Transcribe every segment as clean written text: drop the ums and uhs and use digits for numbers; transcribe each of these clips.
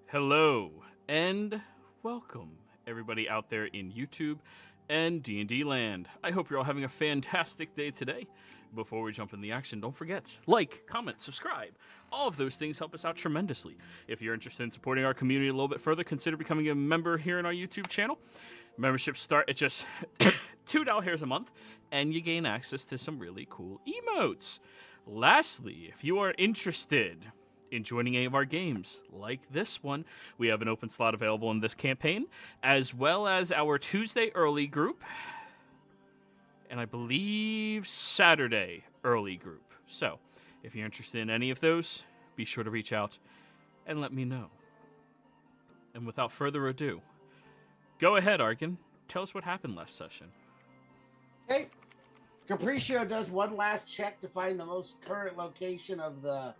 Hello and welcome everybody out there in YouTube and D&D land. I hope you're all having a fantastic day today. Before we jump in the action, don't forget, like, comment, subscribe. All of those things help us out tremendously. If you're interested in supporting our community a little bit further, consider becoming a member here in our YouTube channel. Memberships start at just $2 a month, and you gain access to some really cool emotes. Lastly, if you are interested in joining any of our games, like this one, we have an open slot available in this campaign, as well as our Tuesday early group, and I believe Saturday early group. So, if you're interested in any of those, be sure to reach out and let me know. And without further ado, go ahead, Argan. Tell us what happened last session. Okay. Capriccio does one last check to find the most current location of the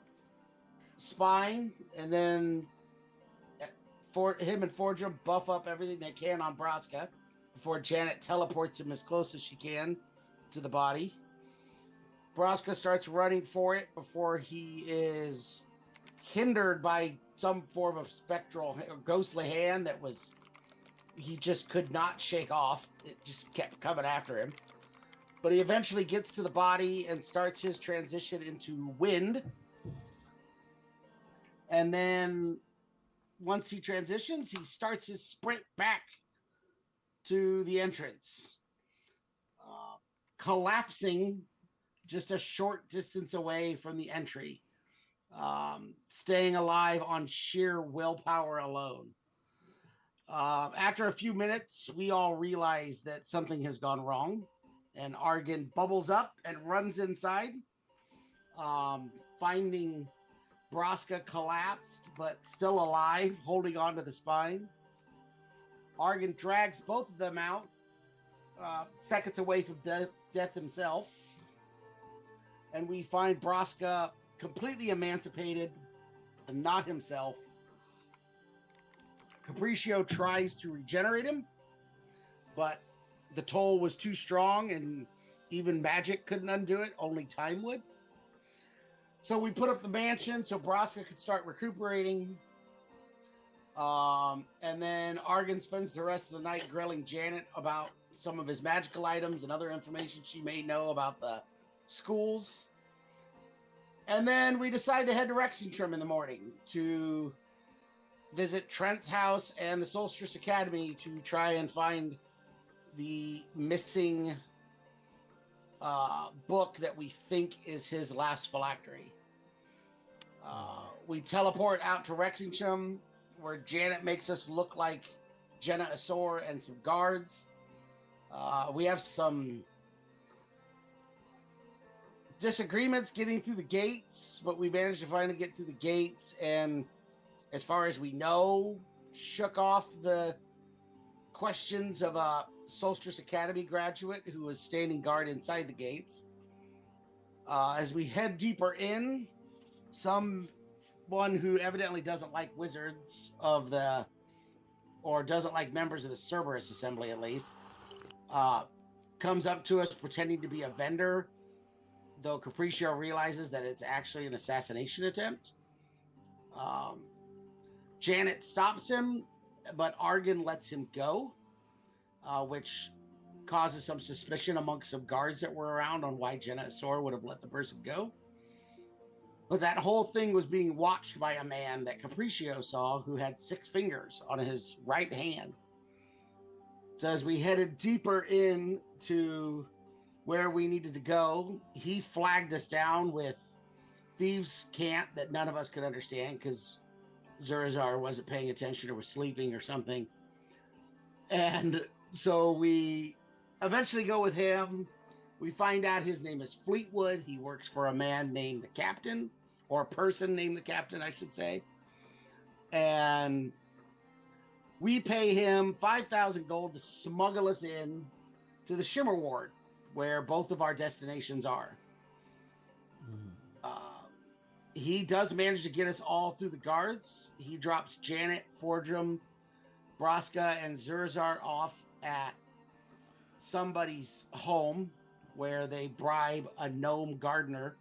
spine, and then him and Forja buff up everything they can on Braska before Janet teleports him as close as she can to the body. Braska starts running for it before he is hindered by some form of spectral or ghostly hand that he just could not shake off. It just kept coming after him. But he eventually gets to the body and starts his transition into wind. And then once he transitions, he starts his sprint back to the entrance, collapsing just a short distance away from the entry, staying alive on sheer willpower alone. After a few minutes, we all realize that something has gone wrong, and Argan bubbles up and runs inside, finding Braska collapsed, but still alive, holding onto the spine. Argan drags both of them out, seconds away from death himself, and we find Braska completely emancipated and not himself. Capriccio tries to regenerate him, but the toll was too strong, and even magic couldn't undo it. Only time would. So we put up the mansion so Braska could start recuperating. And then Argan spends the rest of the night grilling Janet about some of his magical items and other information she may know about the schools. And then we decide to head to Exandria in the morning to visit Trent's house and the Solstice Academy to try and find the missing book that we think is his last phylactery. We teleport out to Rexington, where Janet makes us look like Jenna Asor and some guards. We have some disagreements getting through the gates, but we managed to finally get through the gates, and as far as we know, shook off the questions of a Solstice Academy graduate who was standing guard inside the gates. As we head deeper in, someone who evidently doesn't like wizards or doesn't like members of the Cerberus Assembly at least, comes up to us pretending to be a vendor, though Capriccio realizes that it's actually an assassination attempt. Janet stops him, but Argan lets him go, which causes some suspicion amongst some guards that were around on why Jenna Asor would have let the person go. But that whole thing was being watched by a man that Capriccio saw who had 6 fingers on his right hand. So as we headed deeper into where we needed to go, he flagged us down with thieves' cant that none of us could understand because Zurazar wasn't paying attention or was sleeping or something. And so we eventually go with him. We find out his name is Fleetwood. He works for a man named the Captain, or a person named the Captain, I should say. And we pay him 5,000 gold to smuggle us in to the Shimmer Ward, where both of our destinations are. He does manage to get us all through the guards. He drops Janet, Fordrum, Braska, and Zurazar off at somebody's home where they bribe a gnome gardener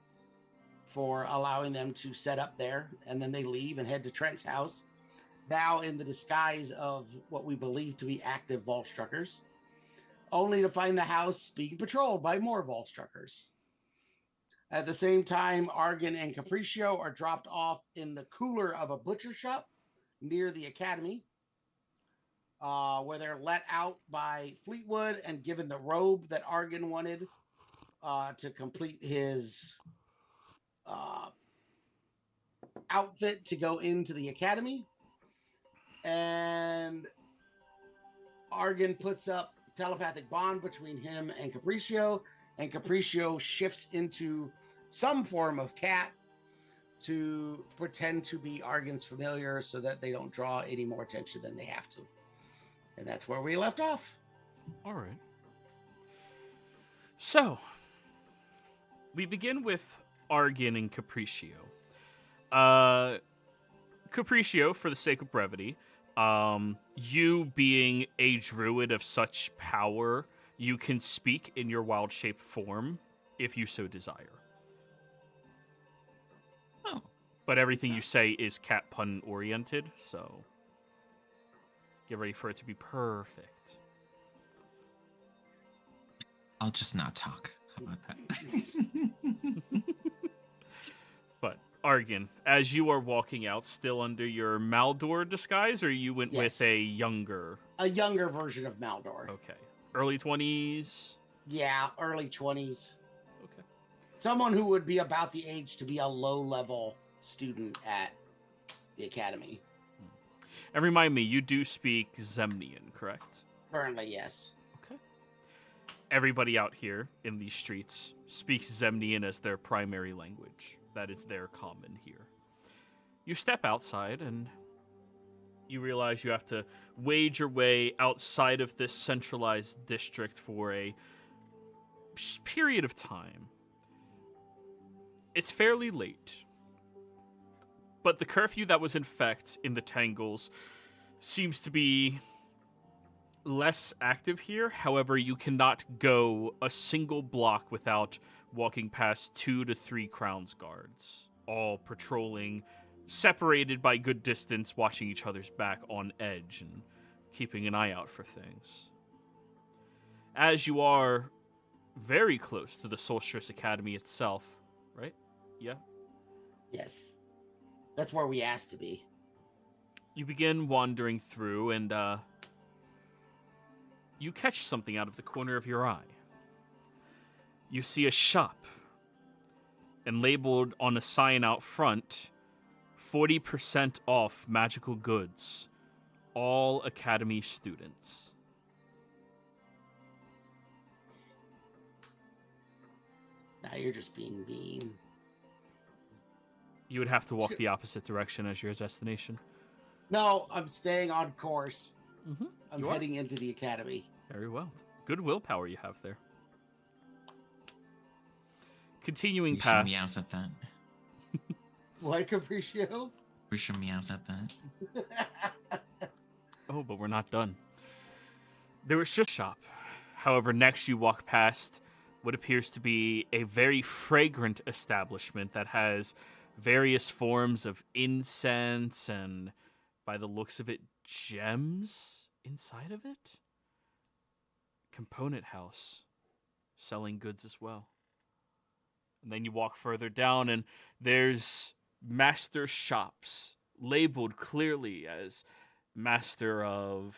for allowing them to set up there, and then they leave and head to Trent's house. now in the disguise of what we believe to be active Volstruckers, only to find the house being patrolled by more Volstruckers. At the same time, Argon and Capriccio are dropped off in the cooler of a butcher shop near the academy, where they're let out by Fleetwood and given the robe that Argon wanted to complete his outfit to go into the academy. And Argon puts up telepathic bond between him and Capriccio shifts into some form of cat to pretend to be Argon's familiar so that they don't draw any more attention than they have to. And that's where we left off. All right. So, we begin with Argon and Capriccio. Capriccio, for the sake of brevity, you being a druid of such power, you can speak in your wild shape form if you so desire. Oh. But everything you say is cat pun oriented, so get ready for it to be perfect. I'll just not talk. How about that? But Argon, as you are walking out, still under your Maldor disguise, or you went with a younger version of Maldor? Okay. Early 20s? Yeah, early 20s. Okay. Someone who would be about the age to be a low-level student at the academy. And remind me, you do speak Zemnian, correct? Currently, yes. Okay. Everybody out here in these streets speaks Zemnian as their primary language. That is their common here. You step outside and you realize you have to wade your way outside of this centralized district for a period of time. It's fairly late, but the curfew that was in effect in the Tangles seems to be less active here. However, you cannot go a single block without walking past 2 to 3 Crowns guards, all patrolling, separated by good distance, watching each other's back on edge and keeping an eye out for things. As you are very close to the Solstice Academy itself, right? Yeah? Yes. That's where we asked to be. You begin wandering through and you catch something out of the corner of your eye. You see a shop, and labeled on a sign out front, 40% off magical goods, all Academy students. Now you're just being mean. You would have to walk the opposite direction as your destination. No, I'm staying on course. Mm-hmm. I'm heading into the academy. Very well. Good willpower you have there. Continuing past. Meows at that. What, Capriccio? Risha meows at that. Oh, but we're not done. There was just a shop. However, next you walk past what appears to be a very fragrant establishment that has various forms of incense and, by the looks of it, gems inside of it. Component house selling goods as well. And then you walk further down and there's master shops labeled clearly as master of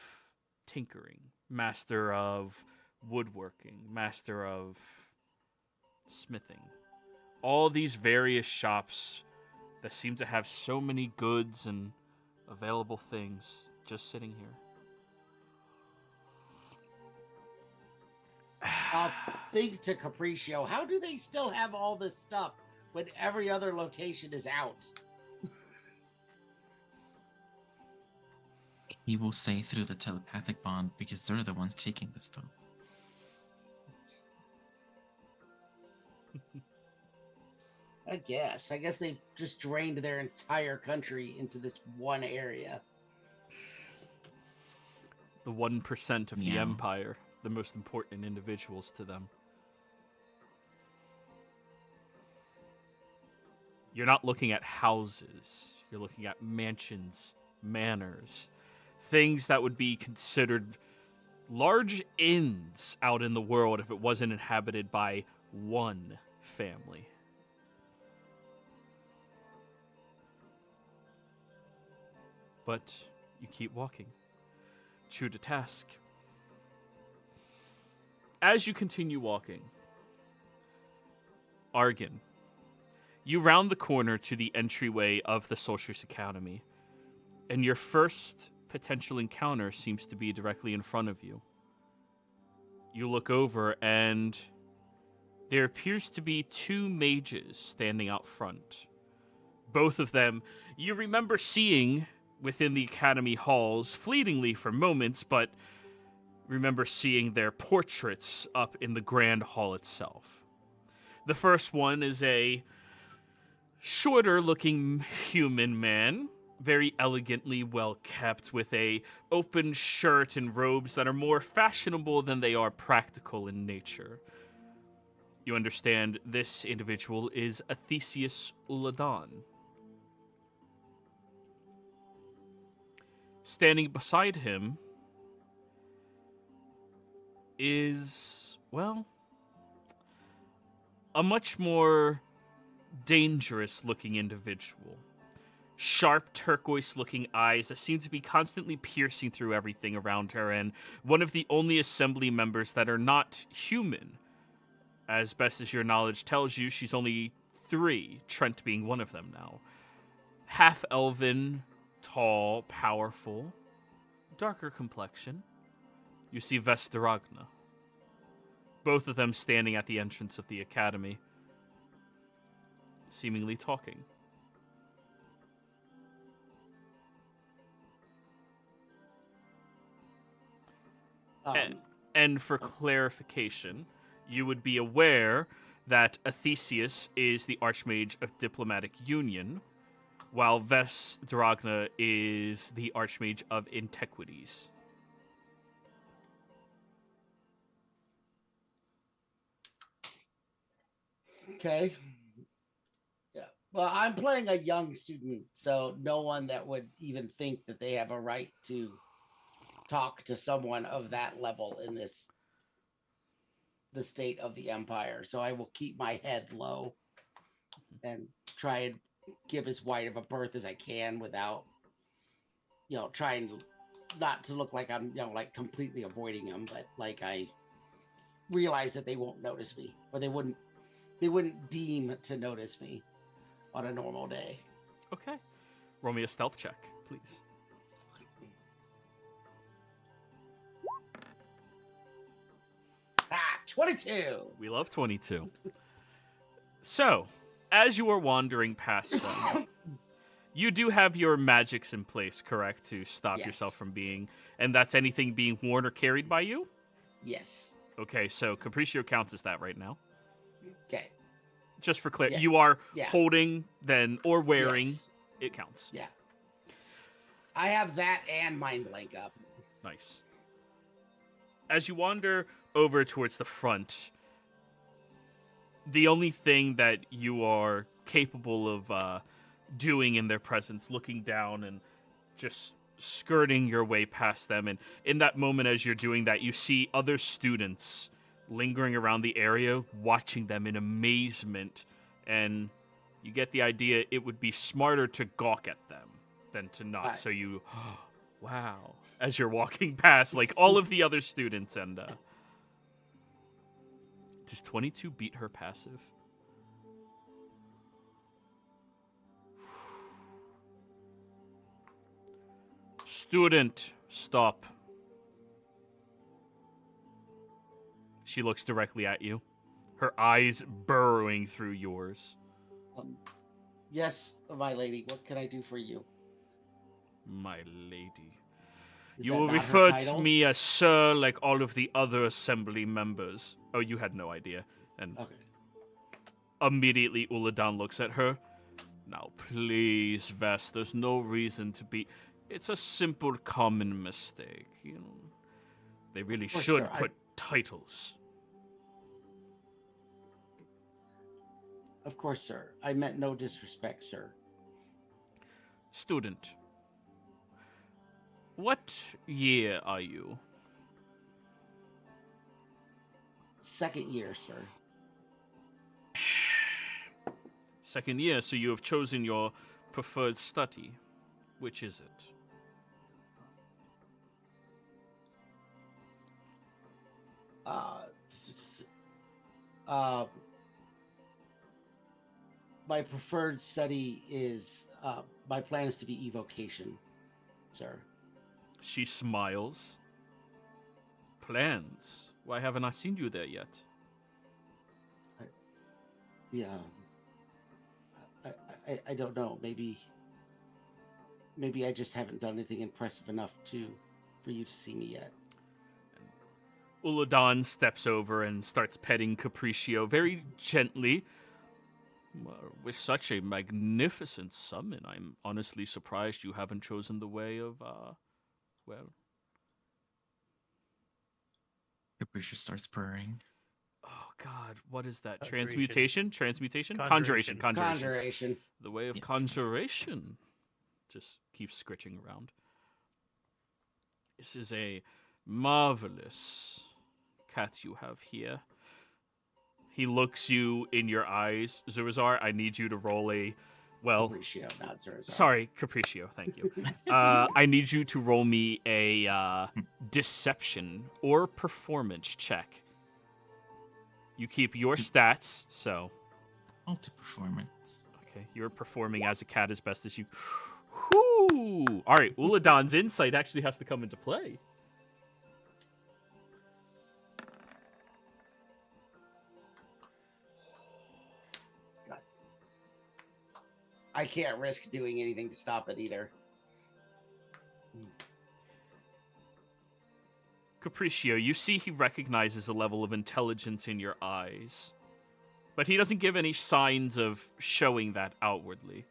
tinkering, master of woodworking, master of smithing. All these various shops that seem to have so many goods and available things just sitting here. Think to Capriccio, how do they still have all this stuff when every other location is out? He will say through the telepathic bond because they're the ones taking the stuff. I guess they've just drained their entire country into this one area. The 1% of the empire, the most important individuals to them. You're not looking at houses. You're looking at mansions, manors, things that would be considered large inns out in the world if it wasn't inhabited by one family. But you keep walking, true to task. As you continue walking, Argon, you round the corner to the entryway of the Solstice Academy, and your first potential encounter seems to be directly in front of you. You look over, and there appears to be two mages standing out front. Both of them you remember seeing within the Academy halls fleetingly for moments, but remember seeing their portraits up in the Grand Hall itself. The first one is a shorter-looking human man, very elegantly well-kept, with a open shirt and robes that are more fashionable than they are practical in nature. You understand this individual is Athesius Uladan. Standing beside him is, well, a much more dangerous-looking individual. Sharp, turquoise-looking eyes that seem to be constantly piercing through everything around her, and one of the only assembly members that are not human. As best as your knowledge tells you, she's only 3, Trent being one of them now. Half-elven, tall, powerful, darker complexion. You see Vestaragna. Both of them standing at the entrance of the academy, seemingly talking. And for clarification, you would be aware that Athesius is the Archmage of Diplomatic Union, while Vestaragna is the Archmage of Antiquities. Okay. Yeah. Well, I'm playing a young student, so no one that would even think that they have a right to talk to someone of that level in the state of the Empire. So I will keep my head low and try and give as wide of a berth as I can without, trying not to look like I'm, like completely avoiding them, but like I realize that they won't notice me, or they wouldn't deem to notice me on a normal day. Okay. Roll me a stealth check, please. 22. We love 22. So, as you are wandering past them, you do have your magics in place, correct, to stop yourself from being... And that's anything being worn or carried by you? Yes. Okay, so Capriccio counts as that right now. Okay. Just for clarity, you are holding then or wearing. Yes. It counts. Yeah. I have that and Mind Blank up. Nice. As you wander over towards the front, the only thing that you are capable of doing in their presence, looking down and just skirting your way past them, and in that moment as you're doing that, you see other students lingering around the area, watching them in amazement, and you get the idea it would be smarter to gawk at them than to not. So you, wow, as you're walking past, like all of the other students, and does 22 beat her passive? Student, stop. She looks directly at you, her eyes burrowing through yours. Yes, my lady, what can I do for you? My lady. Is You that will not her refer title? to me as Sir like all of the other assembly members. Oh, you had no idea. And Okay. immediately Uladan looks at her. Now, please, Vest, there's no reason to be... It's a simple common mistake, you know. They really course, should sir, put titles. Of course, sir. I meant no disrespect, sir. Student, What year are you? Second year, sir. Second year, so you have chosen your preferred study. Which is it? My preferred study is, my plan is to be evocation, sir. She smiles. Plans? Why haven't I seen you there yet? Yeah. I don't know. Maybe I just haven't done anything impressive enough for you to see me yet. Uladon steps over and starts petting Capriccio very gently. With such a magnificent summon, I'm honestly surprised you haven't chosen the way of, well... Capricia starts purring. Oh, God, what is that? Conjuration. Transmutation? Conjuration. Conjuration. The way of Yeah. conjuration. Just keeps scritching around. This is a marvelous cat you have here. He looks you in your eyes, Zurazar. I need you to roll a, well, Capriccio, not Zurazar. sorry, Capriccio, thank you. I need you to roll me a deception or performance check. You keep your stats, so... Oh, to performance. Okay, you're performing as a cat as best as you... Whoo! All right, Uladon's insight actually has to come into play. I can't risk doing anything to stop it either. Capriccio, you see he recognizes a level of intelligence in your eyes, but he doesn't give any signs of showing that outwardly.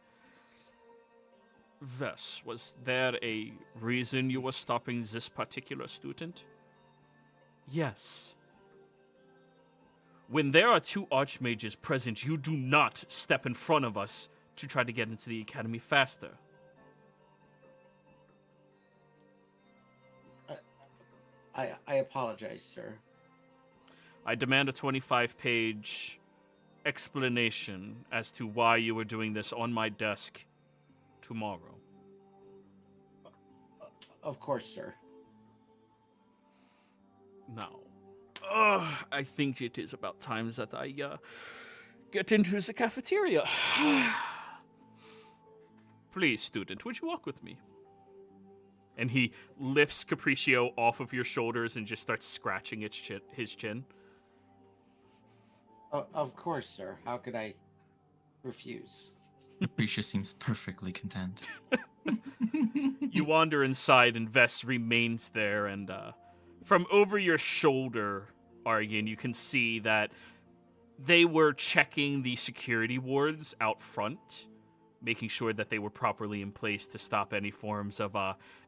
Vess, was there a reason you were stopping this particular student? Yes. When there are two archmages present, you do not step in front of us to try to get into the academy faster. I apologize, sir. I demand a 25-page explanation as to why you were doing this on my desk tomorrow. Of course, sir. Now, I think it is about time that I get into the cafeteria. Please, student, would you walk with me? And he lifts Capriccio off of your shoulders and just starts scratching his chin. Of course, sir. How could I refuse? Capricia seems perfectly content. You wander inside, and Vess remains there, and from over your shoulder, Argan, you can see that they were checking the security wards out front, making sure that they were properly in place to stop any forms of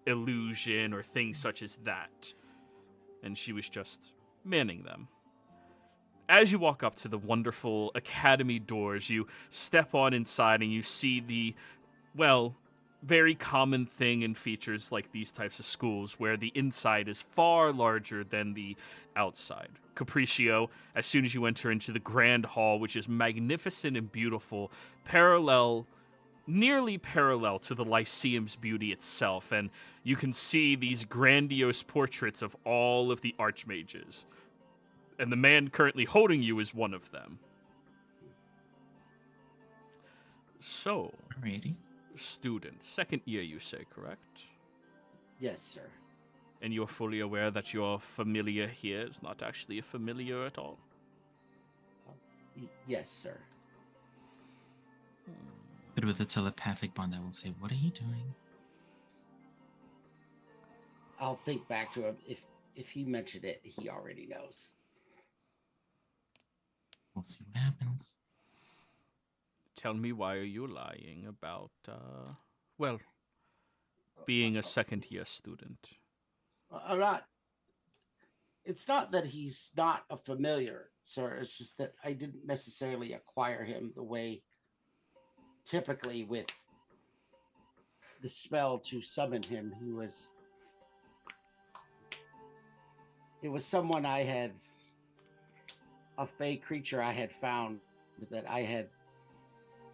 illusion or things such as that. And she was just manning them. As you walk up to the wonderful academy doors, you step on inside and you see the, well, very common thing in features like these types of schools where the inside is far larger than the outside. Capriccio, as soon as you enter into the grand hall, which is magnificent and beautiful, nearly parallel to the Lyceum's beauty itself, and you can see these grandiose portraits of all of the archmages. And the man currently holding you is one of them. So, Alrighty. student, second year you say, correct? Yes, sir. And you're fully aware that your familiar here is not actually a familiar at all? Yes, sir. But with a telepathic bond, I will say, what are you doing? I'll think back to him. If he mentioned it, he already knows. We'll see what happens. Tell me, why are you lying about, well, being a second-year student? I'm not. It's not that he's not a familiar, sir. It's just that I didn't necessarily acquire him the way typically with the spell to summon him. He was It was someone I had, a fey creature I had found that I had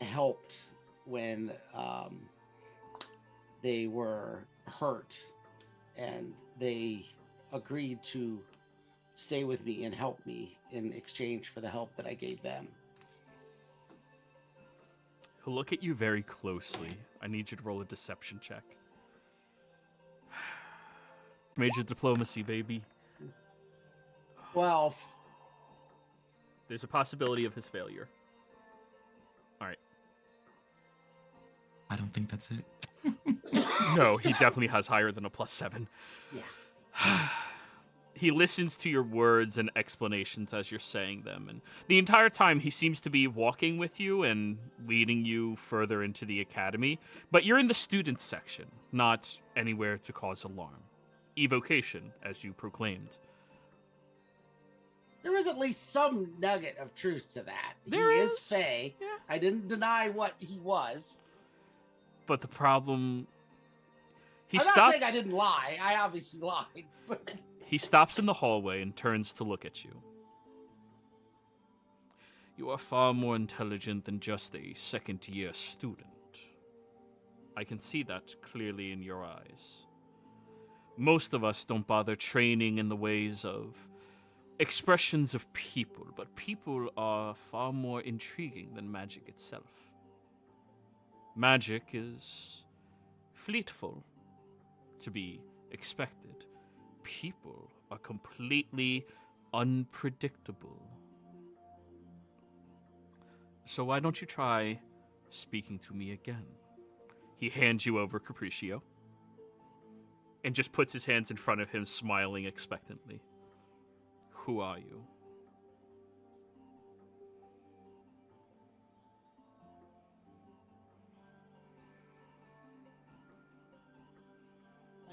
helped when they were hurt, and they agreed to stay with me and help me in exchange for the help that I gave them. He'll look at you very closely. I need you to roll a deception check. Major diplomacy, baby. 12. There's a possibility of his failure. All right. I don't think that's it. No, he definitely has higher than a +7. Yeah. He listens to your words and explanations as you're saying them, and the entire time he seems to be walking with you and leading you further into the academy, but you're in the student section, not anywhere to cause alarm. Evocation, as you proclaimed. There is at least some nugget of truth to that. There he is. Fey. Yeah. I didn't deny what he was. But the problem... I'm not saying I didn't lie. I obviously lied. But... He stops in the hallway and turns to look at you. You are far more intelligent than just a second-year student. I can see that clearly in your eyes. Most of us don't bother training in the ways of expressions of people, but people are far more intriguing than magic itself. Magic is fleetful, to be expected. People are completely unpredictable. So why don't you try speaking to me again? He hands you over Capriccio and just puts his hands in front of him, smiling expectantly. Who are you?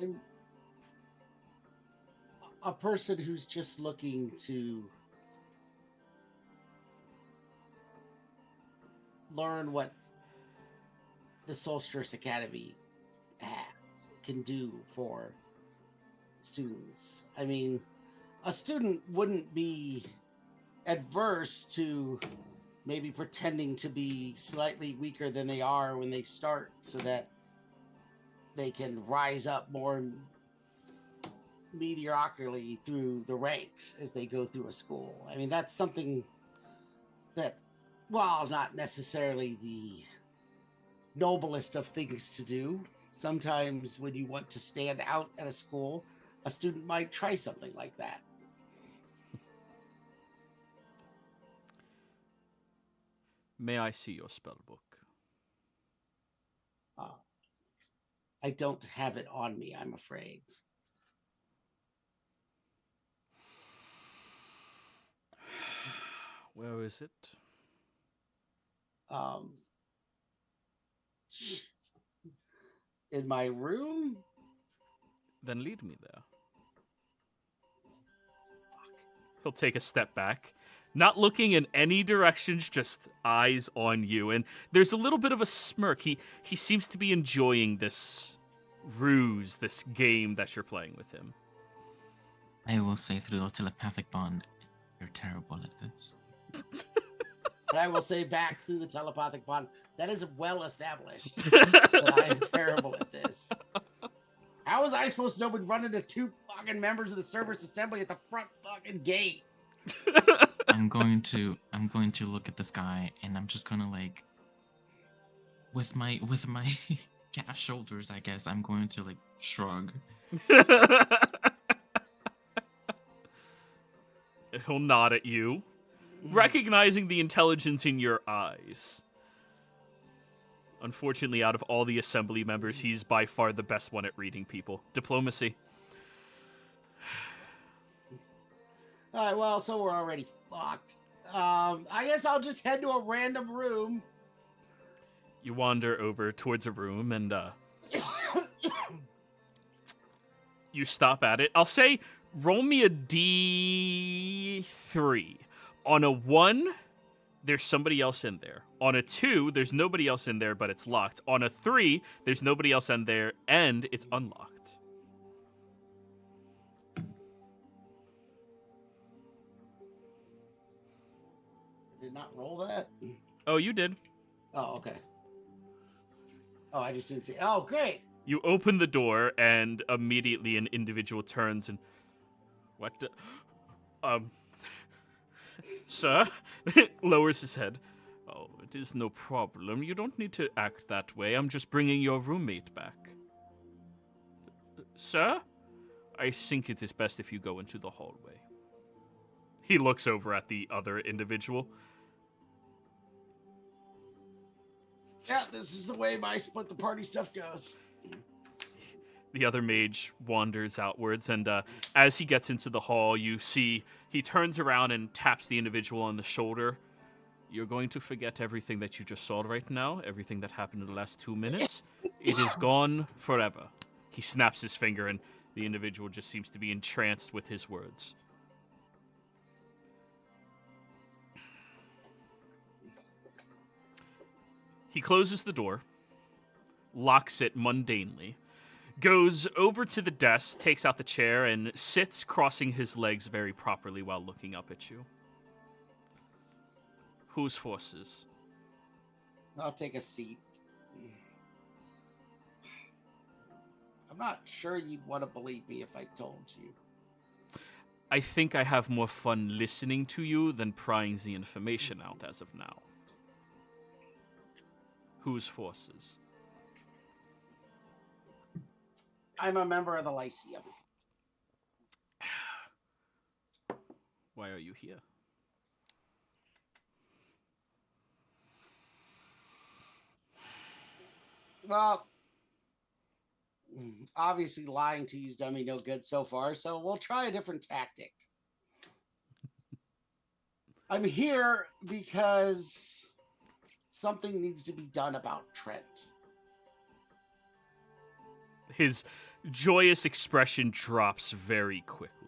I'm a person who's just looking to learn what the Solstice Academy can do for students. I mean, a student wouldn't be adverse to maybe pretending to be slightly weaker than they are when they start, so that they can rise up more mediocrely through the ranks as they go through a school. I mean, that's something that, while not necessarily the noblest of things to do, sometimes when you want to stand out at a school, a student might try something like that. May I see your spell book? I don't have it on me, I'm afraid. Where is it? In my room? Then lead me there. He'll take a step back, not looking in any directions, just eyes on you. And there's a little bit of a smirk. He seems to be enjoying this ruse, this game that you're playing with him. I will say through the telepathic bond, you're terrible at this. But I will say back through the telepathic bond, that is well established that I am terrible at this. How was I supposed to know we'd run into two fucking members of the service assembly at the front fucking gate? I'm going to look at this guy, and I'm just gonna, like, with my cat shoulders, I guess, I'm going to, like, shrug. He'll nod at you, recognizing the intelligence in your eyes. Unfortunately, out of all the assembly members, he's by far the best one at reading people. Diplomacy. All right, well, so we're already fucked. I guess I'll just head to a random room. You wander over towards a room, and you stop at it. I'll say, roll me a D3. On a 1, there's somebody else in there. On a 2, there's nobody else in there, but it's locked. On a 3, there's nobody else in there, and it's unlocked. roll that? Oh, you did. Oh, okay. Oh, I just didn't see. Oh, great. You open the door, and immediately an individual turns and... What the... Sir? Lowers his head. Oh, it is no problem. You don't need to act that way. I'm just bringing your roommate back. Sir? I think it is best if you go into the hallway. He looks over at the other individual. Yeah, this is the way my split the party stuff goes. The other mage wanders outwards, and as he gets into the hall, you see he turns around and taps the individual on the shoulder. You're going to forget everything that you just saw right now, everything that happened in the last 2 minutes. It is gone forever. He snaps his finger, and the individual just seems to be entranced with his words. He closes the door, locks it mundanely, goes over to the desk, takes out the chair, and sits crossing his legs very properly while looking up at you. Whose forces? I'll take a seat. I'm not sure you'd want to believe me if I told you. I think I have more fun listening to you than prying the information out as of now. Whose forces? I'm a member of the Lyceum. Why are you here? Well, obviously lying to you's done me no good so far, so we'll try a different tactic. I'm here because something needs to be done about Trent. His joyous expression drops very quickly.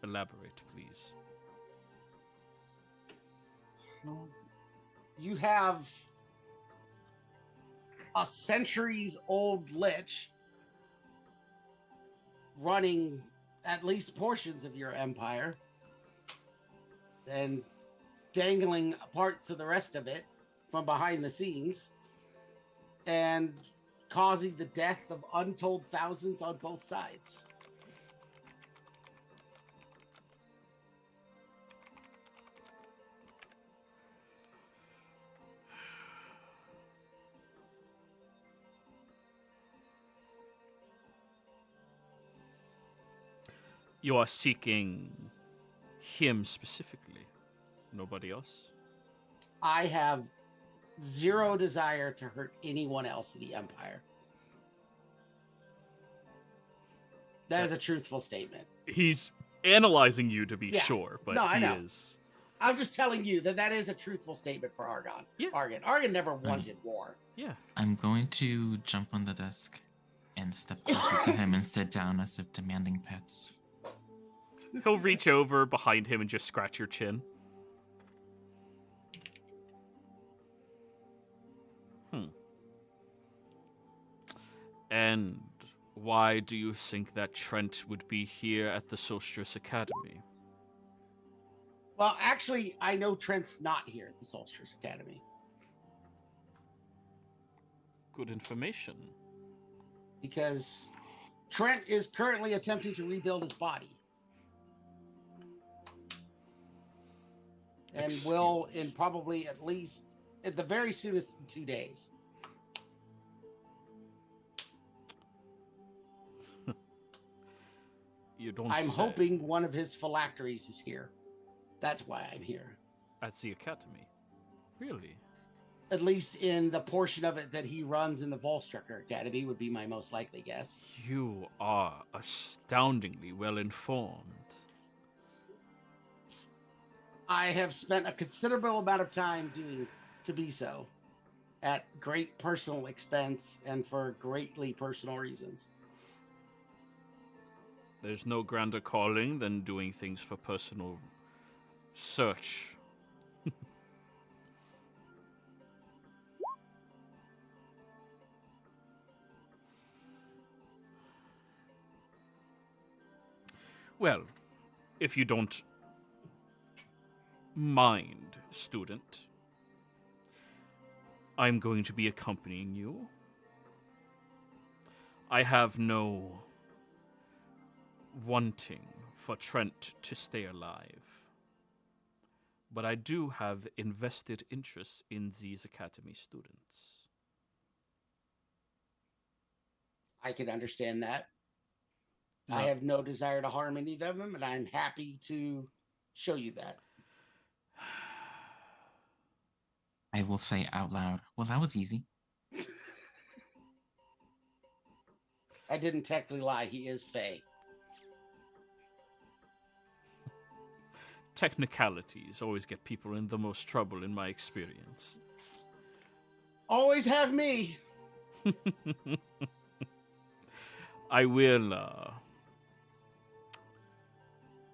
Elaborate, please. You have a centuries-old lich running at least portions of your empire and dangling parts of the rest of it from behind the scenes and causing the death of untold thousands on both sides. You are seeking him specifically, nobody else? I have zero desire to hurt anyone else in the Empire. That is a truthful statement. He's analyzing you to be sure, but no, I he know. is... I'm just telling you that is a truthful statement for Argon. Yeah. Argon never wanted war. Yeah. I'm going to jump on the desk and step closer to him and sit down as if demanding pets. He'll reach over behind him and just scratch your chin. And why do you think that Trent would be here at the Solstice Academy? Well, actually, I know Trent's not here at the Solstice Academy. Good information. Because Trent is currently attempting to rebuild his body. And will in probably at least, at the very soonest, 2 days. You don't I'm say. hoping one of his phylacteries is here. That's why I'm here. At the Academy? Really? At least in the portion of it that he runs in the Volstrucker Academy would be my most likely guess. You are astoundingly well informed. I have spent a considerable amount of time doing to be so, at great personal expense and for greatly personal reasons. There's no grander calling than doing things for personal search. Well, if you don't mind, student. I'm going to be accompanying you. I have no wanting for Trent to stay alive. But I do have invested interests in these academy students. I can understand that. No. I have no desire to harm any of them, and I'm happy to show you that. I will say out loud, well, that was easy. I didn't technically lie. He is Fae. Technicalities always get people in the most trouble in my experience. Always have me. I will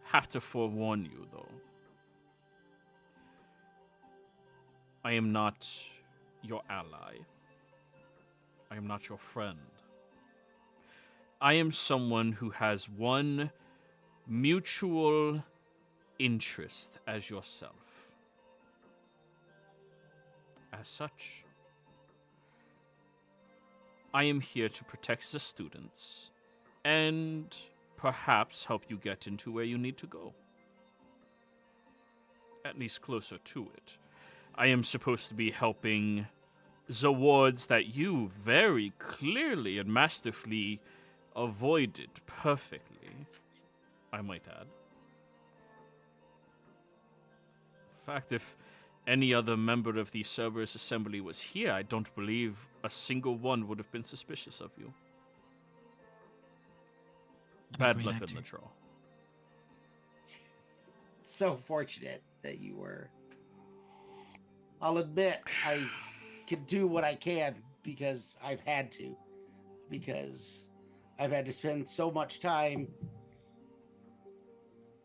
have to forewarn you, though. I am not your ally. I am not your friend. I am someone who has one mutual interest as yourself. As such, I am here to protect the students and perhaps help you get into where you need to go. At least closer to it. I am supposed to be helping the wards that you very clearly and masterfully avoided perfectly, I might add. In fact, if any other member of the Cerberus Assembly was here, I don't believe a single one would have been suspicious of you. Bad luck on the draw. So fortunate that you were. I'll admit I can do what I can because I've had to. Because I've had to spend so much time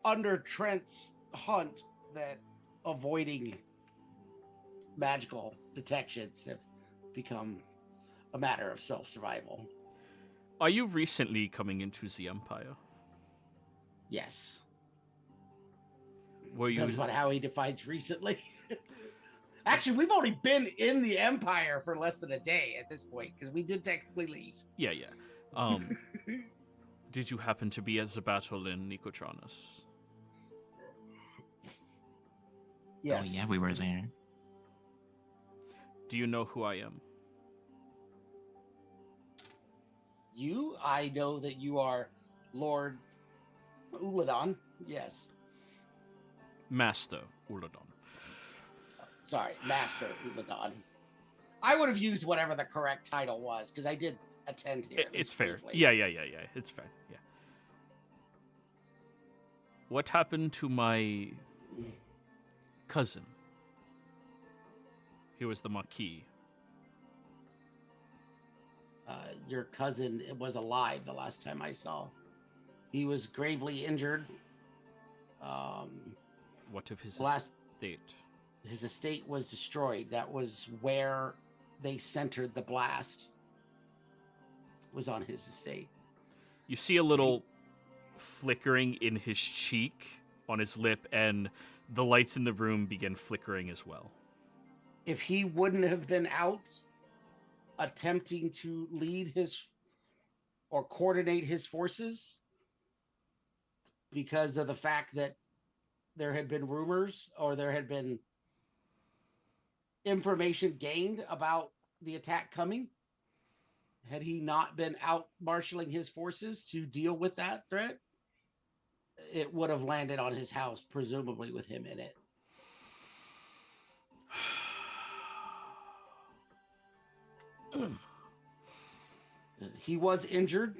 under Trent's hunt that avoiding magical detections have become a matter of self-survival. Are you recently coming into the Empire? Yes. Were you? Depends on how he defines recently. Actually, we've only been in the Empire for less than a day at this point, because we did technically leave. Yeah. Did you happen to be at the battle in Nicotronus? Yes. Oh, yeah, we were there. Do you know who I am? I know that you are Lord Uladon. Yes. Master Uladon. Sorry, Master Uladon. I would have used whatever the correct title was, because I did attend here. It's fair. Briefly. Yeah. It's fair. Yeah. What happened to my cousin? He was the Marquis. Your cousin was alive the last time I saw. He was gravely injured. What of his estate? His estate was destroyed. That was where they centered the blast. Was on his estate. You see a little flickering in his cheek, on his lip, and the lights in the room begin flickering as well. If he wouldn't have been out attempting to lead his or coordinate his forces because of the fact that there had been rumors or there had been information gained about the attack coming, had he not been out marshaling his forces to deal with that threat, it would have landed on his house, presumably with him in it. He was injured,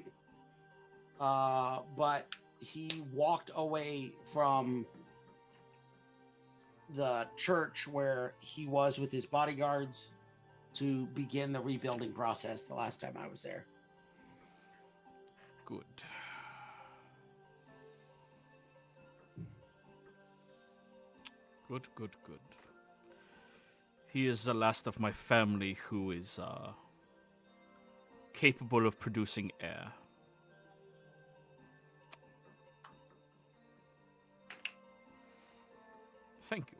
but he walked away from the church where he was with his bodyguards to begin the rebuilding process the last time I was there. Good. Good. He is the last of my family who is capable of producing air. Thank you.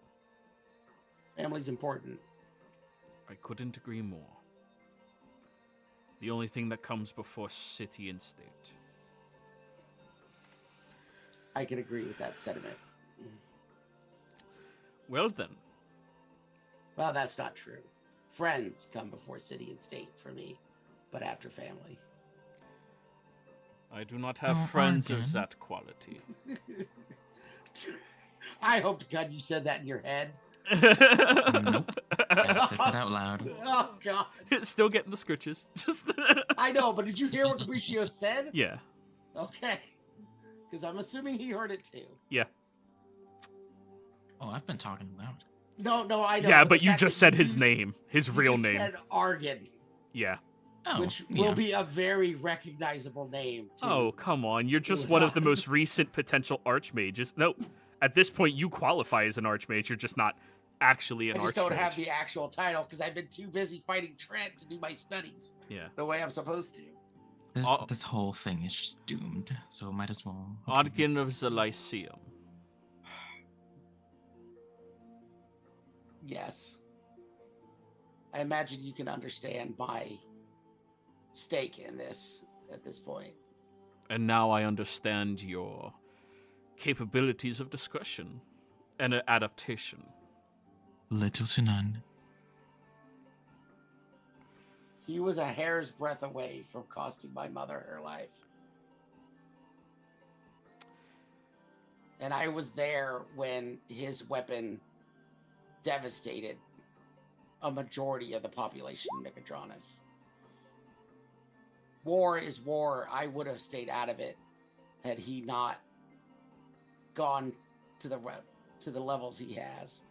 Family's important. I couldn't agree more. The only thing that comes before city and state. I can agree with that sentiment. Well then. Well, that's not true. Friends come before city and state for me, but after family. I do not have friends of that quality. I hope to God you said that in your head. Nope. Gotta say that out loud. Oh, God. Still getting the scritches. Just I know, but did you hear what Capriccio said? Yeah. Okay. Because I'm assuming he heard it too. Yeah. Oh, I've been talking loud. No, I know. Yeah, but you just said his name. His real name. You said Argon. Yeah. Oh, Which yeah. will be a very recognizable name, too. Oh, come on. You're just one of the most recent potential archmages. No, at this point, you qualify as an archmage. You're just not actually an archmage. I just don't have the actual title because I've been too busy fighting Trent to do my studies. Yeah. The way I'm supposed to. This whole thing is just doomed, so might as well. Argon of the Lyceum. Yes. I imagine you can understand my stake in this at this point. And now I understand your capabilities of discretion and adaptation. Little to none. He was a hair's breadth away from costing my mother her life. And I was there when his weapon devastated a majority of the population of Nicodranus. War is war. I would have stayed out of it had he not gone to the levels he has.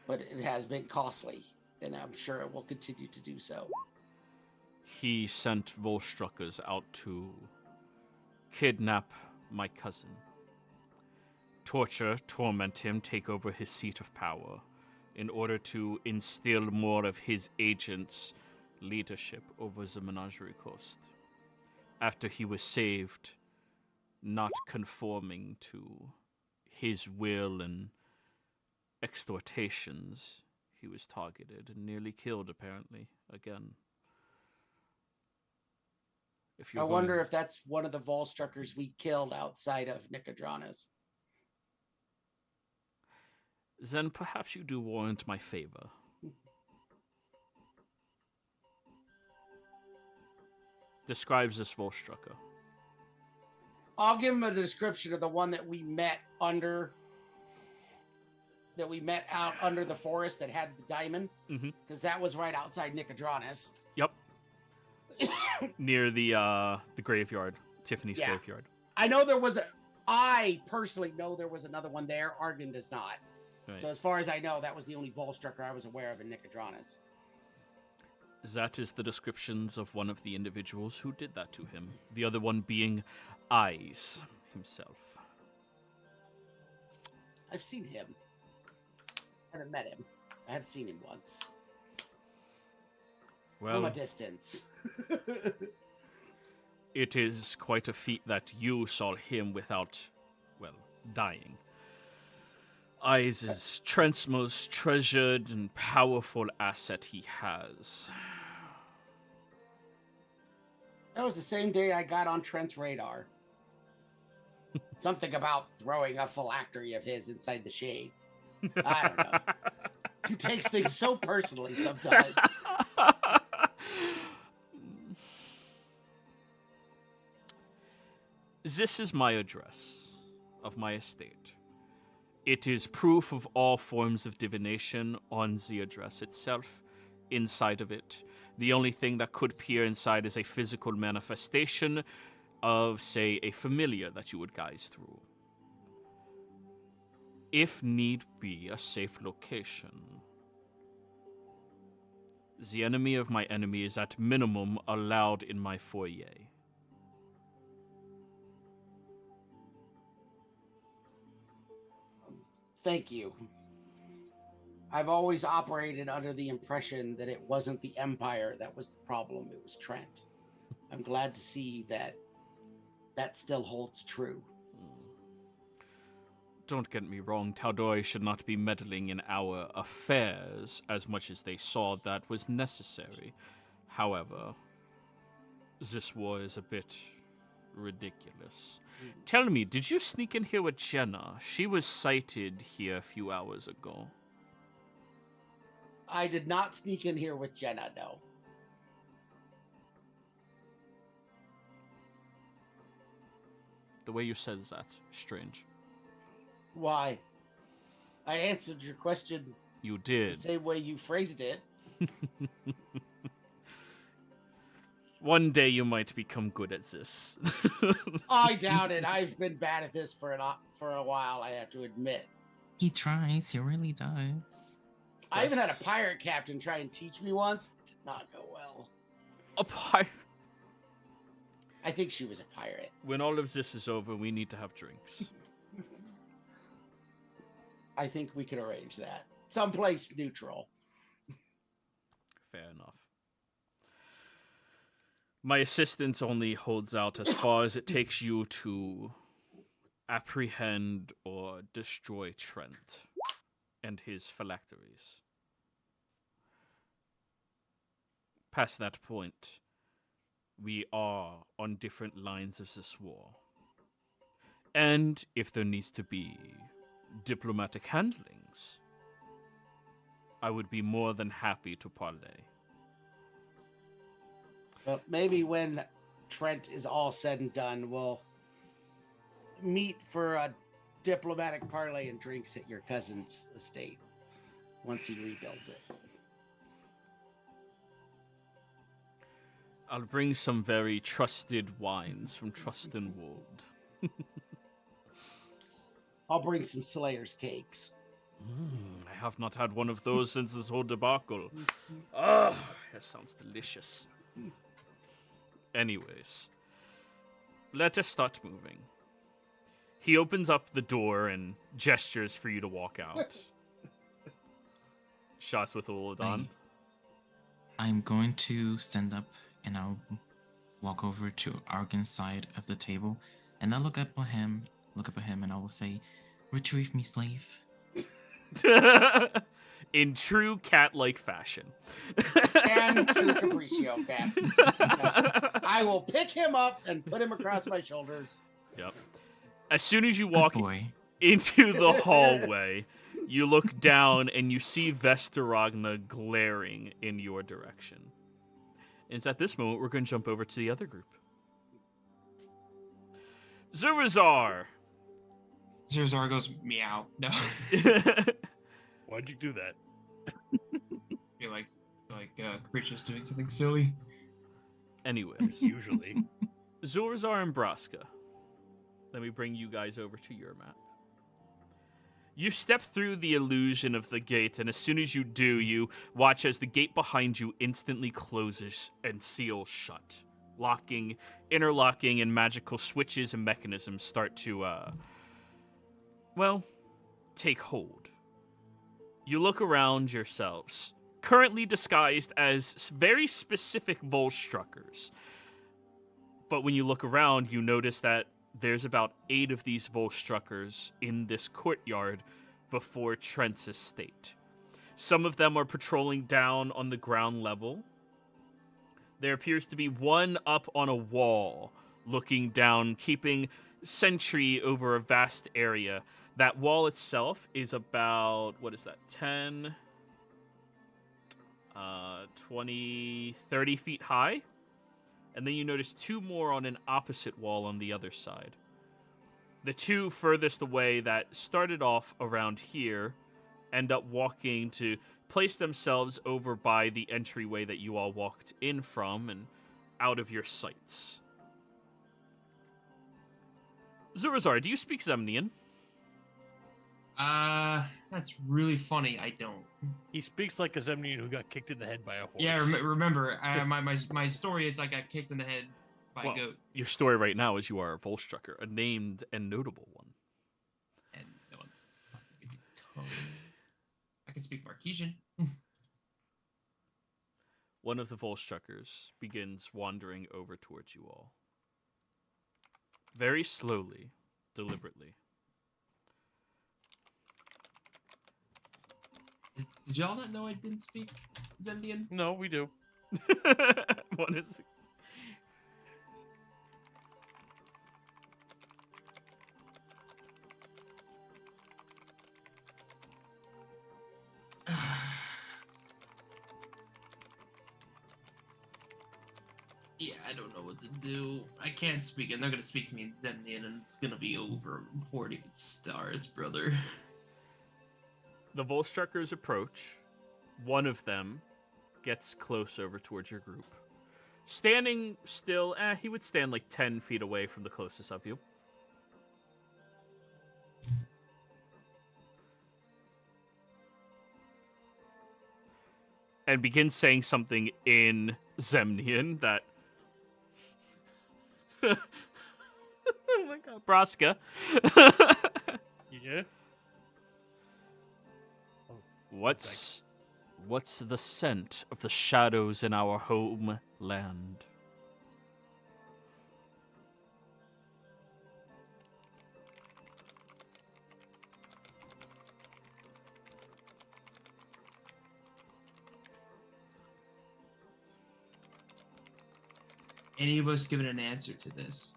But it has been costly, and I'm sure it will continue to do so. He sent Volstruckers out to kidnap my cousin, torture, torment him, take over his seat of power, in order to instill more of his agents' leadership over the Menagerie Coast. After he was saved, not conforming to his will and extortations, he was targeted and nearly killed, apparently, again. I wonder if that's one of the Volstruckers we killed outside of Nicodranus. Then perhaps you do warrant my favor. Describes this Volstrucker. I'll give him a description of the one that we met out under the forest that had the diamond, because that was right outside Nicodranus. Yep. Near the graveyard, Tiffany's graveyard. I personally know there was another one there. Argon does not. Right. So as far as I know, that was the only Volstrucker I was aware of in Nicodranus. That is the descriptions of one of the individuals who did that to him. The other one being Eyes himself. I've seen him. I haven't met him. I have seen him once. Well, from a distance. It is quite a feat that you saw him without, well, dying. Eyes is Trent's most treasured and powerful asset he has. That was the same day I got on Trent's radar. Something about throwing a phylactery of his inside the shade. I don't know. He takes things so personally sometimes. This is my address of my estate. It is proof of all forms of divination on the address itself. Inside of it, the only thing that could peer inside is a physical manifestation of, say, a familiar that you would guise through. If need be, a safe location. The enemy of my enemy is at minimum allowed in my foyer. Thank you. I've always operated under the impression that it wasn't the Empire that was the problem, it was Trent. I'm glad to see that that still holds true. don't get me wrong, Tal'Dorei should not be meddling in our affairs as much as they saw that was necessary. However, this war is a bit ridiculous. Tell me, did you sneak in here with Jenna? She was sighted here a few hours ago. I did not sneak in here with Jenna, no. The way you said that, strange. Why? I answered your question You the did. same way you phrased it. One day you might become good at this. I doubt it. I've been bad at this for a while, I have to admit. He tries. He really does. I even had a pirate captain try and teach me once. Did not go well. A pirate. I think she was a pirate. When all of this is over, we need to have drinks. I think we could arrange that. Someplace neutral. Fair enough. My assistance only holds out as far as it takes you to apprehend or destroy Trent and his phylacteries. Past that point, we are on different lines of this war. And if there needs to be diplomatic handlings, I would be more than happy to parley. But maybe when Trent is all said and done, we'll meet for a diplomatic parley and drinks at your cousin's estate once he rebuilds it. I'll bring some very trusted wines from Trustin Wold. I'll bring some Slayer's cakes. I have not had one of those since this whole debacle. Oh, that sounds delicious. Anyways, let us start moving. He opens up the door and gestures for you to walk out. Shots with Uladon. I'm going to stand up and I'll walk over to Argan's side of the table and I'll look up at him and I will say, "Retrieve me, slave." In true cat-like fashion. And true Capriccio cat. I will pick him up and put him across my shoulders. Yep. As soon as you Good walk boy. into the hallway, you look down and you see Vesteragna glaring in your direction. And it's at this moment we're going to jump over to the other group. Zurazar! Zerzar goes, meow. No. Why'd you do that? You're like Capricio's doing something silly. Anyways, Usually. Zurazar and Braska. Let me bring you guys over to your map. You step through the illusion of the gate, and as soon as you do, you watch as the gate behind you instantly closes and seals shut. Locking, interlocking, and magical switches and mechanisms start to, take hold. You look around yourselves, currently disguised as very specific Volstruckers. But when you look around, you notice that there's about 8 of these Volstruckers in this courtyard before Trent's estate. Some of them are patrolling down on the ground level. There appears to be one up on a wall, looking down, keeping sentry over a vast area. That wall itself is about, 10, 20, 30 feet high. And then you notice 2 more on an opposite wall on the other side. The 2 furthest away that started off around here end up walking to place themselves over by the entryway that you all walked in from and out of your sights. Zurazar, do you speak Zemnian? That's really funny. I don't. He speaks like a Zemnian who got kicked in the head by a horse. Yeah, remember, my story is I got kicked in the head by a goat. Your story right now is you are a Volstrucker, a named and notable one. And no one. I can speak Marquesian. One of the Volstruckers begins wandering over towards you all. Very slowly, deliberately. Did y'all not know I didn't speak Zendian? No, we do. What is? Yeah, I don't know what to do. I can't speak, and they're gonna speak to me in Zendian, and it's gonna be over before it even starts, brother. The Volstruckers approach. One of them gets close over towards your group. Standing still, he would stand like 10 feet away from the closest of you. And begins saying something in Zemnian that... Oh my god, Braska. Yeah. What's the scent of the shadows in our homeland? Any of us given an answer to this?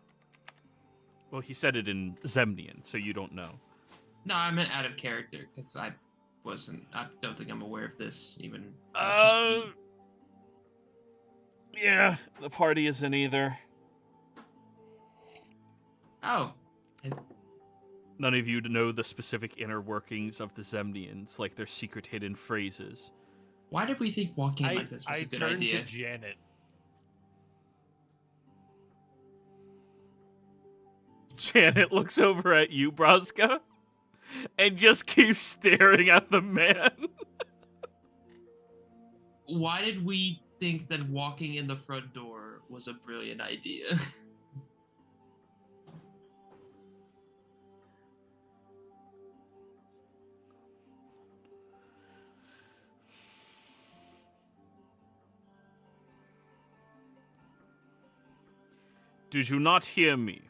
Well, he said it in Zemnian, so you don't know. No, I meant out of character, because I don't think I'm aware of this, even. Yeah, the party isn't either. Oh. None of you know the specific inner workings of the Zemnians, like their secret hidden phrases. Why did we think walking like this was a good idea? I turned to Janet. Janet looks over at you, Braska, and just keeps staring at the man. Why did we think that walking in the front door was a brilliant idea? Did you not hear me?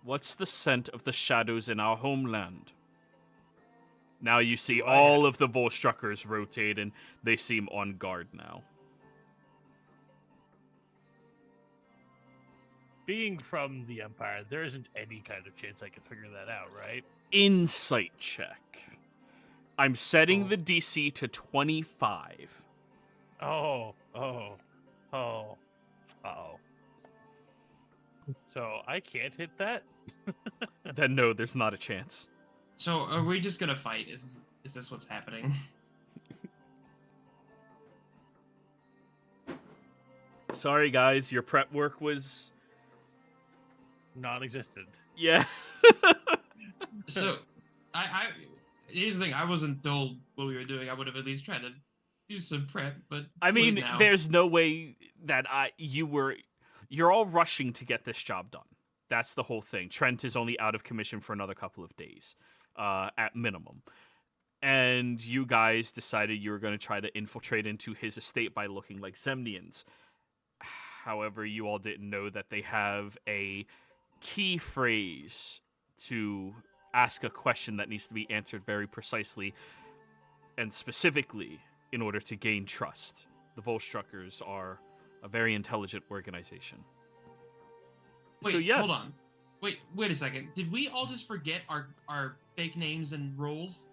What's the scent of the shadows in our homeland? Now you see all of the Volstruckers rotate, and they seem on guard now. Being from the Empire, there isn't any kind of chance I can figure that out, right? Insight check. I'm setting the DC to 25. Oh. So I can't hit that? Then no, there's not a chance. So are we just gonna fight? Is this what's happening? Sorry, guys, your prep work was... Non-existent. Yeah. So, here's the thing. I wasn't told what we were doing. I would have at least tried to do some prep, but I mean, now. there's no way that you're all rushing to get this job done. That's the whole thing. Trent is only out of commission for another couple of days, at minimum. And you guys decided you were going to try to infiltrate into his estate by looking like Zemnians. However, you all didn't know that they have a key phrase to ask a question that needs to be answered very precisely and specifically in order to gain trust. The Volstruckers are a very intelligent organization. Wait, So yes. hold on. Wait a second. Did we all just forget our fake names and roles?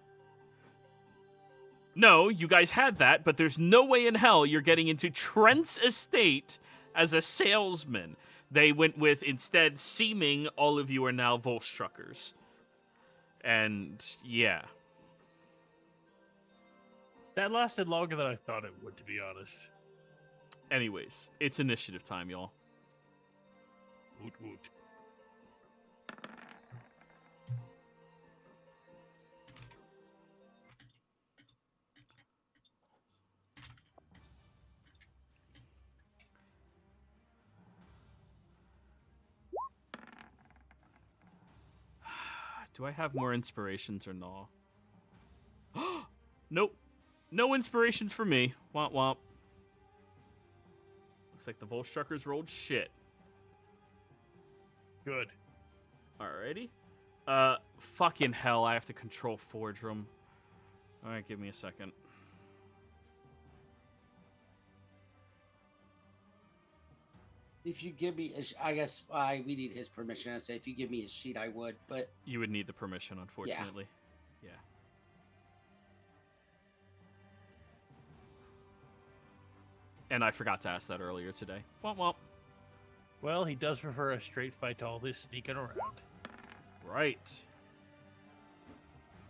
No, you guys had that, but there's no way in hell you're getting into Trent's estate as a salesman. They went with, instead, seeming all of you are now Volstruckers. And, yeah. That lasted longer than I thought it would, to be honest. Anyways, it's initiative time, y'all. Woot woot. Do I have more inspirations or no? Nope. No inspirations for me. Womp womp. Looks like the Volstruckers rolled shit. Good. Alrighty. Fucking hell, I have to control Forge Room. Alright, give me a second. If you give me, I guess we need his permission. I say if you give me a sheet, I would. But You would need the permission, unfortunately. Yeah. And I forgot to ask that earlier today. Womp womp. Well, he does prefer a straight fight to all this sneaking around. Right.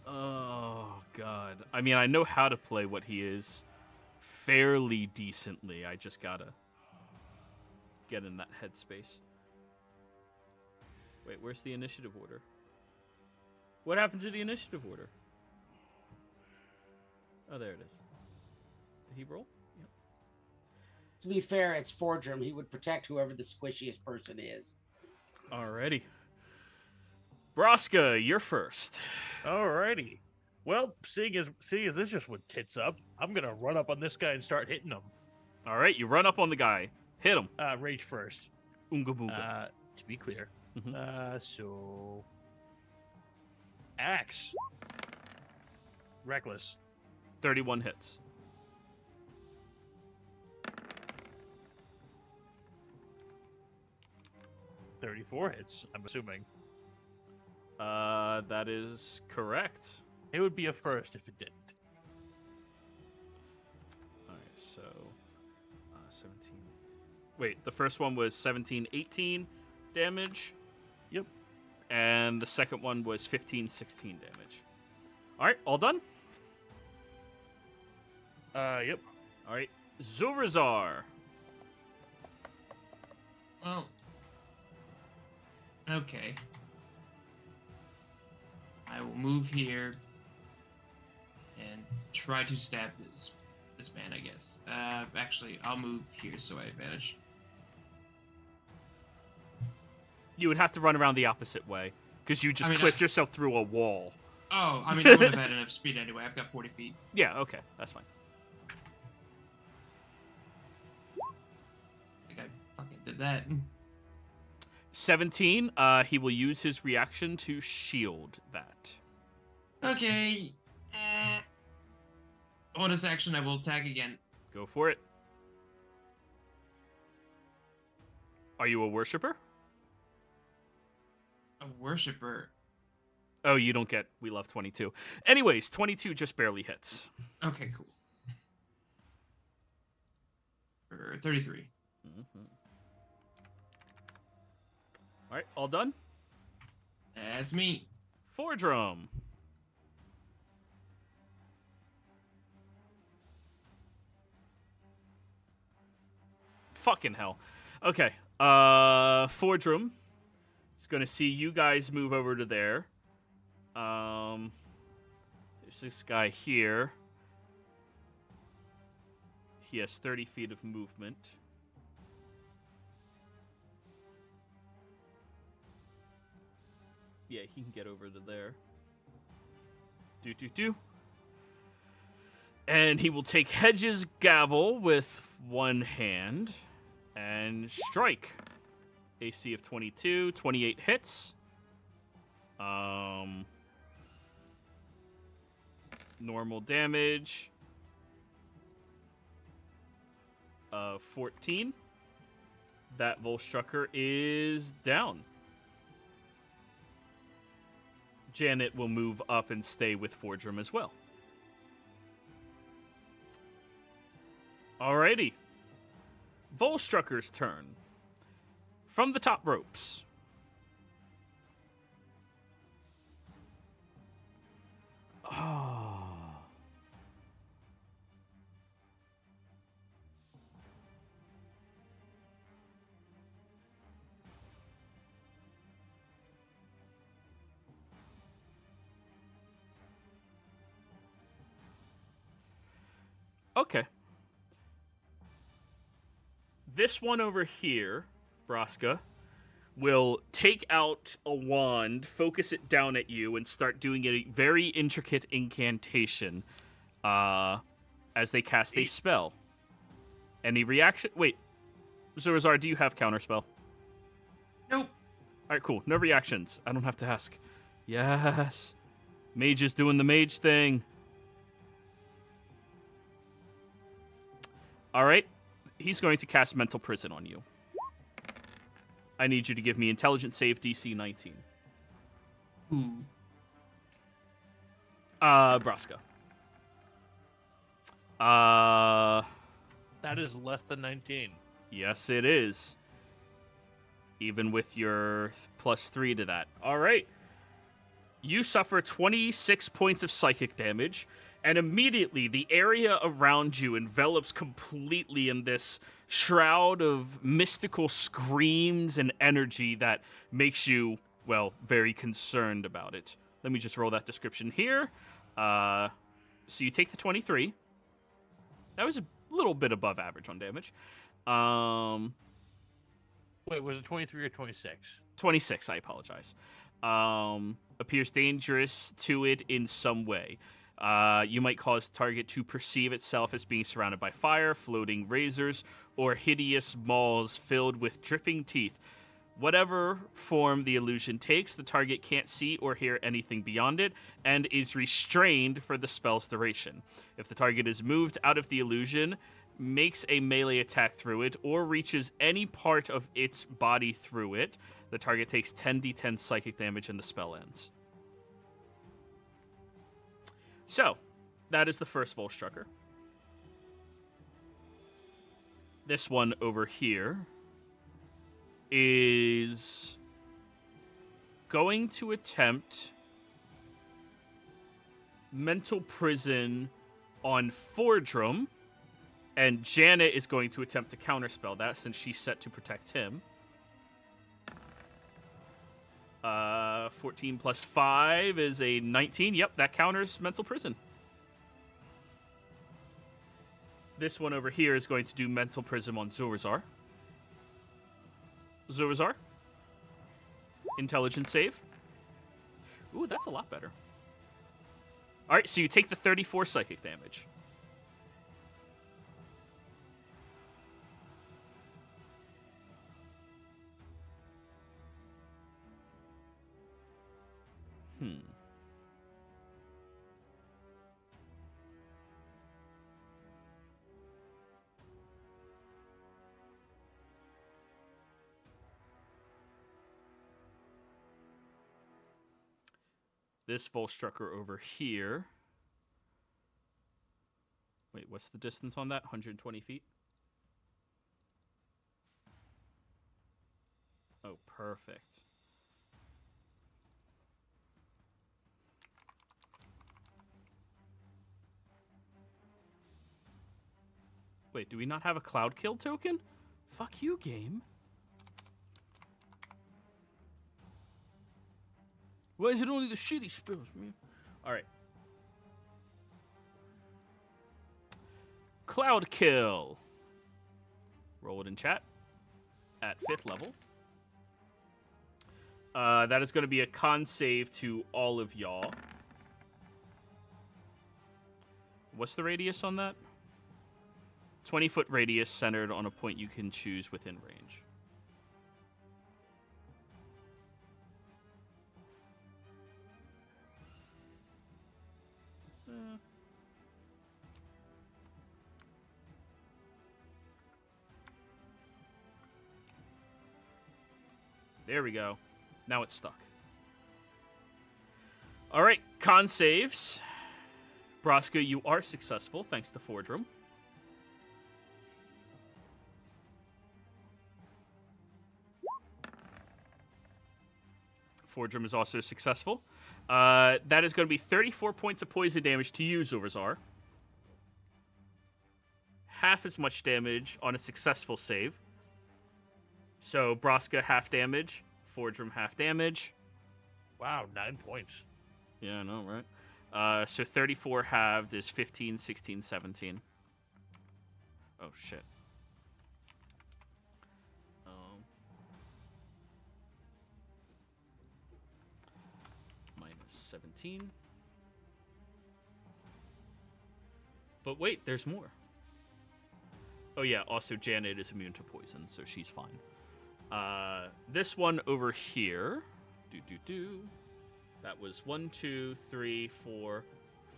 Oh, God. I mean, I know how to play what he is fairly decently. I just gotta get in that headspace. Wait, where's the initiative order? What happened to the initiative order? Oh, there it is. Did he roll? Yep. to be fair, it's Fordrum. He would protect whoever the squishiest person is. Alrighty. Braska, you're first. Alrighty. Well, seeing as this just went tits up, I'm gonna run up on this guy and start hitting him. Alright, you run up on the guy. Hit him. Rage first. Oonga boonga. To be clear. Mhm. So axe. Reckless. 31 hits. $34 hits, I'm assuming. That is correct. It would be a first if it didn't. Alright, so 17. Wait, the first one was 17, 18 damage. Yep. And the second one was 15, 16 damage. Alright, all done? Yep. Alright, Zurazar. Well, okay. I will move here and try to stab this man, I guess. Actually, I'll move here so I advantage. You would have to run around the opposite way, because you just clipped yourself through a wall. Oh, I mean, I wouldn't have had enough speed anyway. I've got 40 feet. Yeah, okay, that's fine. I think I fucking did that. 17, he will use his reaction to shield that. Okay. Bonus action, I will attack again. Go for it. Are you a worshiper? A worshiper. Oh, you don't get we love 22. Anyways, 22 just barely hits. Okay, cool. 33. Mm-hmm. All right, all done? That's me. Fordrum. Fucking hell. Okay. Fordrum is going to see you guys move over to there. There's this guy here. He has 30 feet of movement. Yeah, he can get over to there. Do. And he will take Hedge's gavel with one hand and strike. AC of 22, 28 hits. Normal damage of 14. That Volstrucker is down. Janet will move up and stay with Fordrum as well. Alrighty. Volstrucker's turn. From the top ropes. Oh. Okay. This one over here, Braska, will take out a wand, focus it down at you, and start doing a very intricate incantation as they cast a spell. Any reaction? Wait, Zurazar, do you have counterspell? Nope. All right, cool. No reactions. I don't have to ask. Yes. Mage is doing the mage thing. All right. He's going to cast Mental Prison on you. I need you to give me intelligence save DC 19. Ooh. Braska. That is less than 19. Yes, it is. Even with your +3 to that. All right. You suffer 26 points of psychic damage, and immediately the area around you envelops completely in this shroud of mystical screams and energy that makes you, well, very concerned about it. Let me just roll that description here. So you take the 23. That was a little bit above average on damage. Wait, was it 23 or 26? 26, I apologize. Appears dangerous to it in some way. You might cause the target to perceive itself as being surrounded by fire, floating razors, or hideous maws filled with dripping teeth. Whatever form the illusion takes, the target can't see or hear anything beyond it and is restrained for the spell's duration. If the target is moved out of the illusion, makes a melee attack through it, or reaches any part of its body through it, the target takes 10d10 psychic damage and the spell ends. So, that is the first Volstrucker. This one over here is going to attempt mental prison on Fordrum, and Janet is going to attempt to counterspell that since she's set to protect him. 14 plus 5 is a 19. Yep, that counters mental prison. This one over here is going to do mental prison on Zorazar. Zorazar. Intelligence save. Ooh, that's a lot better. All right, so you take the 34 psychic damage. This Volstrucker over here. Wait, what's the distance on that? 120 feet? Oh, perfect. Wait, do we not have a cloud kill token? Fuck you, game. Why is it only the shitty spells, man? Alright. Cloud kill. Roll it in chat. At 5th level. That is going to be a con save to all of y'all. What's the radius on that? 20-foot radius centered on a point you can choose within range. There we go. Now it's stuck. All right, con saves. Braska, you are successful thanks to Fordrum. Fordrum is also successful. That is going to be 34 points of poison damage to you, Zorazar. Half as much damage on a successful save. So, Braska, half damage. Fordrum, half damage. Wow, 9 points. Yeah, I know, right? So 34 halved is 15, 16, 17. Oh, shit. Minus 17. But wait, there's more. Oh, yeah, also Janet is immune to poison, so she's fine. This one over here. That was 1, 2, 3, 4,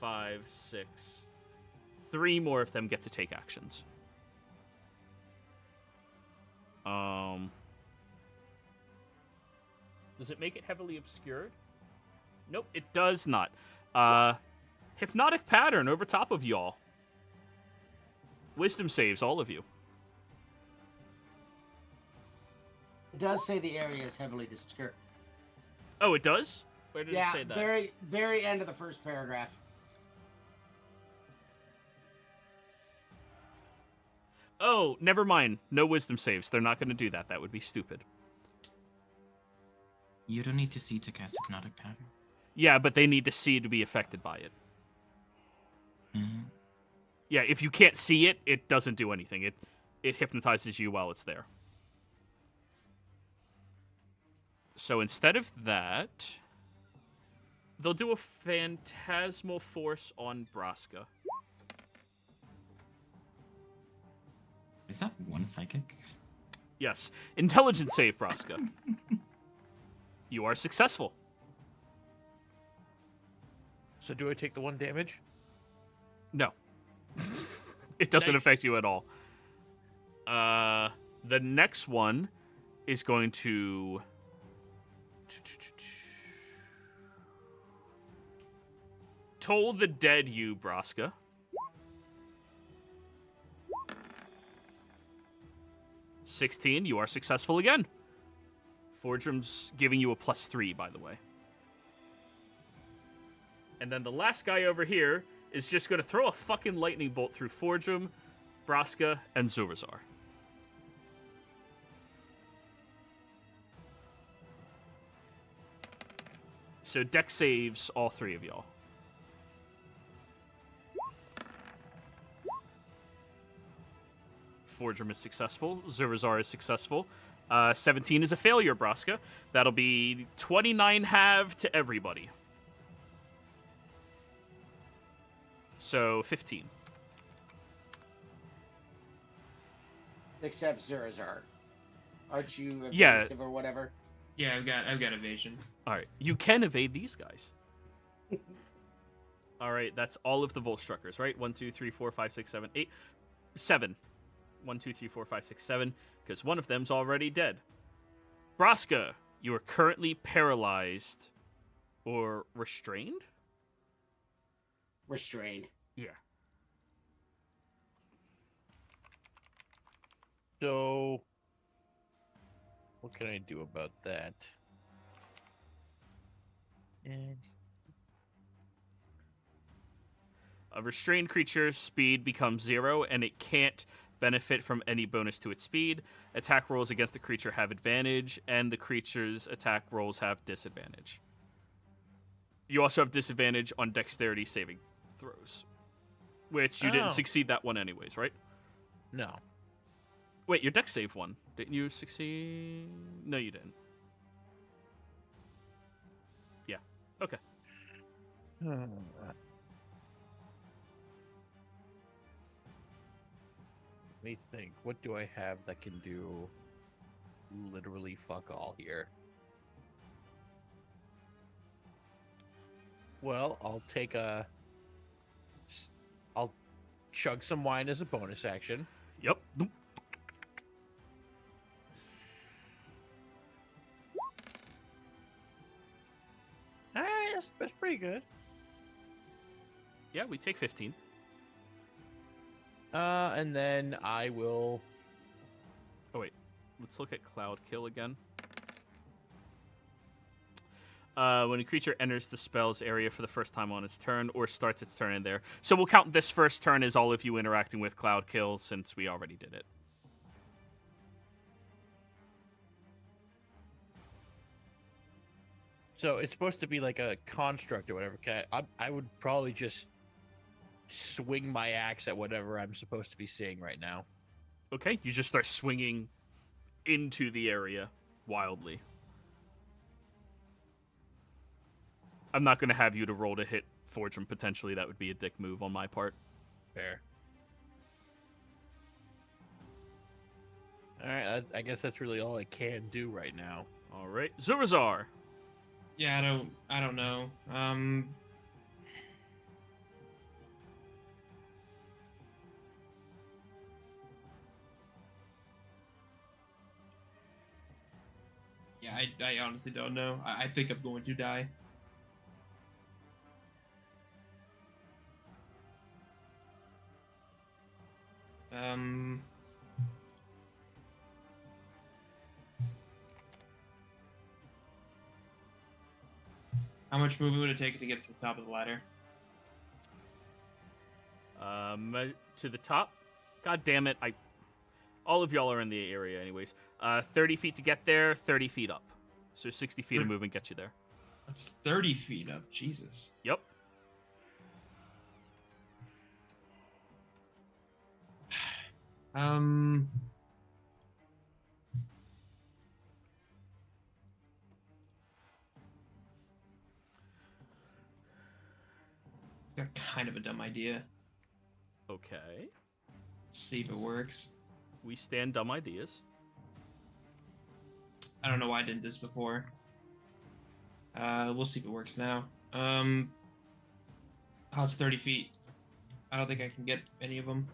5, 6. 3 more of them get to take actions. Does it make it heavily obscured? Nope, it does not. Hypnotic pattern over top of y'all. Wisdom saves, all of you. It does say the area is heavily obscured. Oh, it does? Where did it Yeah, say that? very end of the first paragraph. Oh, never mind. No wisdom saves. They're not going to do that. That would be stupid. You don't need to see to cast hypnotic pattern. Yeah, but they need to see to be affected by it. Mm-hmm. Yeah, if you can't see it, it doesn't do anything. It hypnotizes you while it's there. So instead of that, they'll do a phantasmal force on Braska. Is that one psychic? Yes. Intelligence save, Braska. You are successful. So do I take the 1 damage? No. It doesn't Nice. affect you at all. The next one is going to... Toll the dead you, Braska. $16, you are successful again. Fordrum's giving you a +3, by the way. And then the last guy over here is just going to throw a fucking lightning bolt through Fordrum, Braska, and Zurazar. So deck saves all 3 of y'all. Fordrum is successful. Zurazar is successful. 17 is a failure, Braska. That'll be 29 halved to everybody. So 15. Except Zurazar. Aren't you Yeah. evasive or whatever? Yeah, I've got evasion. All right, you can evade these guys. All right, that's all of the Volstruckers, right? 1, 2, 3, 4, 5, 6, 7, 8, 7. 1, 2, 3, 4, 5, 6, 7, because one of them's already dead. Braska, you are currently paralyzed or restrained? Restrained. Yeah. So, what can I do about that? And A restrained creature's speed becomes 0, and it can't benefit from any bonus to its speed. Attack rolls against the creature have advantage, and the creature's attack rolls have disadvantage. You also have disadvantage on dexterity saving throws, which you didn't Oh. succeed that one anyways, right? no. Wait, your dex save one. Didn't you succeed? No, you didn't. Yeah. Okay. Let me think. What do I have that can do literally fuck all here? Well, I'll chug some wine as a bonus action. Yep. All right, that's pretty good. Yeah, we take 15. And then I will. Oh, wait. Let's look at Cloud Kill again. When a creature enters the spell's area for the first time on its turn or starts its turn in there. So we'll count this first turn as all of you interacting with Cloud Kill since we already did it. So it's supposed to be like a construct or whatever. Okay, I would probably just swing my axe at whatever I'm supposed to be seeing right now. Okay, you just start swinging into the area wildly. I'm not going to have you to roll to hit Fortune potentially. That would be a dick move on my part. Fair. All right, I guess that's really all I can do right now. All right, Zurazar. Yeah, I don't know. Yeah, Yeah, I honestly don't know. I think I'm going to die. How much movement would it take to get to the top of the ladder? To the top. God damn it! All of y'all are in the area, anyways. 30 feet to get there, 30 feet up. So 60 feet of movement gets you there. That's 30 feet up. Jesus. Yep. Got kind of a dumb idea. Okay. See if it works. We stand dumb ideas. I don't know why I didn't this before. We'll see if it works now. Oh, it's 30 feet. I don't think I can get any of them.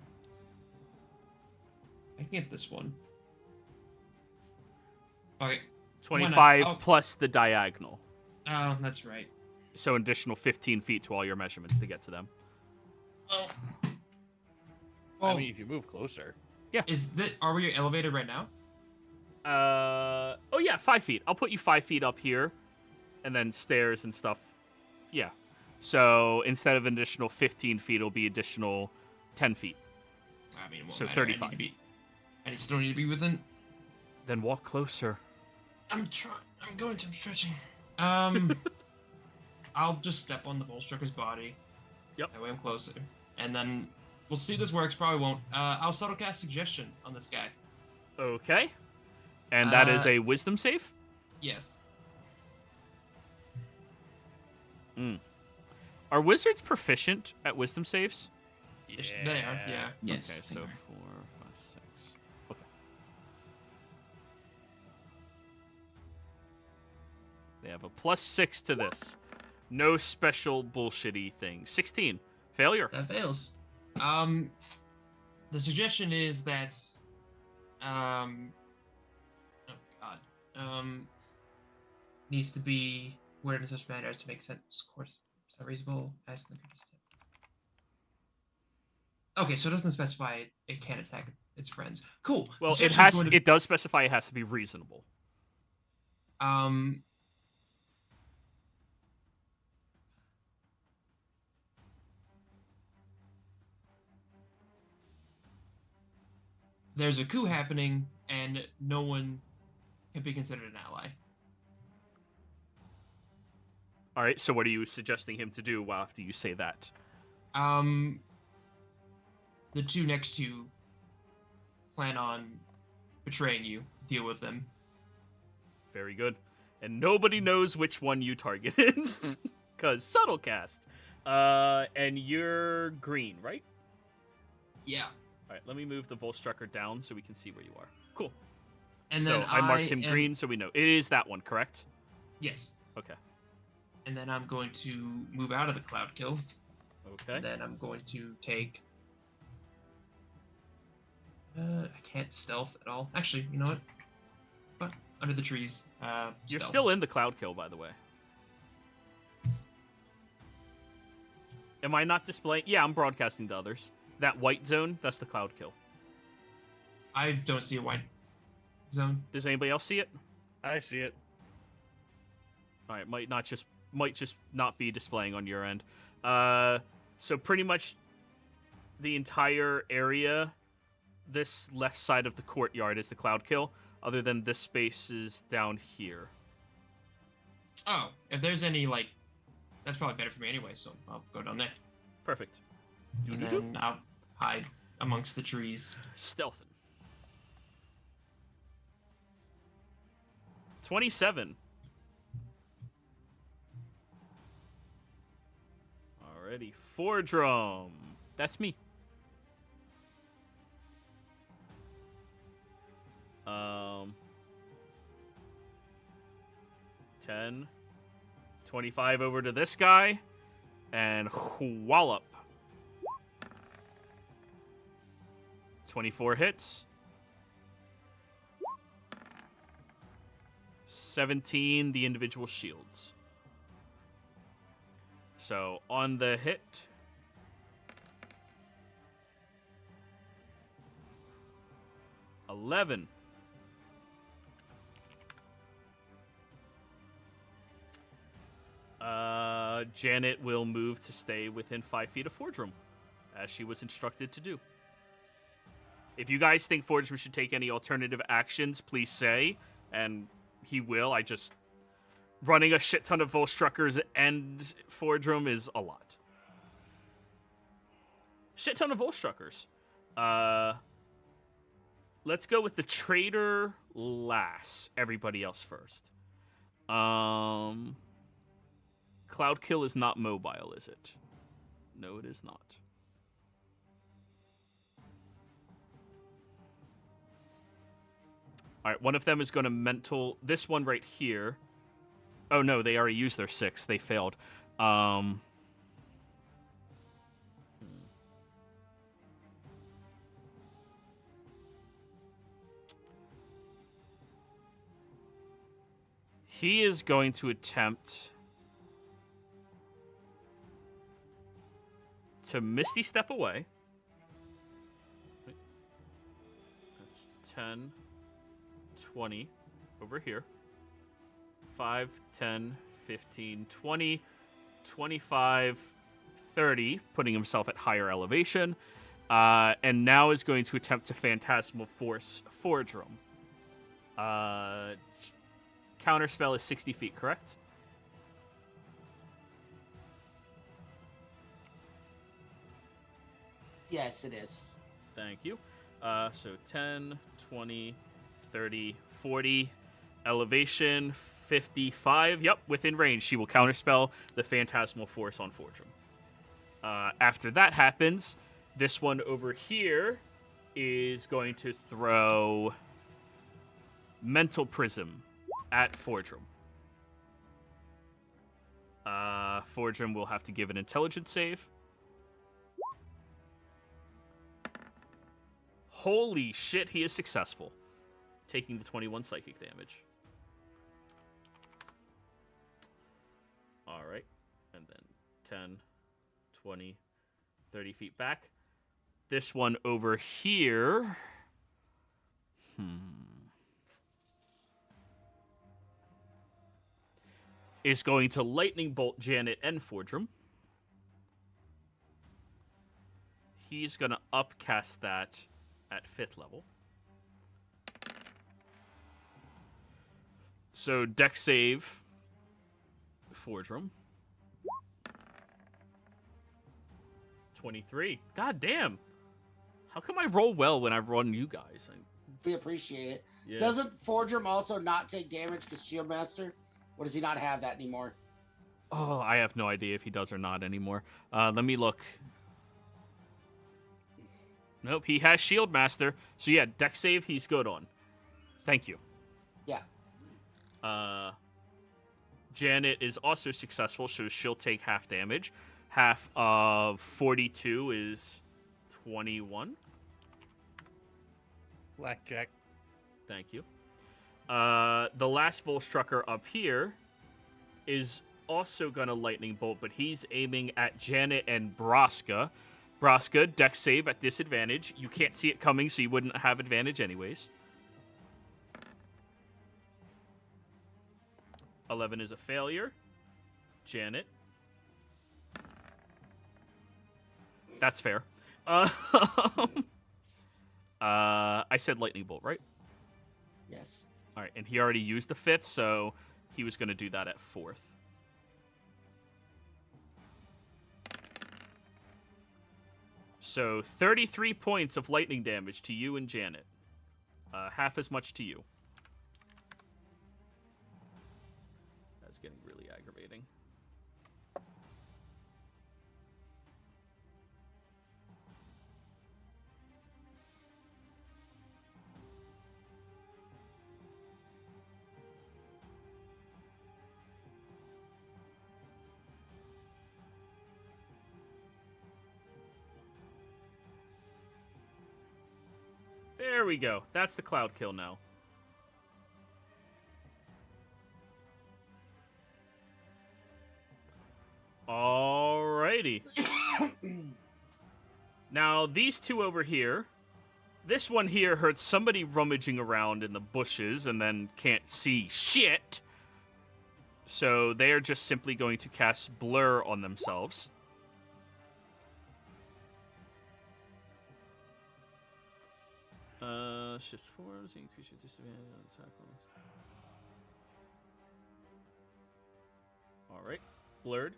I can get this one. Okay. 25 plus the diagonal. Oh, that's right. So an additional 15 feet to all your measurements to get to them. Oh. I mean, if you move closer. Yeah. Are we elevated right now? Oh yeah, 5 feet. I'll put you 5 feet up here, and then stairs and stuff. Yeah. So instead of an additional 15 feet, it'll be additional 10 feet. I mean, it won't So matter. 35. I just don't need to be within. Then walk closer. I'm stretching. I'll just step on the Volstrucker's body. Yep. That way I'm closer. And then we'll see if this works. Probably won't. I'll subtle cast Suggestion on this guy. Okay. And that is a wisdom save? Yes. Are wizards proficient at wisdom saves? They are, yeah. Yes. Okay, they so are. 4, 5, 6. Okay. They have a +6 to this. No special bullshitty thing. 16. Failure. That fails. The suggestion is that, oh god, needs to be worded in such a manner as to make sense. Of course, is that reasonable? Ask them. Okay, so it doesn't specify it can't attack its friends. Cool. Well, The it suggestion's has. going to- It does specify it has to be reasonable. There's a coup happening, and no one can be considered an ally. All right. So, what are you suggesting him to do after you say that? The two next to you plan on betraying you. Deal with them. Very good. And nobody knows which one you targeted, because subtle cast. And you're green, right? Yeah. All right. Let me move the Volstrucker down so we can see where you are. Cool. And so then I marked him green, so we know it is that one, correct? Yes. Okay. And then I'm going to move out of the cloud kill. Okay. And then I'm going to take. I can't stealth at all. Actually, you know what? What? Under the trees. You're stealth. still in the cloud kill, by the way. Am I not displaying? Yeah, I'm broadcasting to others. That white zone, that's the cloud kill. I don't see a white zone. Does anybody else see it? I see it. All right, might just not be displaying on your end. So pretty much the entire area, this left side of the courtyard is the cloud kill, other than this space is down here. Oh, if there's any, like, that's probably better for me anyway, so I'll go down there. Perfect. And then I'll hide amongst the trees. Stealthing. 27. Alrighty, 4 drum. That's me. 10, 25 over to this guy, and wallop. 24 hits. 17, the individual shields. So on the hit, $11. Janet will move to stay within 5 feet of Forge Room, as she was instructed to do. If you guys think Forge Room should take any alternative actions, please say, and he will. Running a shit ton of Volstruckers and Forge Room is a lot. Shit ton of Volstruckers. Let's go with the Trader last. Everybody else first. Cloudkill is not mobile, is it? No, it is not. All right, one of them is going to mental... This one right here. Oh, no, they already used their 6. They failed. He is going to attempt to Misty Step away. That's 10, 20 over here. 5, 10, 15, 20, 25, 30, putting himself at higher elevation. And now is going to attempt to Phantasmal Force Forge Room. Counterspell is 60 feet, correct? Yes, it is. Thank you. So 10, 20, 30, 40, elevation, 55. Yep, within range. She will counterspell the Phantasmal Force on Forge Room. After that happens, this one over here is going to throw Mental Prism at Forge Room. Forge Room will have to give an intelligence save. Holy shit, he is successful. Taking the 21 psychic damage. Alright. And then 10, 20, 30 feet back. This one over here. Is going to Lightning Bolt Janet and Forge Room. He's going to upcast that at 5th level. So deck save, Forge Room. 23. God damn. How come I roll well when I run you guys? We appreciate it. Yeah. Doesn't Forge Room also not take damage because Shield Master? Or does he not have that anymore? Oh, I have no idea if he does or not anymore. Let me look. Nope, he has Shield Master. So yeah, deck save, he's good on. Thank you. Yeah. Janet is also successful, so she'll take half damage. Half of 42 is 21. Blackjack. Thank you. The last Volstrucker up here is also going to Lightning Bolt, but he's aiming at Janet and Braska. Braska, deck save at disadvantage. You can't see it coming, so you wouldn't have advantage anyways. 11 is a failure. Janet. That's fair. I said Lightning Bolt, right? Yes. All right, and he already used the 5th, so he was going to do that at 4th. So 33 points of lightning damage to you and Janet. Half as much to you. That's getting really aggravating. There we go. That's the cloud kill now. Alrighty. Now, these two over here. This one here heard somebody rummaging around in the bushes and then can't see shit. So they are just simply going to cast Blur on themselves. Shift forms, increase your disadvantage on attack rolls. Alright, blurred.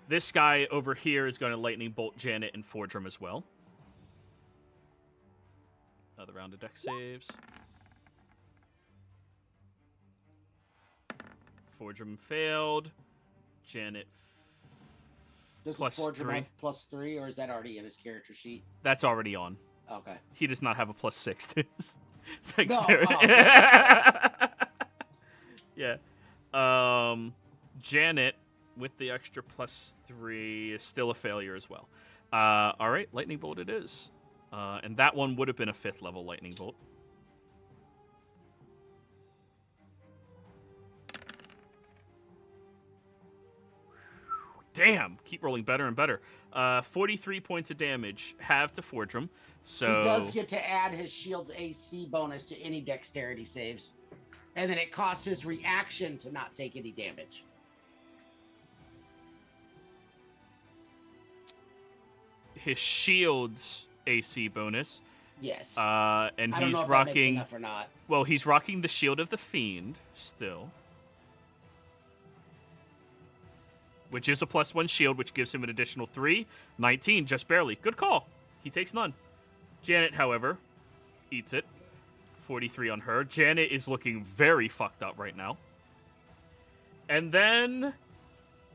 This guy over here is going to lightning bolt Janet and Fordrum as well. Another round of dex saves. Fordrum failed. Janet Does plus Fordrum 3. have +3, or is that already in his character sheet? That's already on. Okay. He does not have a +6 to his No, dexterity. okay. Yeah. Janet, with the extra +3, is still a failure as well. All right, lightning bolt it is. And that one would have been a 5th level lightning bolt. Damn, keep rolling better and better. 43 points of damage, half to Fordrum. So He does get to add his shield's AC bonus to any dexterity saves. And then it costs his reaction to not take any damage. his shield's AC bonus. Yes. And I don't he's know if that makes rocking. enough or not. Well, he's rocking the Shield of the Fiend still, which is a +1 shield, which gives him an additional 3. 19, just barely. Good call. He takes none. Janet, however, eats it. 43 on her. Janet is looking very fucked up right now. And then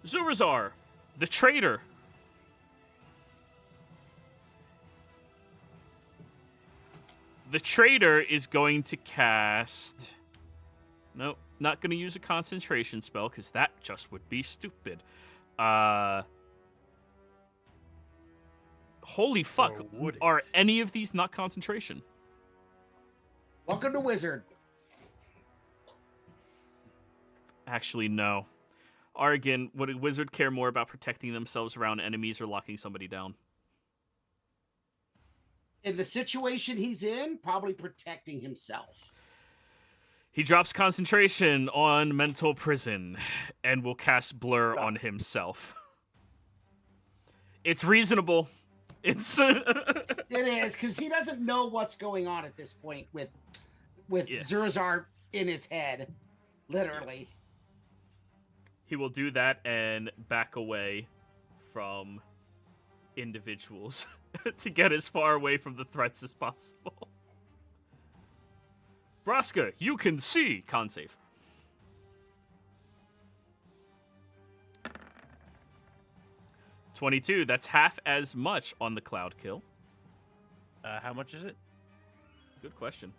Zurazar, the traitor. The traitor is going to cast... Nope, not going to use a concentration spell, because that just would be stupid. Holy fuck, are any of these not concentration? Welcome to Wizard. Actually, no. Argon, would a wizard care more about protecting themselves around enemies or locking somebody down? In the situation he's in, probably protecting himself. He drops concentration on mental prison and will cast blur on himself. It's reasonable. It's It is, because he doesn't know what's going on at this point with Zurazar in his head, literally. He will do that and back away from individuals to get as far away from the threats as possible. Braska, you can see. Con save. $22. That's half as much on the cloud kill. How much is it? Good question.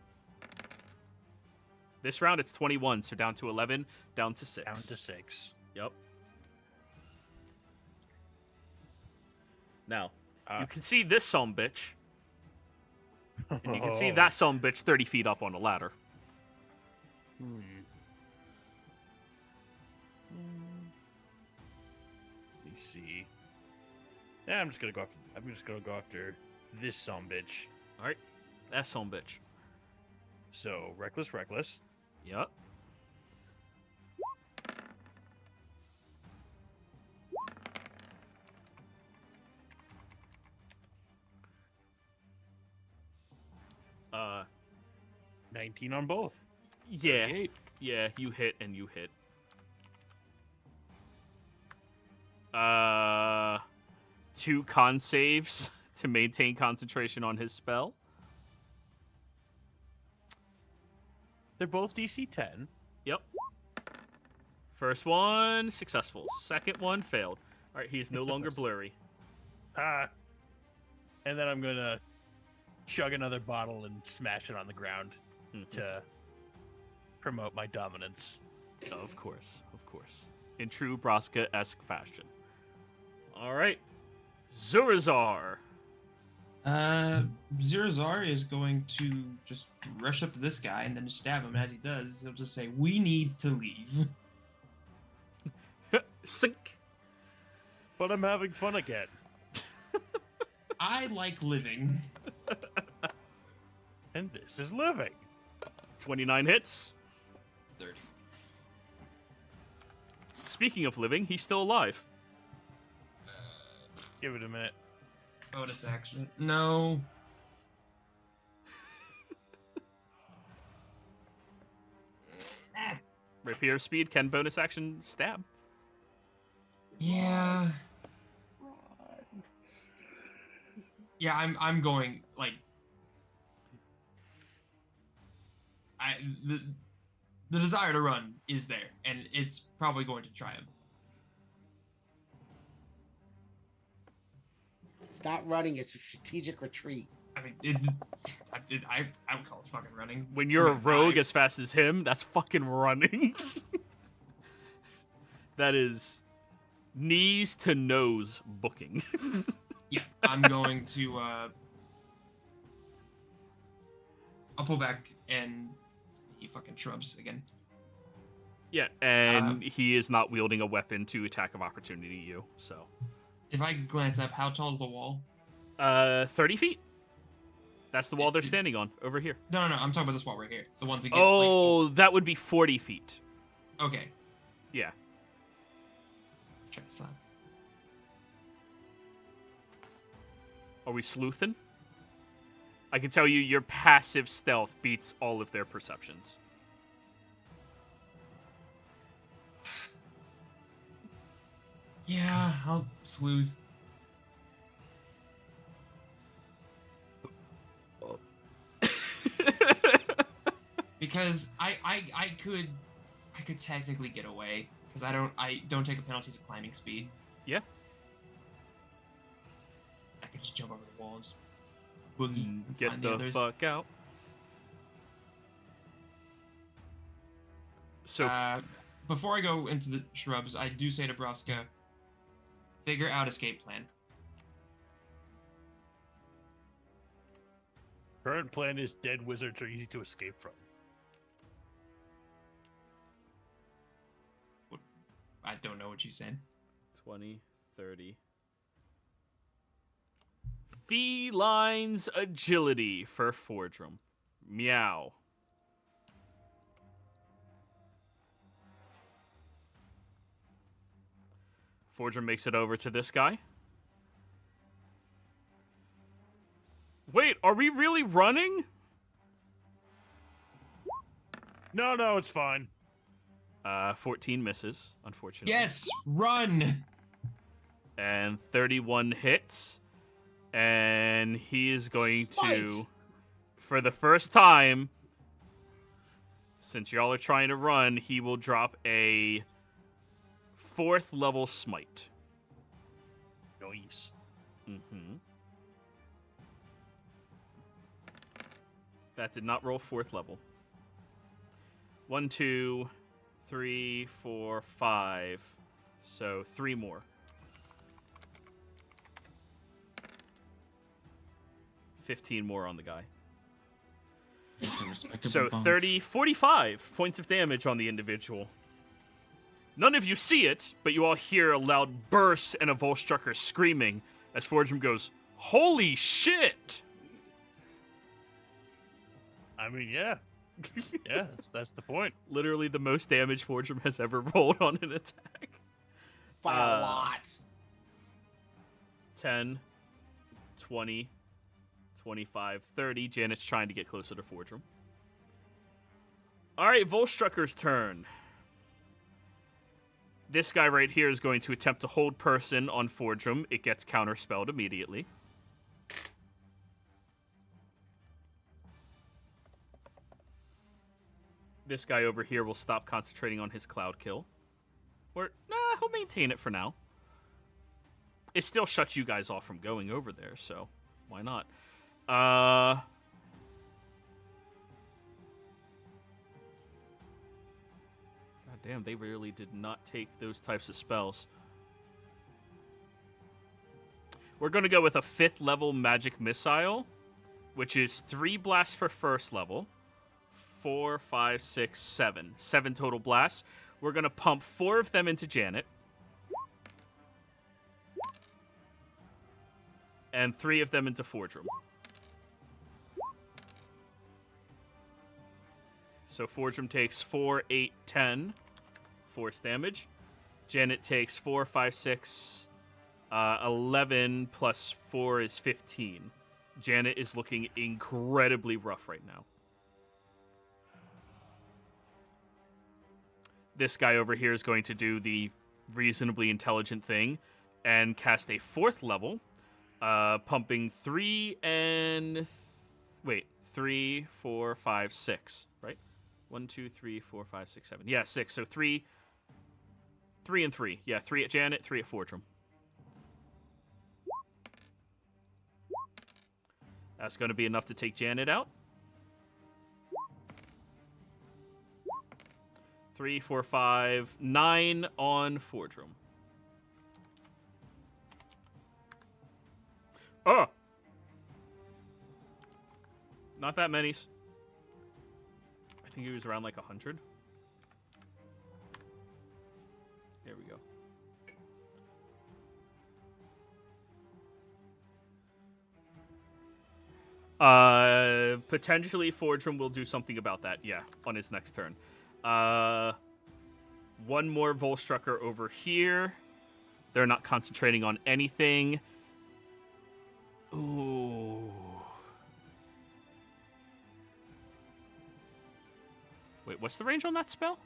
This round it's 21, so down to 11, down to 6. Down to 6. Yep. Now, you can see this sumbitch. And you can see that sumbitch 30 feet up on a ladder. Let me see. Yeah, I'm just gonna go after this sumbitch. All right, that sumbitch. So reckless. Yep. Uh, 19 on both. yeah, 38. yeah, you hit and you hit. 2 con saves to maintain concentration on his spell. They're both DC 10. Yep. First one successful. Second one failed. All right, he's no longer blurry. And then I'm gonna chug another bottle and smash it on the ground to promote my dominance. Of course. In true Braska-esque fashion. All right, Zurazar. Zurazar is going to just rush up to this guy and then stab him. As he does, he'll just say, "We need to leave." Sink. But I'm having fun again. I like living. And this is living. 29 hits. 30. Speaking of living, he's still alive. Give it a minute. Bonus action. No. Rapier speed can bonus action stab. Yeah. Yeah, I'm going like the desire to run is there, and it's probably going to triumph. It's not running, it's a strategic retreat. I mean, I would call it fucking running. When you're a I mean, rogue as fast as him, that's fucking running. That is knees to nose booking. Yeah, I'm going to I'll pull back, and he fucking shrubs again. Yeah, and he is not wielding a weapon to attack of opportunity you, so. If I glance up, how tall is the wall? 30 feet. That's the wall they're standing on, over here. No, I'm talking about this wall right here. The one to get, Oh, that would be 40 feet. Okay. Yeah. Try to slap. Are we sleuthing? I can tell you your passive stealth beats all of their perceptions. Yeah, I'll sleuth. Because I could technically get away because I don't take a penalty to climbing speed. Yeah. I could just jump over the walls, boogie, and Get find the others. fuck out. So, Before I go into the shrubs, I do say to Braska, figure out escape plan. Current plan is dead wizards are easy to escape from. I don't know what you said. 20, 30. Feline's agility for Fordrum. Meow. Fordrum makes it over to this guy. Wait, are we really running? No, it's fine. 14 misses, unfortunately. Yes, run. And 31 hits. And he is going to, Smite. for the first time, since y'all are trying to run, he will drop a 4th level smite. Nice. Mm-hmm. That did not roll 4th level. 1, 2, 3, 4, 5. So 3 more. $15 more on the guy. It's a respectable So bump. 45 points of damage on the individual. None of you see it, but you all hear a loud burst and a Volstrucker screaming as Fordrum goes, "Holy shit!" I mean, yeah. Yeah, that's the point. Literally the most damage Fordrum has ever rolled on an attack. By a lot. 10, 20, 25, 30. Janet's trying to get closer to Fordrum. All right, Volstrucker's turn. This guy right here is going to attempt to hold person on Fordrum. It gets counterspelled immediately. This guy over here will stop concentrating on his cloud kill. Or, nah, he'll maintain it for now. It still shuts you guys off from going over there, so why not? God damn, they really did not take those types of spells. We're going to go with a 5th level magic missile, which is 3 blasts for 1st level. 4, 5, 6, 7. 7 total blasts. We're going to pump 4 of them into Janet. and 3 of them into Fordrum. So Fordrum takes 4, 8, 10 force damage. Janet takes 4, 5, 6, 11 plus 4 is 15. Janet is looking incredibly rough right now. This guy over here is going to do the reasonably intelligent thing and cast a 4th level, pumping 3 and... wait, 3, 4, 5, 6, right? 1, 2, 3, 4, 5, 6, 7. Yeah, 6. So 3 and 3. Yeah, 3 at Janet, 3 at Fordrum. That's going to be enough to take Janet out. 3, 4, 5, 9 on Fordrum. Oh! Not that many. I think he was around like 100. There we go. Potentially Fordrum will do something about that, yeah, on his next turn. One more Volstrucker over here. They're not concentrating on anything. Ooh. Wait, what's the range on that spell?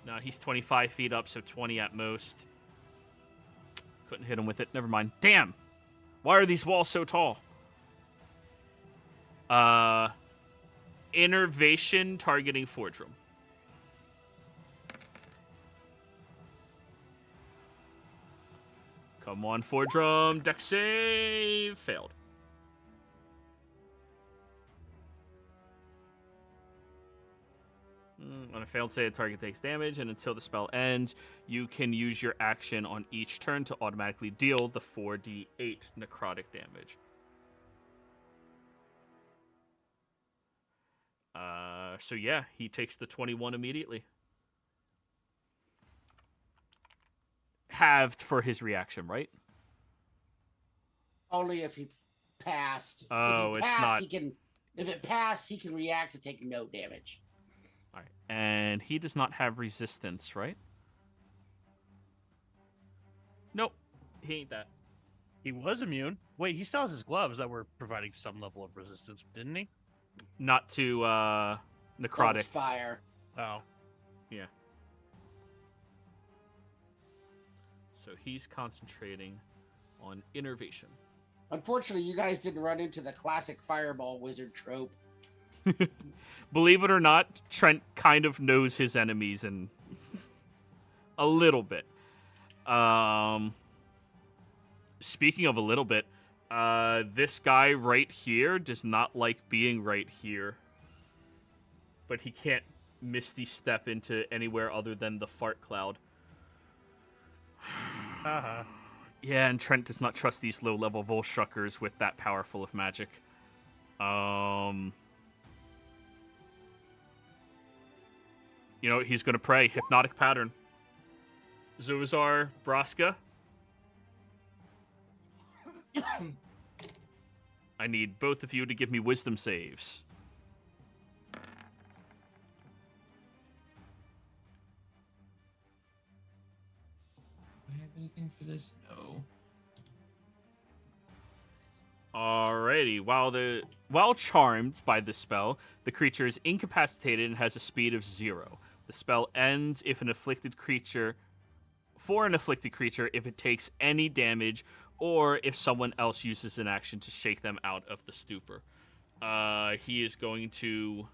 No, he's 25 feet up, so 20 at most. Couldn't hit him with it. Never mind. Damn! Why are these walls so tall? Innervation targeting Fordrum. Come on, Fordrum. Dex save. Failed. On a failed save, the target takes damage, and until the spell ends, you can use your action on each turn to automatically deal the 4d8 necrotic damage. So yeah, he takes the 21 immediately. Halved for his reaction, right? Only if he passed. Oh, if he it's passed, not. If it passed, he can react to take no damage. All right, and he does not have resistance, right? Nope, he ain't that. He was immune. Wait, he still has his gloves that were providing some level of resistance, didn't he? Not to That necrotic. was fire. Oh. Yeah. So he's concentrating on innervation. Unfortunately, you guys didn't run into the classic fireball wizard trope. Believe it or not, Trent kind of knows his enemies and a little bit. Speaking of a little bit, this guy right here does not like being right here. But he can't misty step into anywhere other than the fart cloud. Uh-huh. Yeah, and Trent does not trust these low-level Volstruckers with that powerful of magic. You know, he's going to pray. Hypnotic Pattern. Zoazar, Braska. I need both of you to give me wisdom saves. Do I have anything for this? No. Alrighty. While charmed by this spell, the creature is incapacitated and has a speed of 0. The spell ends if an afflicted creature, if it takes any damage, or if someone else uses an action to shake them out of the stupor. He is going to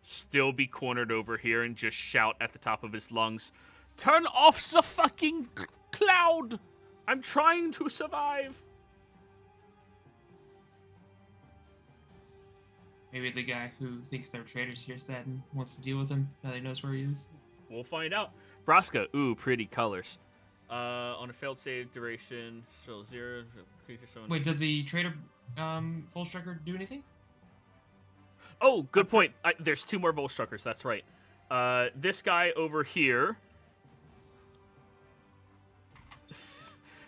still be cornered over here and just shout at the top of his lungs, "Turn off the fucking cloud! I'm trying to survive!" Maybe the guy who thinks they're traitors hears that and wants to deal with him now that he knows where he is. We'll find out. Braska, ooh, pretty colors. On a failed save duration, so 0, creature summon. Wait, did the traitor Volstrucker do anything? Oh, good point. There's 2 more Volstruckers, that's right. This guy over here,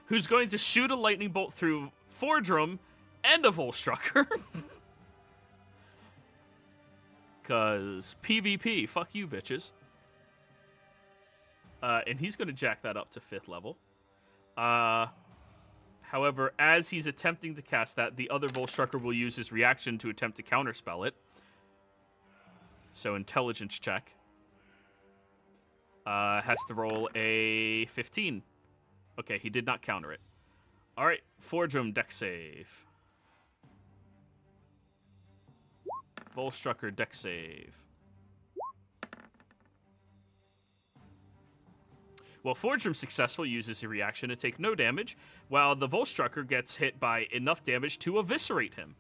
who's going to shoot a lightning bolt through Fordrum and a Volstrucker. Because PvP, fuck you, bitches. And he's going to jack that up to 5th level. However, as he's attempting to cast that, the other Volstrucker will use his reaction to attempt to counterspell it. So intelligence check. Has to roll a 15. Okay, he did not counter it. All right, Fordrum dex save. Volstrucker dex save. Well, Fordrum successful uses a reaction to take no damage, while the Volstrucker gets hit by enough damage to eviscerate him.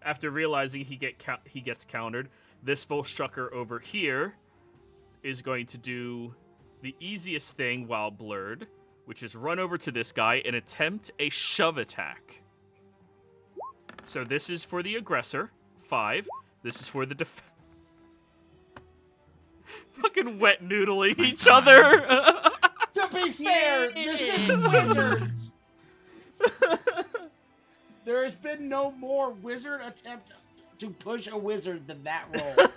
After realizing he gets countered, this Volstrucker over here is going to do the easiest thing while blurred, which is run over to this guy and attempt a shove attack. So this is for the aggressor, 5. This is for the fucking wet noodling each other. To be fair, this is wizards. There has been no more wizard attempt to push a wizard than that roll.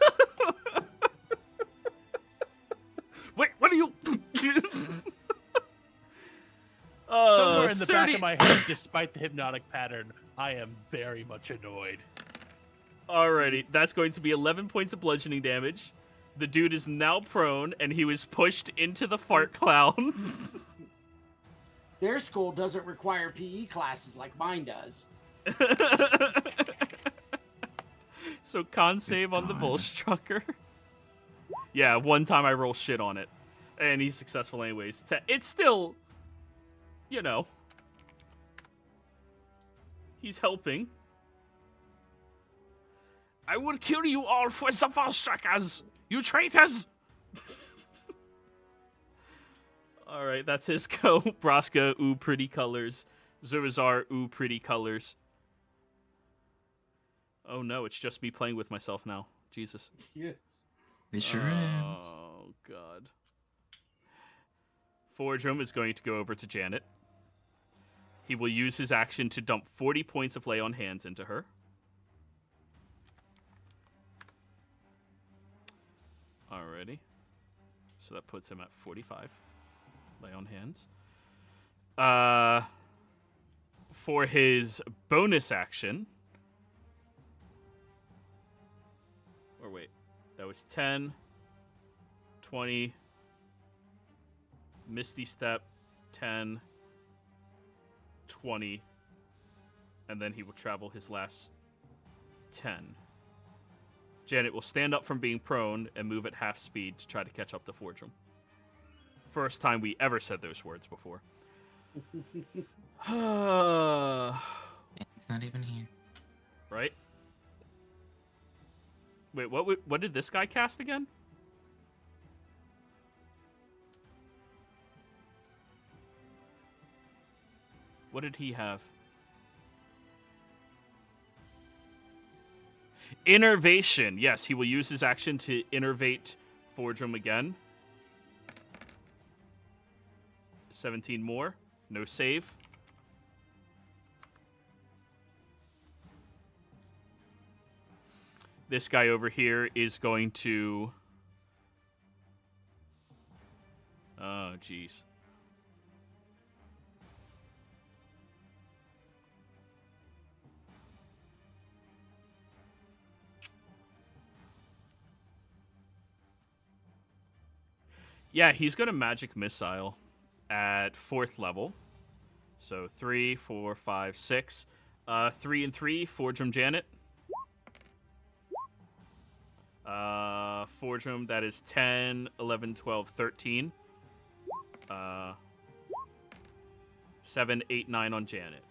Wait, what are you? Somewhere in the 30... back of my head, despite the hypnotic pattern, I am very much annoyed. Alrighty, that's going to be 11 points of bludgeoning damage. The dude is now prone, and he was pushed into the fart cloud. Their school doesn't require PE classes like mine does. So con save on the Volstrucker. Yeah, one time I roll shit on it. And he's successful anyways. It's still, you know, he's helping. I will kill you all for the Volstruckers, you traitors! Alright, that's his go. Braska, ooh, pretty colors. Zurazar, ooh, pretty colors. Oh no, it's just me playing with myself now. Jesus. Yes. It sure is. Oh, God. Fordrum is going to go over to Janet. He will use his action to dump 40 points of lay on hands into her. Alrighty. So that puts him at 45. Lay on hands. For his bonus action... Or wait. That was 10, 20, Misty Step, 10, 20, and then he will travel his last 10. Janet will stand up from being prone and move at half speed to try to catch up to Fordrum. First time we ever said those words before. It's not even here. Right? Wait, what did this guy cast again? What did he have? Innervation. Yes, he will use his action to innervate Fordrum again. 17 more. No save. This guy over here is going to... Oh, jeez. Yeah, he's going to Magic Missile at 4th level. So 3, 4, 5, 6. 3 and 3, Fordrum Janet. Fordrum, that is 10, 11, 12, 13. 7, 8, 9 on Janet.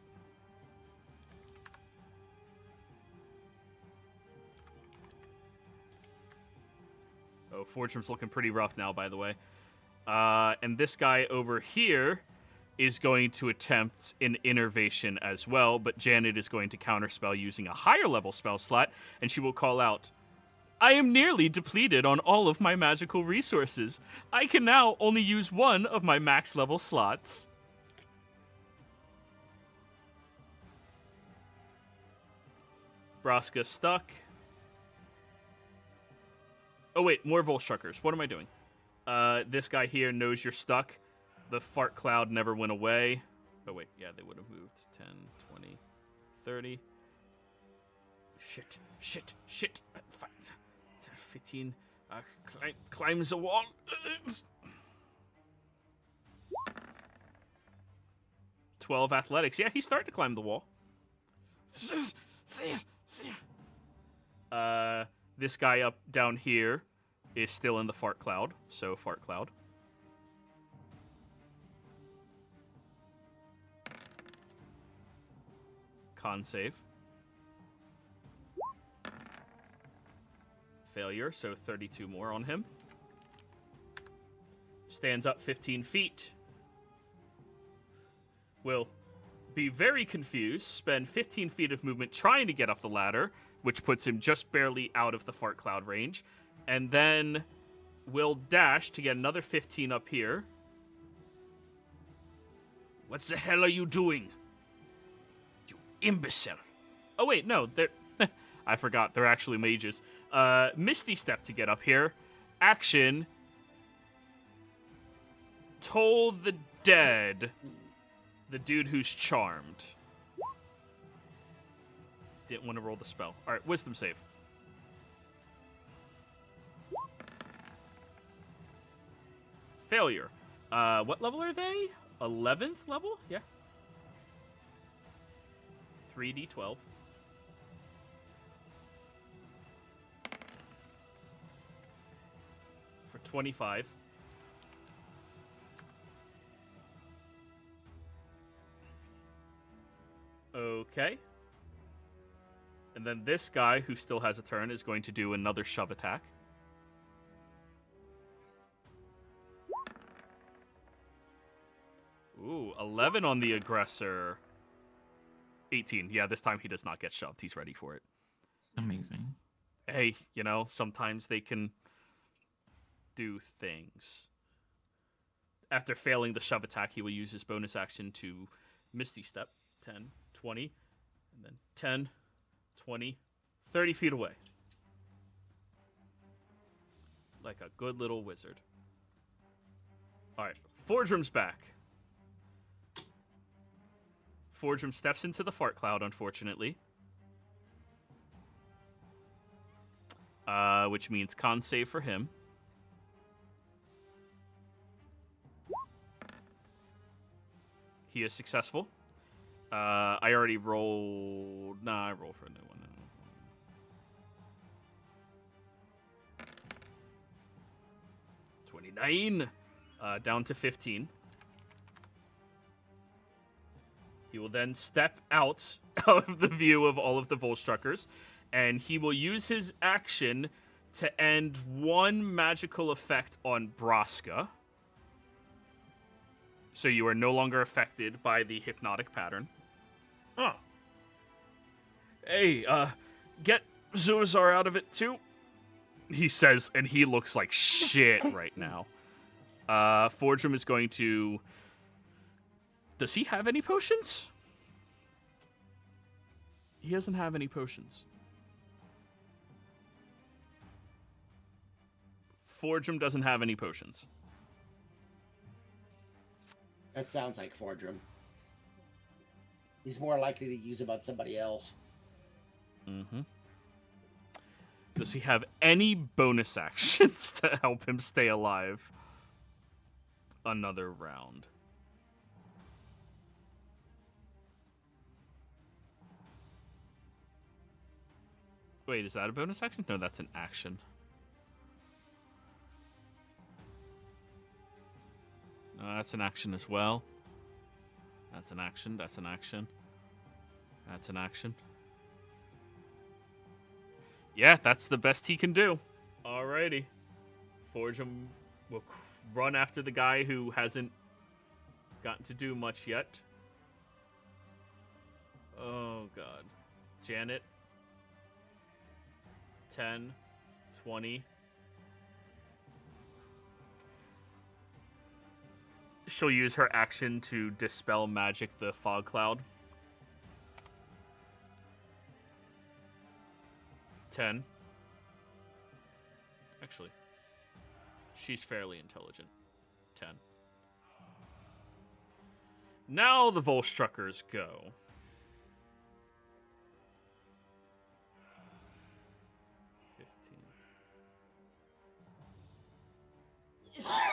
Oh, Fordrum's looking pretty rough now, by the way. And this guy over here is going to attempt an innervation as well, but Janet is going to counterspell using a higher level spell slot, and she will call out, I am nearly depleted on all of my magical resources. I can now only use one of my max level slots. Braska stuck. Oh wait, more Volstruckers. What am I doing? This guy here knows you're stuck. The fart cloud never went away. Oh wait, yeah, they would have moved 10, 20, 30. Shit. 15. Climbs the wall. 12 athletics. Yeah, he's starting to climb the wall. This guy up down here is still in the fart cloud, so fart cloud. Con save. Failure, so 32 more on him. Stands up 15 feet. Will be very confused, spend 15 feet of movement trying to get up the ladder, which puts him just barely out of the fart cloud range, and then will dash to get another 15 up here. What the hell are you doing? You imbecile. Oh wait, no, they're... I forgot, they're actually mages. Misty Step to get up here. Action. Toll the Dead. The dude who's charmed. Didn't want to roll the spell. Alright, wisdom save. Failure. What level are they? 11th level? Yeah. 3d12. For 25. Okay. And then this guy, who still has a turn, is going to do another shove attack. Ooh, 11 on the aggressor. 18. Yeah, this time he does not get shoved. He's ready for it. Amazing. Hey, you know, sometimes they can do things. After failing the shove attack, he will use his bonus action to Misty Step. 10, 20, and then 10, 20, 30 feet away. Like a good little wizard. Alright, Fordrum's back. Fordrum steps into the fart cloud, unfortunately. Which means con save for him. He is successful. I already rolled... Nah, I rolled for a new one. 29. Down to 15. He will then step out of the view of all of the Volstruckers, and he will use his action to end one magical effect on Braska. So you are no longer affected by the hypnotic pattern. Huh. Hey, get Zoazar out of it too, he says, and he looks like shit right now. Fordrum is going to... Does he have any potions? He doesn't have any potions. Fordrum doesn't have any potions. That sounds like Fordrum. He's more likely to use them on somebody else. Mm-hmm. Does he have any bonus actions to help him stay alive another round? Wait, is that a bonus action? No, that's an action. No, that's an action as well. That's an action. That's an action. That's an action. Yeah, that's the best he can do. Alrighty. Fordrum will run after the guy who hasn't gotten to do much yet. Oh, God. Janet. 10, 20. She'll use her action to dispel magic the fog cloud. 10. Actually, she's fairly intelligent. 10. Now the Volstruckers go.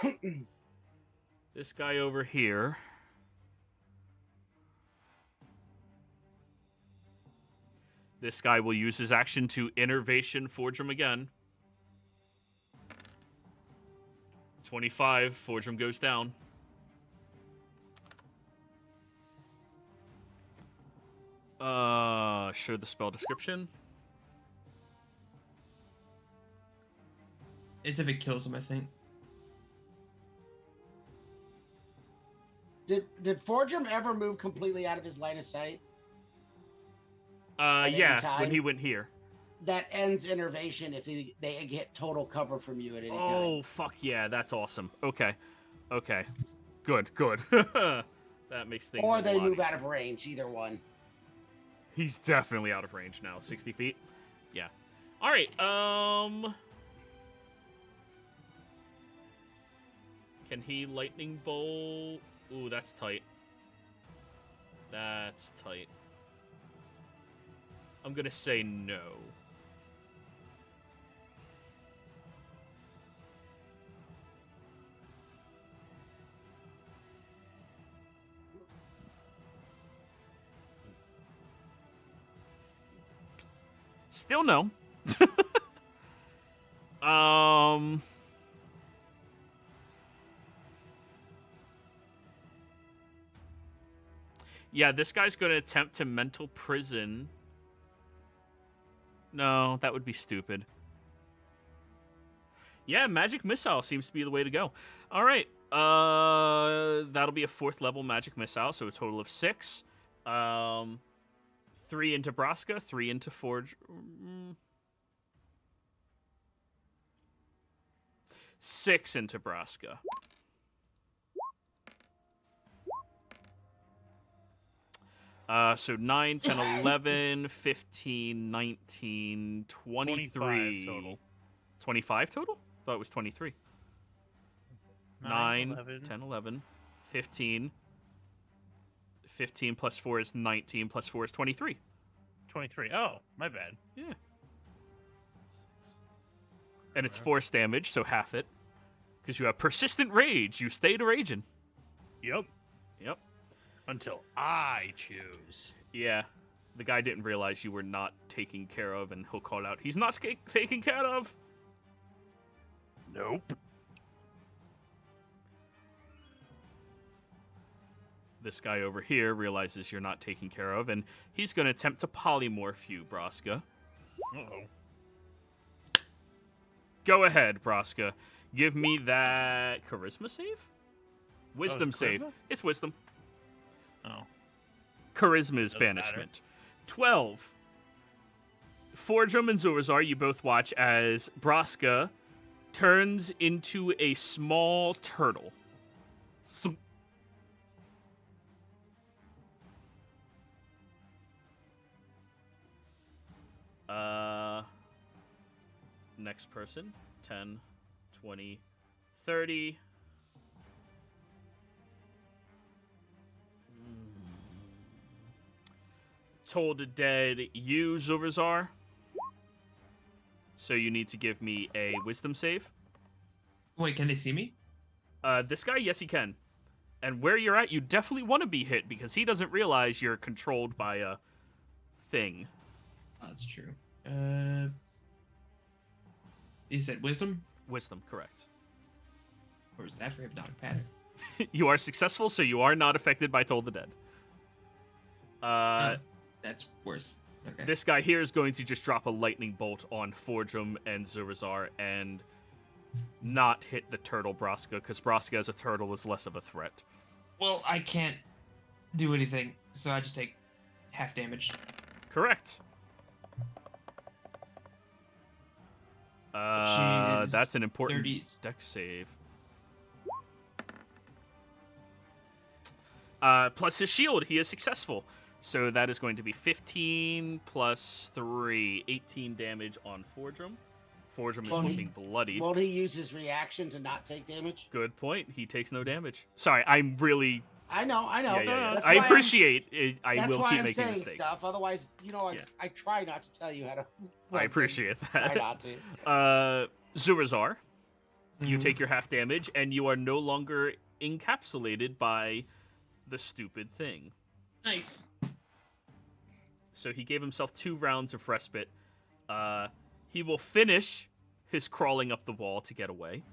15. This guy over here. This guy will use his action to Innervation Forge him again. 25, Forge him goes down. Show the spell description. It's if it kills him, I think. Did Forgem ever move completely out of his line of sight? Yeah, when he went here. That ends innervation if they get total cover from you at any time. Oh, fuck yeah, that's awesome. Okay. Good. That makes things Or a they lot move easier. out of range, either one. He's definitely out of range now. 60 feet? Yeah. Alright, can he lightning bolt? Ooh, that's tight. That's tight. I'm gonna say no. Still no. Yeah, this guy's going to attempt to mental prison. No, that would be stupid. Yeah, magic missile seems to be the way to go. All right. That'll be a 4th level magic missile, so a total of 6. 3 into Braska, 3 into Forge. 6 into Braska. So 9, 10, 11, 15, 19, 23. 25 total. 25 total? Thought it was 23. 9, 10, 11, 15. 15 plus 4 is 19, plus 4 is 23. 23. Oh, my bad. Yeah. And it's force damage, so half it. Because you have persistent rage. You stayed raging. Yep. Yep. Until I choose. Yeah. The guy didn't realize you were not taken care of, and he'll call out, he's not taken care of. Nope. This guy over here realizes you're not taken care of, and he's going to attempt to polymorph you, Braska. Uh-oh. Go ahead, Braska. Give me that charisma save? Wisdom it's save. charisma? It's wisdom. Oh. Charisma is Doesn't banishment. 12. Forgem and Zorazar, you both watch as Braska turns into a small turtle. Thump. Next person. 10, 20, 30. Tal'Dorei, you, Zorazar. So you need to give me a wisdom save. Wait, can they see me? This guy, yes, he can. And where you're at, you definitely want to be hit because he doesn't realize you're controlled by a thing. Oh, that's true. You said wisdom? Wisdom, correct. Or is that for hypnotic pattern? You are successful, so you are not affected by Toll the Dead. That's worse. Okay. This guy here is going to just drop a lightning bolt on Forgem and Zorazar and not hit the turtle Braska, because Braska as a turtle is less of a threat. Well, I can't do anything, so I just take half damage. Correct. Which is That's an important 30. dex save. Plus his shield, he is successful. So that is going to be 15 plus 3, 18 damage on Fordrum. Fordrum is Well, he- looking bloodied. Won't he use his reaction to not take damage? Good point. He takes no damage. Sorry, I'm really. I know. Yeah. That's I why appreciate it. I That's will why keep I'm making saying mistakes. stuff. Otherwise, Yeah. I try not to tell you how to. I run things. appreciate Try that. not to. Zurazar, you Mhm. take your half damage, and you are no longer encapsulated by the stupid thing. Nice. So he gave himself 2 rounds of respite. He will finish his crawling up the wall to get away.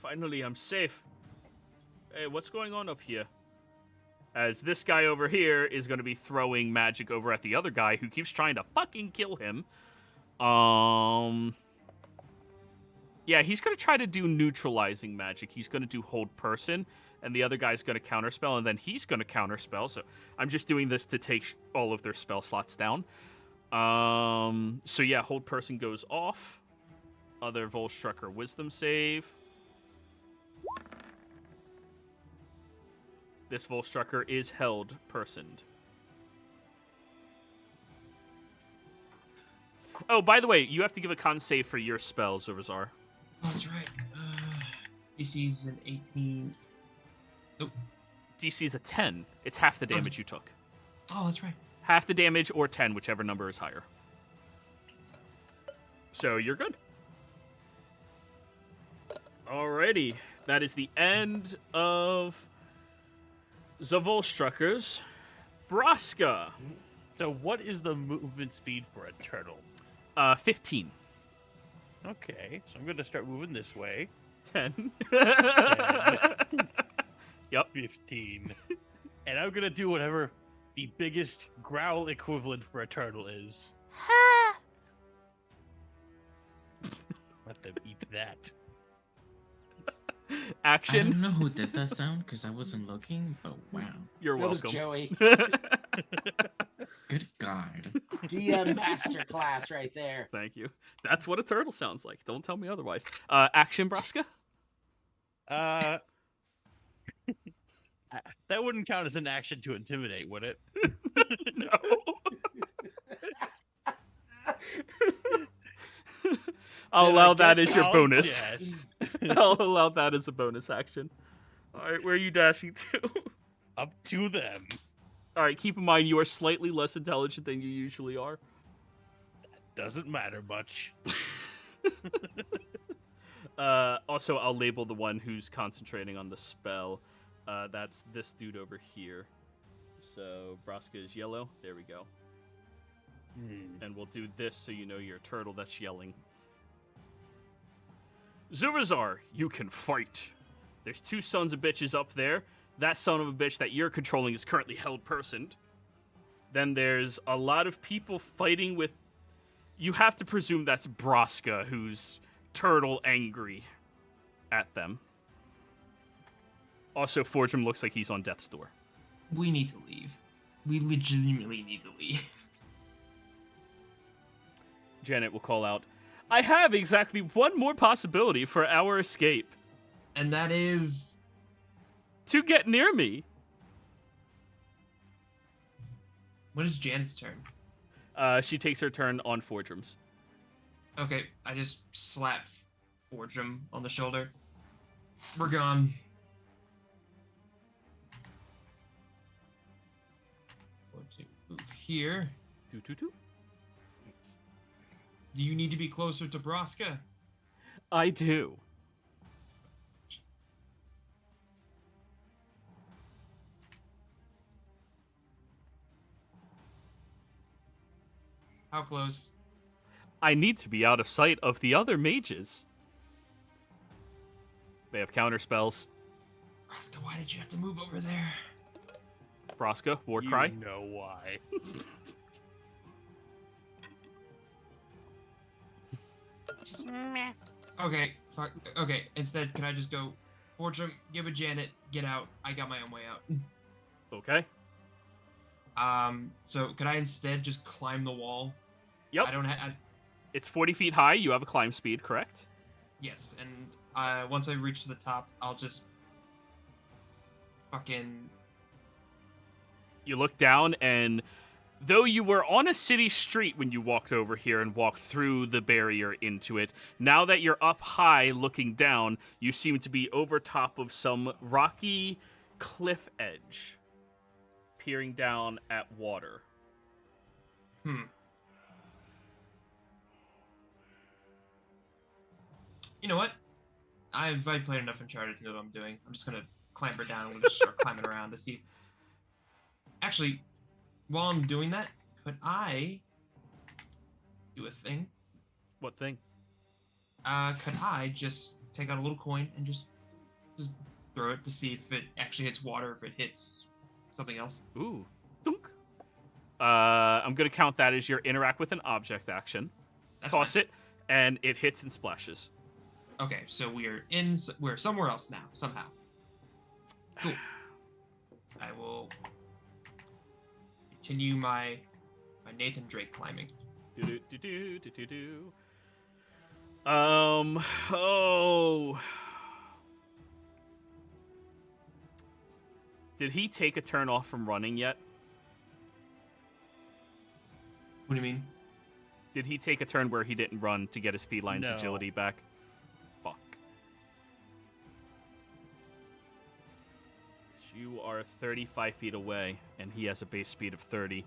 Finally, I'm safe. Hey, what's going on up here? As this guy over here is going to be throwing magic over at the other guy who keeps trying to fucking kill him. Yeah, he's going to try to do neutralizing magic. He's going to do hold person, and the other guy's going to counterspell, and then he's going to counterspell. So I'm just doing this to take all of their spell slots down. So yeah, hold person goes off. Other Volstrucker wisdom save. This Volstrucker is held personed. Oh, by the way, you have to give a con save for your spells, Zurazar. Oh, that's right. DC's an 18. DC is a 10. It's half the damage you took. Oh, that's right. Half the damage or 10, whichever number is higher. So you're good. Alrighty. That is the end of the Volstruckers. Braska. So what is the movement speed for a turtle? 15. Okay, so I'm going to start moving this way. 10. Yep. 15. And I'm going to do whatever the biggest growl equivalent for a turtle is. Let them eat that. I Action. don't know who did that sound because I wasn't looking, but wow. You're That was welcome. Joey. Good God. DM master class right there. Thank you. That's what a turtle sounds like. Don't tell me otherwise. Action, Braska? That wouldn't count as an action to intimidate, would it? No. I'll Then allow I that guess as your I'll bonus. dash. I'll allow that as a bonus action. All right, where are you dashing to? Up to them. All right, keep in mind you are slightly less intelligent than you usually are. Doesn't matter much. Also, I'll label the one who's concentrating on the spell. That's this dude over here. So Braska is yellow. There we go. And we'll do this so you know you're a turtle that's yelling. Zurazar, you can fight. There's 2 sons of bitches up there. That son of a bitch that you're controlling is currently held personed. Then there's a lot of people fighting with... You have to presume that's Braska, who's turtle angry at them. Also, Fortune looks like he's on death's door. We need to leave. We legitimately need to leave. Janet will call out, I have exactly one more possibility for our escape. And that is... To get near me. When is Janet's turn? She takes her turn on Fordrum's. Okay, I just slap Fordrum on the shoulder. We're gone. Going to move here. Doo-doo-doo. Do you need to be closer to Braska? I do. How close? I need to be out of sight of the other mages. They have counter spells. Braska, why did you have to move over there? Braska, war You cry. know why. Okay, fuck. Okay, instead, can I just go Fortune, give it Janet. Get out. I got my own way out. Okay. So could I instead just climb the wall? Yep. I don't have. It's 40 feet high. You have a climb speed, correct? Yes, and once I reach the top, I'll just fucking. You look down, and though you were on a city street when you walked over here and walked through the barrier into it, now that you're up high looking down, you seem to be over top of some rocky cliff edge, peering down at water. You know what? I've played enough Uncharted to know what I'm doing. I'm just gonna clamber down and we'll just start climbing around to see. Actually, while I'm doing that, could I do a thing? What thing? Could I just take out a little coin and just throw it to see if it actually hits water, if it hits something else? Ooh. Dunk. I'm going to count that as your interact with an object action. That's Toss fine. it, and it hits and splashes. Okay, so we're somewhere else now, somehow. Cool. I will continue my Nathan Drake climbing. Do-do-do-do-do-do-do. Oh. Did he take a turn off from running yet? What do you mean? Did he take a turn where he didn't run to get his feline's No. agility back? Fuck. You are 35 feet away, and he has a base speed of 30.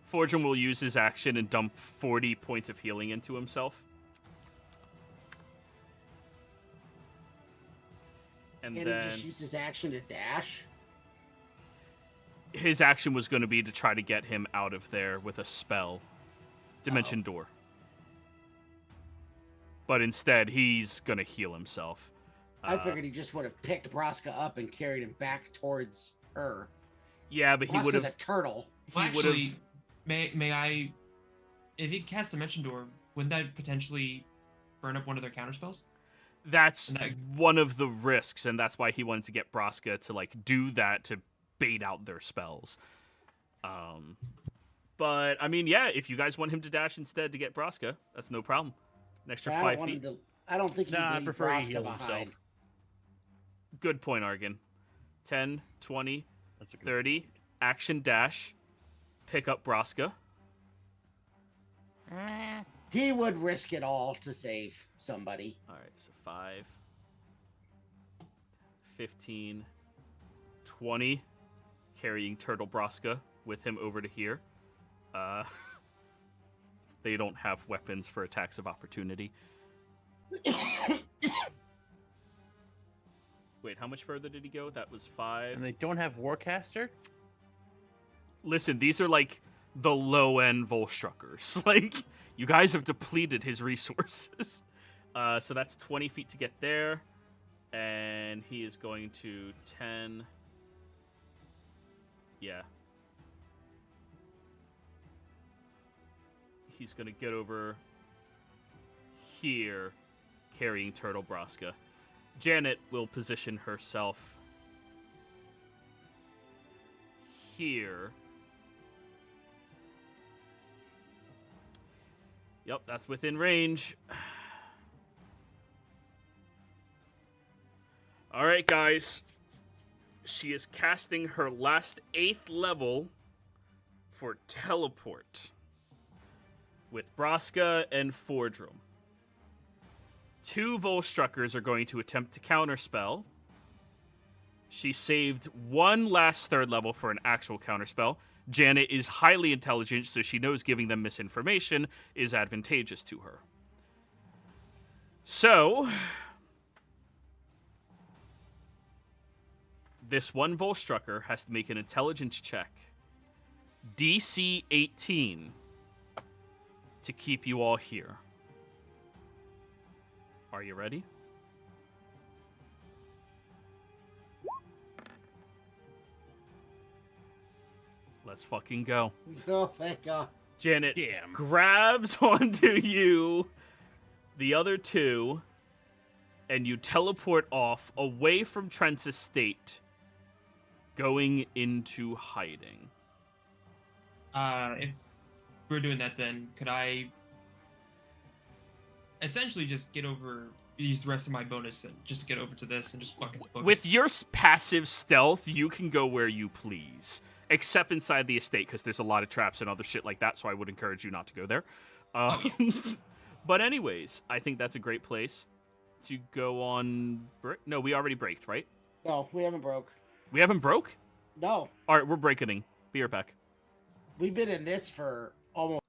Fortune will use his action and dump 40 points of healing into himself. And He then just use his action to dash. his action was going to be to try to get him out of there with a spell. Dimension Door. But instead, he's going to heal himself. I figured he just would have picked Braska up and carried him back towards her. Yeah, but he would Braska's have... a turtle. Well, He would've- actually, may I? If he cast Dimension Door, wouldn't that potentially burn up one of their counterspells? That's And that- one of the risks, and that's why he wanted to get Braska to like do that to bait out their spells. But I mean, yeah, if you guys want him to dash instead to get Braska, that's no problem. An extra But I don't 5 want feet. him to. I don't think he'd Nah, I leave prefer he Braska heal behind. himself. Good point, Argon. 10, 20, That's a good 30, action dash, pick up Braska. He would risk it all to save somebody. All right, so 5, 15, 20, carrying Turtle Braska with him over to here. They don't have weapons for attacks of opportunity. Wait, how much further did he go? That was 5. And they don't have Warcaster? Listen, these are like the low-end Volstruckers. Like, you guys have depleted his resources. So that's 20 feet to get there. And he is going to 10. Yeah. He's going to get over here, carrying Turtle Braska. Janet will position herself here. Yep, that's within range. All right, guys. She is casting her last 8th level for teleport with Braska and Fordrum. 2 Volstruckers are going to attempt to counterspell. She saved 1 last 3rd level for an actual counterspell. Janet is highly intelligent, so she knows giving them misinformation is advantageous to her. So, this one Volstrucker has to make an intelligence check. DC 18 to keep you all here. Are you ready? Let's fucking go. Oh, thank God. Janet Damn. grabs onto you, the other two, and you teleport off away from Trent's estate, going into hiding. If we're doing that, then could I essentially just use the rest of my bonus just to get over to this and just fucking book With it? your passive stealth, you can go where you please, except inside the estate, because there's a lot of traps and other shit like that, so I would encourage you not to go there. But anyways, I think that's a great place to go on... No, we already braked, right? No, we haven't broke. We haven't broke? No, All right, we're breaking. Be right back. we've been in this for almost.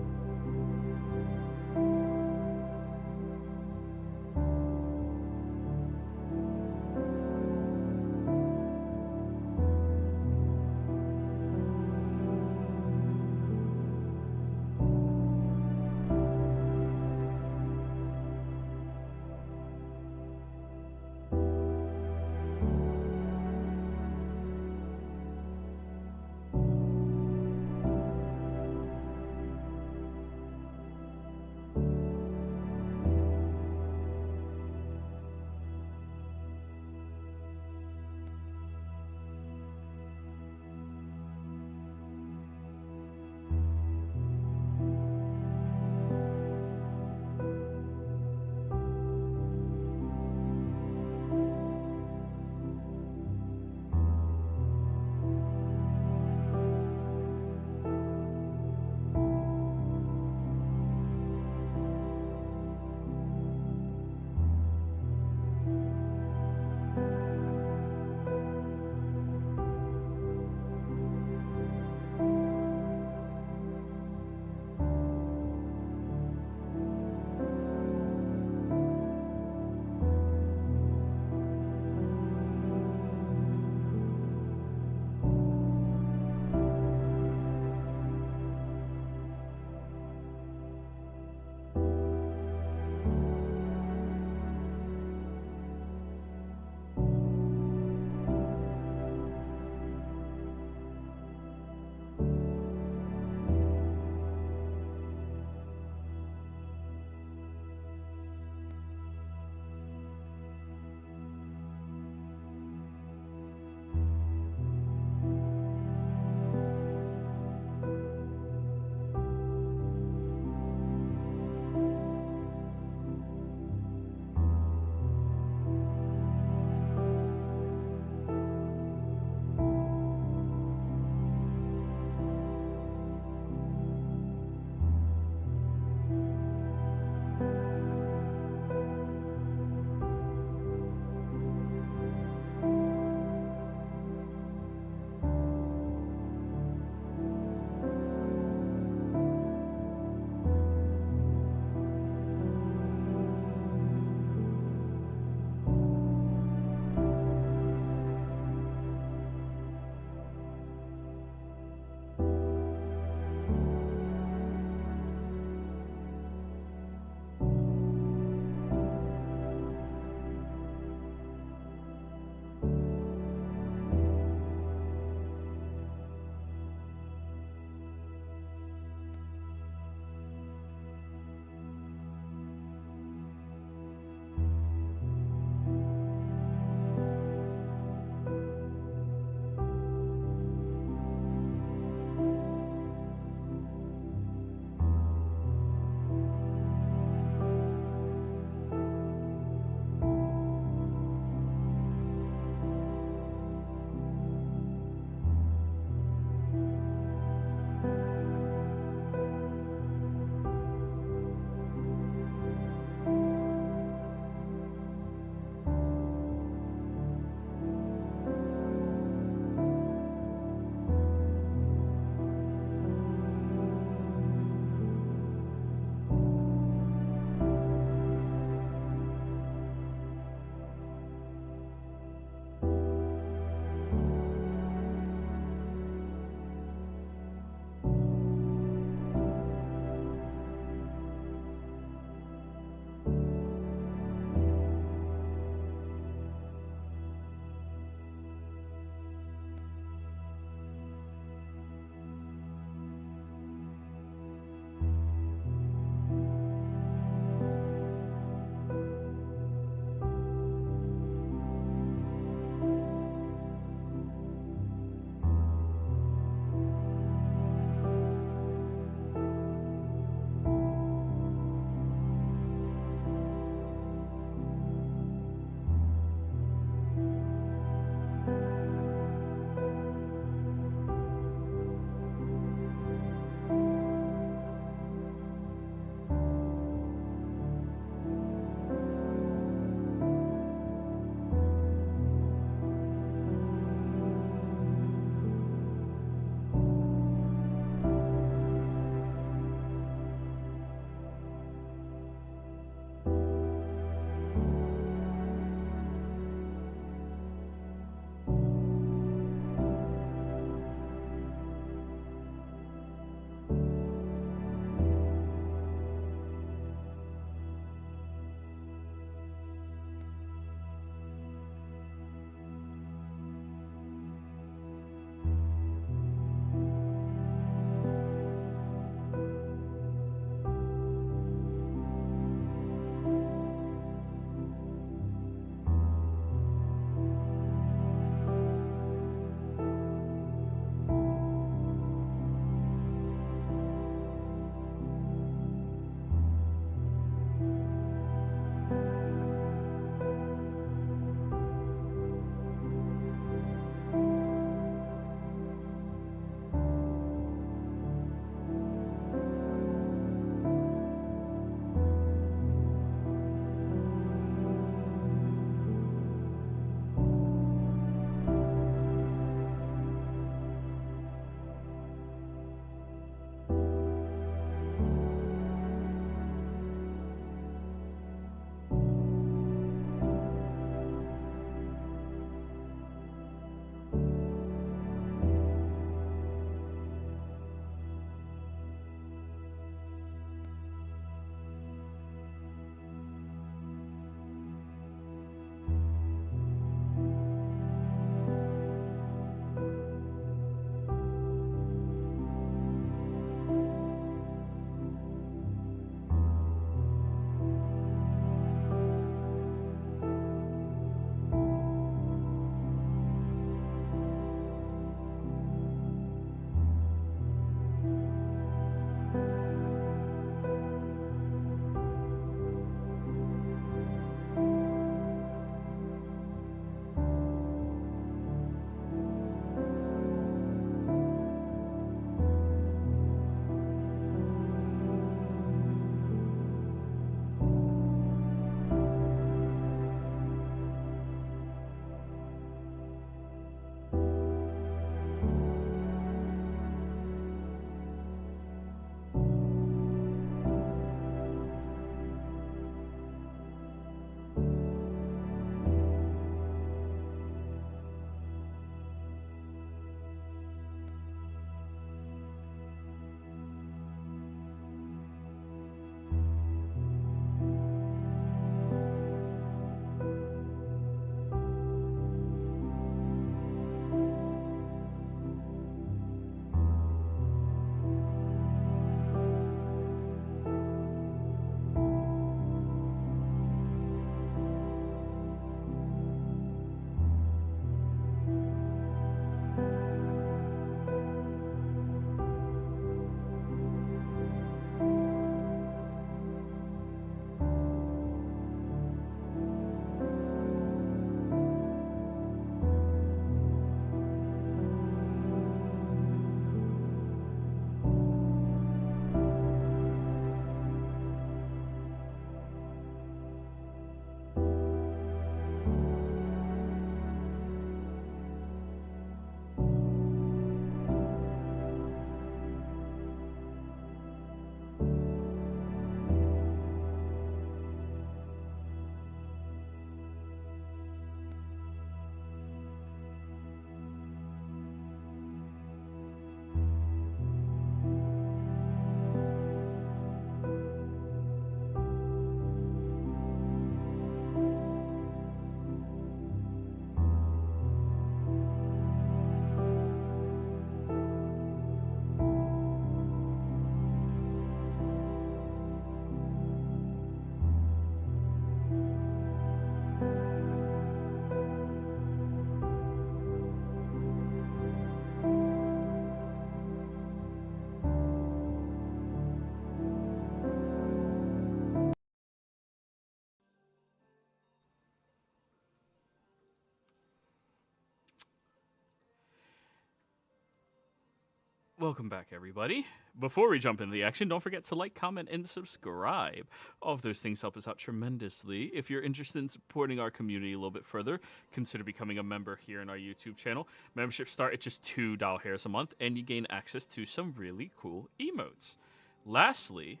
welcome back, everybody. Before we jump into the action, don't forget to like, comment, and subscribe. All of those things help us out tremendously. If you're interested in supporting our community a little bit further, consider becoming a member here in our YouTube channel. Memberships start at just $2 a month, and you gain access to some really cool emotes. Lastly,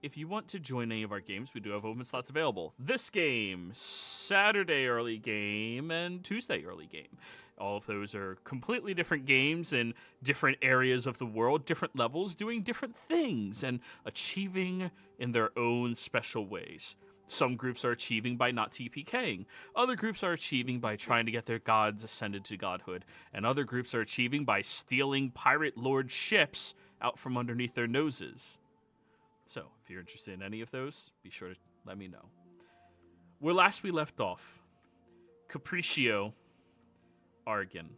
if you want to join any of our games, we do have open slots available. This game, Saturday early game, and Tuesday early game. All of those are completely different games in different areas of the world, different levels, doing different things, and achieving in their own special ways. Some groups are achieving by not TPKing. Other groups are achieving by trying to get their gods ascended to godhood. And other groups are achieving by stealing pirate lord ships out from underneath their noses. So, if you're interested in any of those, be sure to let me know. Where last we left off, Capriccio, Argon,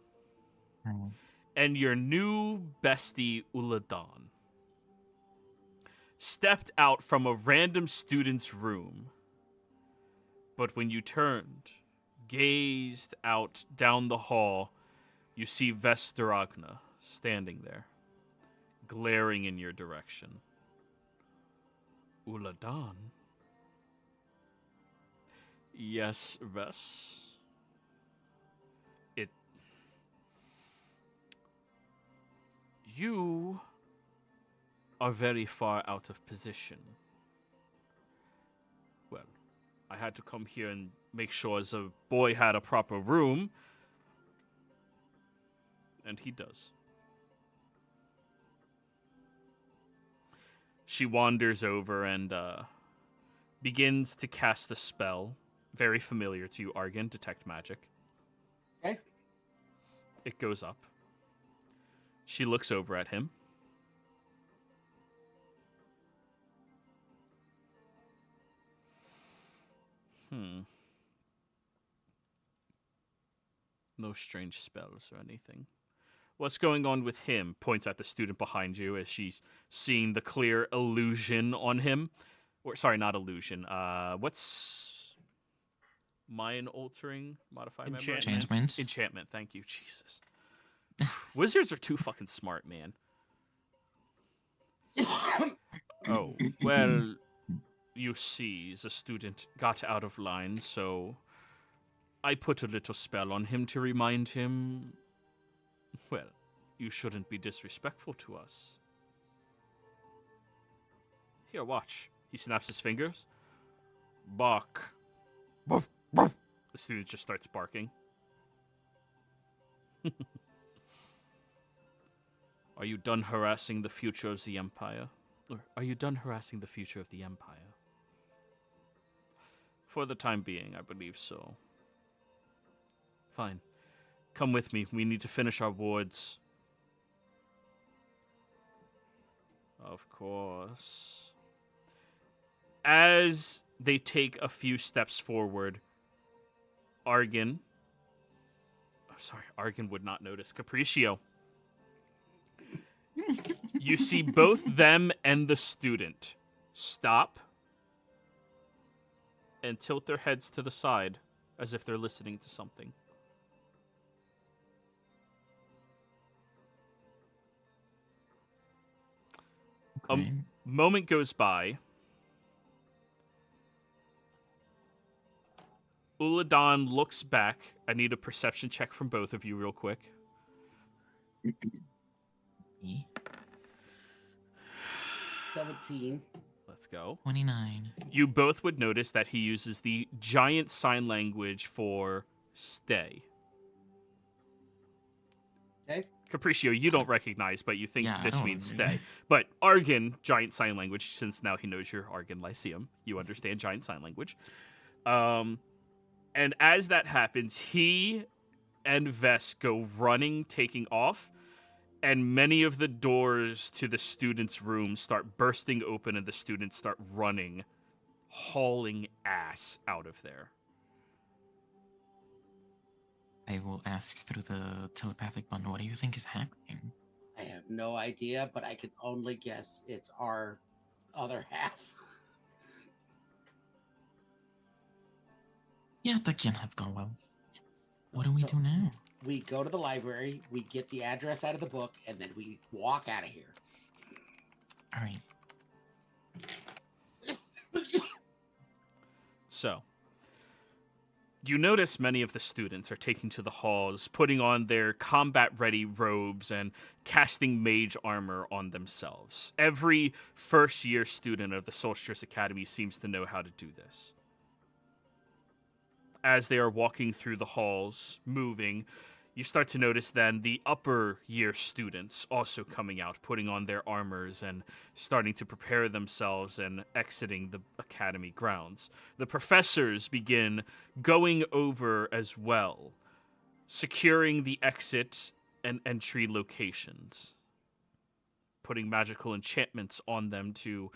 and your new bestie, Uladan, stepped out from a random student's room. But when you turned, gazed out down the hall, you see Vestaragna standing there, glaring in your direction. Uladan? Yes, Ves. You are very far out of position. Well, I had to come here and make sure the boy had a proper room. And he does. She wanders over and begins to cast a spell. Very familiar to you, Argon, Detect Magic. Okay. It goes up. She looks over at him. No strange spells or anything. What's going on with him? Points at the student behind you as she's seeing the clear illusion on him. Or, sorry, not illusion. What's mind altering modifier? Enchantment. Enchantment, thank you. Jesus. Wizards are too fucking smart, man. Oh, well, you see, the student got out of line, so I put a little spell on him to remind him, well, you shouldn't be disrespectful to us. Here, watch. He snaps his fingers. Bark. The student just starts barking. Are you done harassing the future of the Empire? Or are you done harassing the future of the Empire? For the time being, I believe so. Fine. Come with me. We need to finish our wards. Of course. As they take a few steps forward, Argon would not notice. Capriccio. You see both them and the student stop and tilt their heads to the side as if they're listening to something. Okay. A moment goes by. Uladan looks back. I need a perception check from both of you real quick. 17. Let's go. 29. You both would notice that he uses the giant sign language for stay. Okay. Capriccio, you don't recognize, but you think Yeah, I this don't means agree. stay. But Argon, giant sign language, since now he knows you're Argon Lyceum, you understand giant sign language. And as that happens, he and Ves go running, taking off, and many of the doors to the students' room start bursting open and the students start running, hauling ass out of there. I will ask through the telepathic bond, what do you think is happening? I have no idea, but I can only guess it's our other half. Yeah, that can't have gone well. What do we So- do now? We go to the library, we get the address out of the book, and then we walk out of here. All right. So, you notice many of the students are taking to the halls, putting on their combat-ready robes and casting mage armor on themselves. Every first-year student of the Solstice Academy seems to know how to do this. As they are walking through the halls, moving, you start to notice then the upper year students also coming out, putting on their armors and starting to prepare themselves and exiting the academy grounds. The professors begin going over as well, securing the exit and entry locations, putting magical enchantments on them to,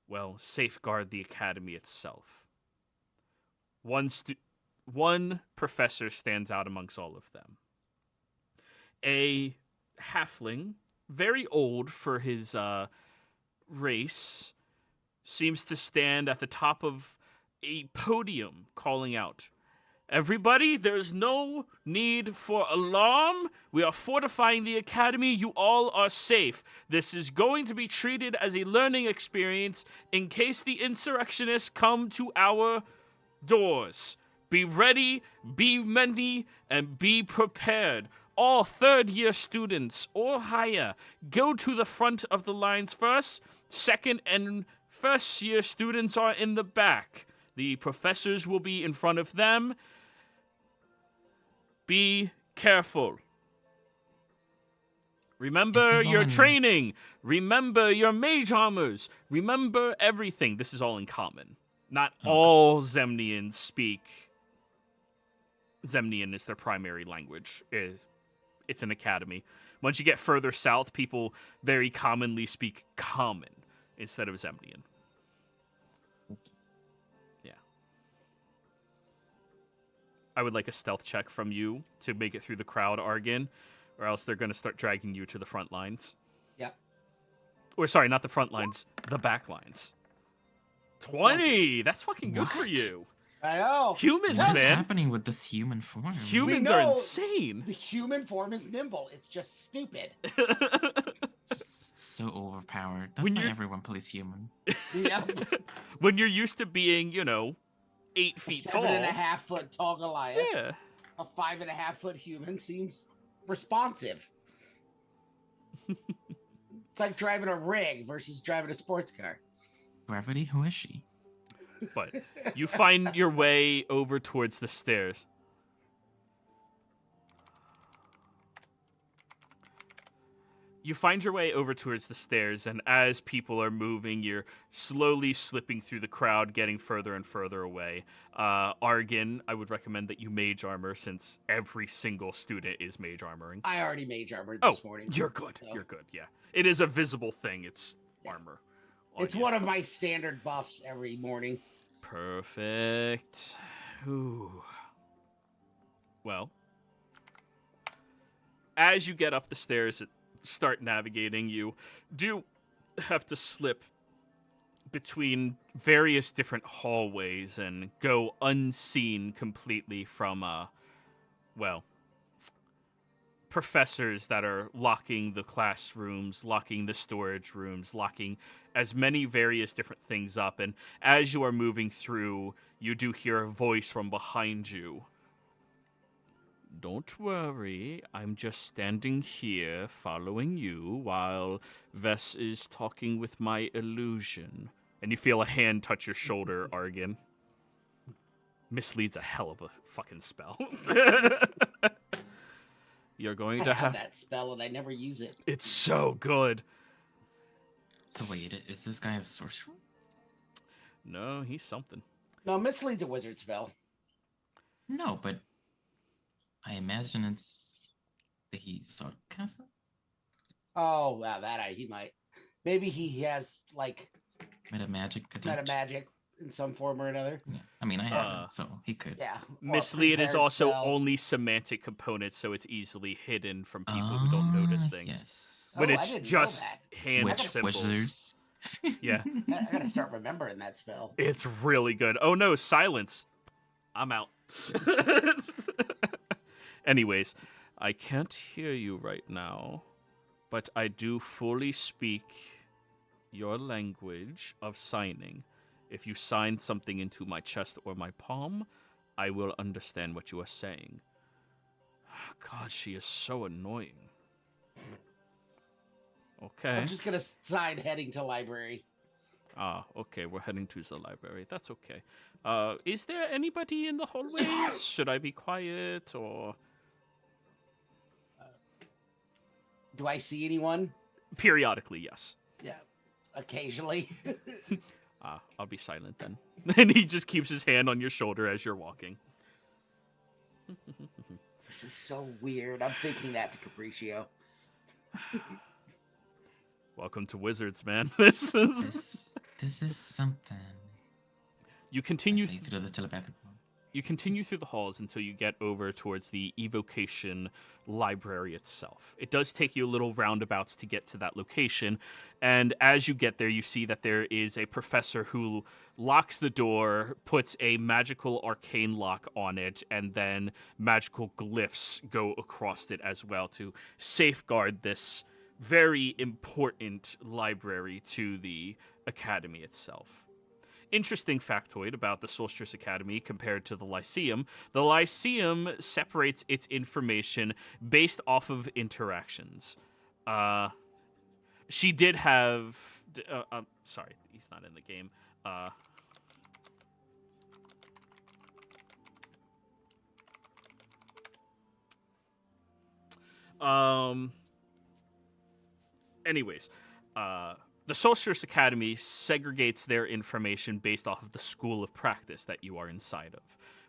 well, safeguard the academy itself. One professor stands out amongst all of them. A halfling, very old for his race, seems to stand at the top of a podium calling out, "Everybody, there's no need for alarm. We are fortifying the academy. You all are safe. This is going to be treated as a learning experience in case the insurrectionists come to our doors. Be ready, be many, and be prepared. All third-year students or higher, go to the front of the lines first. Second and first-year students are in the back. The professors will be in front of them. Be careful. Remember This is your all in- training. Remember your mage armors. Remember everything." This is all in common. Not Okay. all Zemnians speak. Zemnian is their primary language. It's an academy. Once you get further south, people very commonly speak Common instead of Zemnian. Yeah. I would like a stealth check from you to make it through the crowd, Argon, or else they're going to start dragging you to the front lines. Yep. Or sorry, not the front lines, the back lines. 20! That's fucking good for What? you. I know. Humans, What is man. happening with this human form? Humans are know. insane. The human form is nimble. It's just stupid. So overpowered. That's When why you're- everyone plays human. Yep. When you're used to being, 8 A feet tall. 7.5-foot tall Goliath. Yeah. A 5.5-foot human seems responsive. It's like driving a rig versus driving a sports car. Gravity, who is she? But you find your way over towards the stairs. You find your way over towards the stairs, and as people are moving, you're slowly slipping through the crowd, getting further and further away. Argon, I would recommend that you mage armor, since every single student is mage armoring. I already mage armored Oh, this morning. you're good. So, You're good, yeah. It is a visible thing. It's armor. on It's you. one of my standard buffs every morning. Perfect. Ooh. Well, as you get up the stairs and start navigating, you do have to slip between various different hallways and go unseen completely from, professors that are locking the classrooms, locking the storage rooms, locking as many various different things up. And as you are moving through, you do hear a voice from behind you. "Don't worry, I'm just standing here following you while Vess is talking with my illusion." And you feel a hand touch your shoulder, Argon. Mislead's a hell of a fucking spell. You're going I to have have... that spell and I never use it. It's so good. So wait, is this guy a sorcerer? No, he's something. No, mislead's a wizard spell. No, but I imagine it's that he cast it. Oh, wow, he might. Maybe he has like Meta magic. meta magic in some form or another. Yeah, I mean I have it, so he could. Yeah. or a Mislead is prepared also spell. only semantic components, so it's easily hidden from people who don't notice things. Yes. When Oh, I it's didn't know just that. hand Witch symbols. wizards. Yeah. I gotta start remembering that spell. It's really good. Oh no, silence. I'm out. Anyways, I can't hear you right now, but I do fully speak your language of signing. If you sign something into my chest or my palm, I will understand what you are saying. God, she is so annoying. Okay. I'm just gonna sign heading to library. Ah, okay, we're heading to the library. That's okay. Is there anybody in the hallways? Should I be quiet, or...? Do I see anyone? Periodically, yes. Yeah, occasionally. I'll be silent then. And he just keeps his hand on your shoulder as you're walking. This is so weird. I'm thinking that to Capriccio. Welcome to Wizards, man. This is something. You continue through the telepathic wall. You continue through the halls until you get over towards the evocation library itself. It does take you a little roundabouts to get to that location, and as you get there, you see that there is a professor who locks the door, puts a magical arcane lock on it, and then magical glyphs go across it as well to safeguard this very important library to the academy itself. Interesting factoid about the Solstice Academy compared to the Lyceum. The Lyceum separates its information based off of interactions. She did have... sorry, he's not in the game. Anyways, the Solstice Academy segregates their information based off of the school of practice that you are inside of,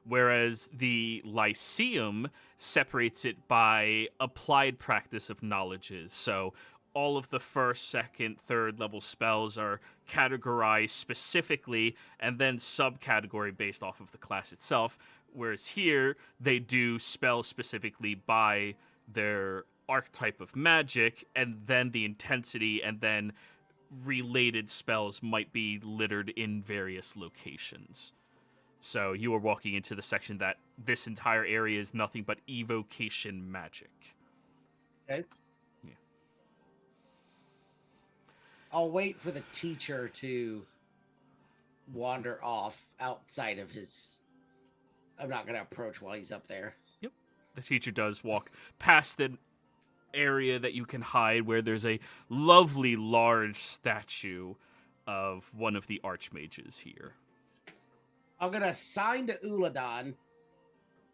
whereas the Lyceum separates it by applied practice of knowledges. So all of the first, second, third level spells are categorized specifically and then subcategory based off of the class itself, whereas here they do spells specifically by their archetype of magic, and then the intensity, and then related spells might be littered in various locations. So you are walking into the section that this entire area is nothing but evocation magic. Okay. Yeah. I'll wait for the teacher to wander off outside of his... I'm not going to approach while he's up there. Yep. The teacher does walk past an area that you can hide where there's a lovely large statue of one of the archmages here. I'm going to sign to Uladon.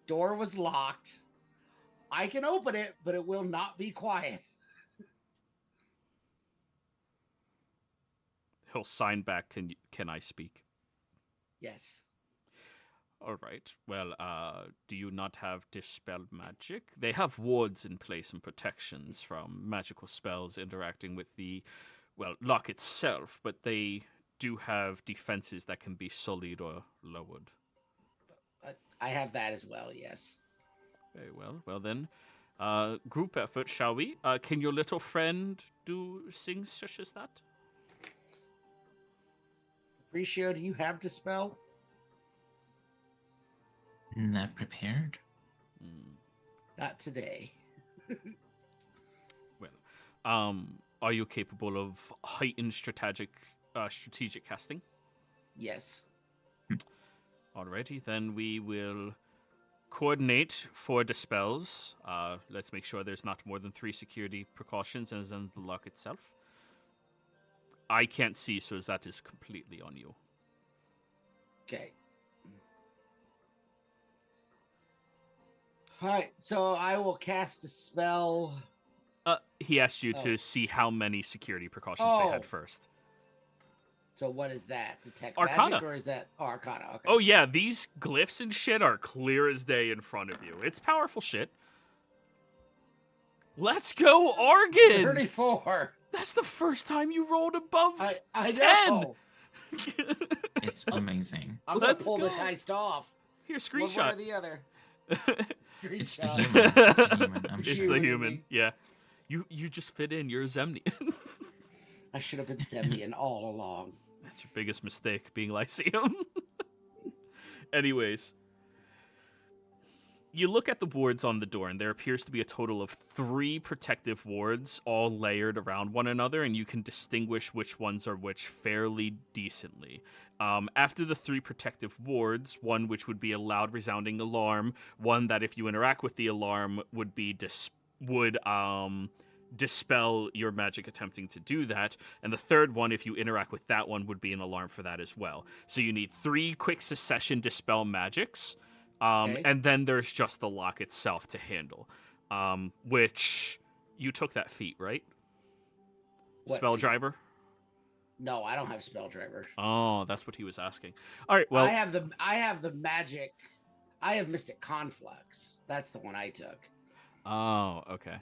Door was locked. I can open it, but it will not be quiet. He'll sign back, can I speak? Yes. All right. Well, do you not have Dispel Magic? They have wards in place and protections from magical spells interacting with the, lock itself, but they do have defenses that can be sullied or lowered. I have that as well, yes. Very well. Well then, group effort, shall we? Can your little friend do things such as that? Appreciate, do you have Dispel? Not prepared? Not today. Are you capable of heightened strategic casting? Yes. Alrighty, then we will coordinate for dispels. Let's make sure there's not more than 3 security precautions, and then the lock itself. I can't see, so that is completely on you. Okay. All right, so I will cast a spell. He asked you to see how many security precautions they had first. So what is that? Detect Arcana. magic, or is that Arcana? Okay. Oh yeah, these glyphs and shit are clear as day in front of you. It's powerful shit. Let's go, Argon! 34. That's the first time you rolled above I 10. know. It's amazing. I'm going to Let's pull this go. heist off. Here, One way or screenshot. the other. It's the Screenshot. human. It's the human. I'm It's sure. the Human. human. Yeah. You just fit in. You're a Zemnian. I should have been Semyon all along. That's your biggest mistake, being Lyceum. Anyways. You look at the wards on the door, and there appears to be a total of 3 protective wards, all layered around one another, and you can distinguish which ones are which fairly decently. After the 3 protective wards, one which would be a loud, resounding alarm, one that if you interact with the alarm would be dispel your magic attempting to do that, and the third one, if you interact with that one, would be an alarm for that as well. So you need 3 quick succession dispel magics. Okay. And then there's just the lock itself to handle, which you took that feat, right? What Spell feat? driver? No, I don't have spell driver. Oh, that's what he was asking. All right, well, I have the magic. I have Mystic Conflux. That's the one I took. oh, okay.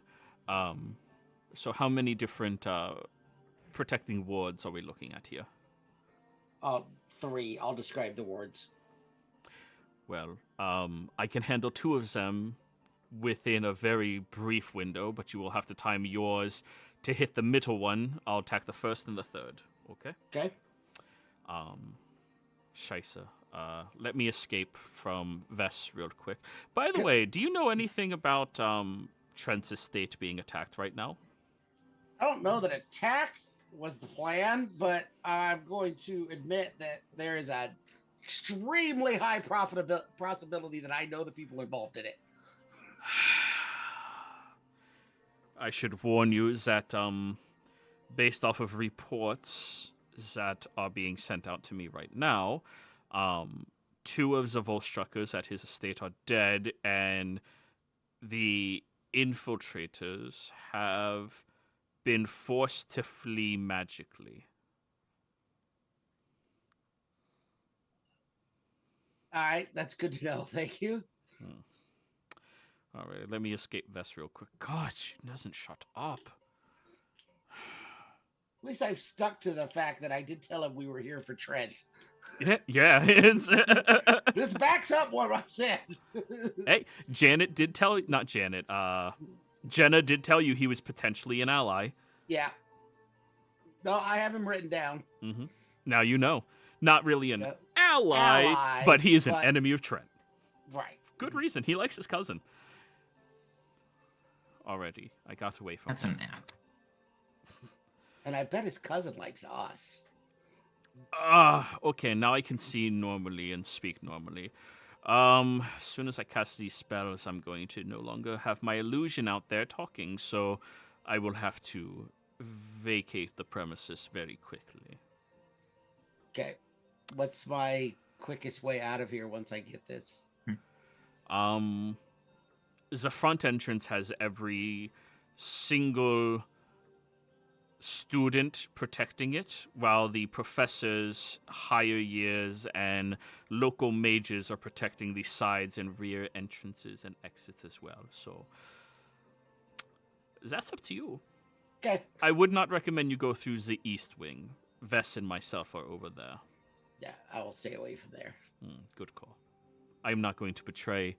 So how many different protecting wards are we looking at here? 3. I'll describe the wards. Well, I can handle 2 of them within a very brief window, but you will have to time yours to hit the middle one. I'll attack the first and the third. Okay? Okay. Scheisse. Let me escape from Vess real quick. By the way, do you know anything about Trent's estate being attacked right now? I don't know that attack was the plan, but I'm going to admit that there is a extremely high possibility that I know the people involved in it. I should warn you that, based off of reports that are being sent out to me right now, 2 of the Volstruckers at his estate are dead, and the infiltrators have been forced to flee magically. All right, that's good to know. Thank you. All right, let me escape Vess real quick. God, she doesn't shut up. At least I've stuck to the fact that I did tell him we were here for Trent. Yeah, it's... This backs up what I said. Hey, Janet did tell... Not Janet, Jenna did tell you he was potentially an ally. Yeah. No, I have him written down. Mm-hmm. Now you know. Not really an Yep. ally, but he is an but- enemy of Trent. Right. Good reason. He likes his cousin. Already, I got away from That's him. an app. And I bet his cousin likes us. Okay, now I can see normally and speak normally. As soon as I cast these spells, I'm going to no longer have my illusion out there talking, so I will have to vacate the premises very quickly. Okay. What's my quickest way out of here once I get this? The front entrance has every single student protecting it, while the professors, higher years, and local mages are protecting the sides and rear entrances and exits as well. So that's up to you. Okay. I would not recommend you go through the east wing. Vess and myself are over there. Yeah, I will stay away from there. Good call. I'm not going to betray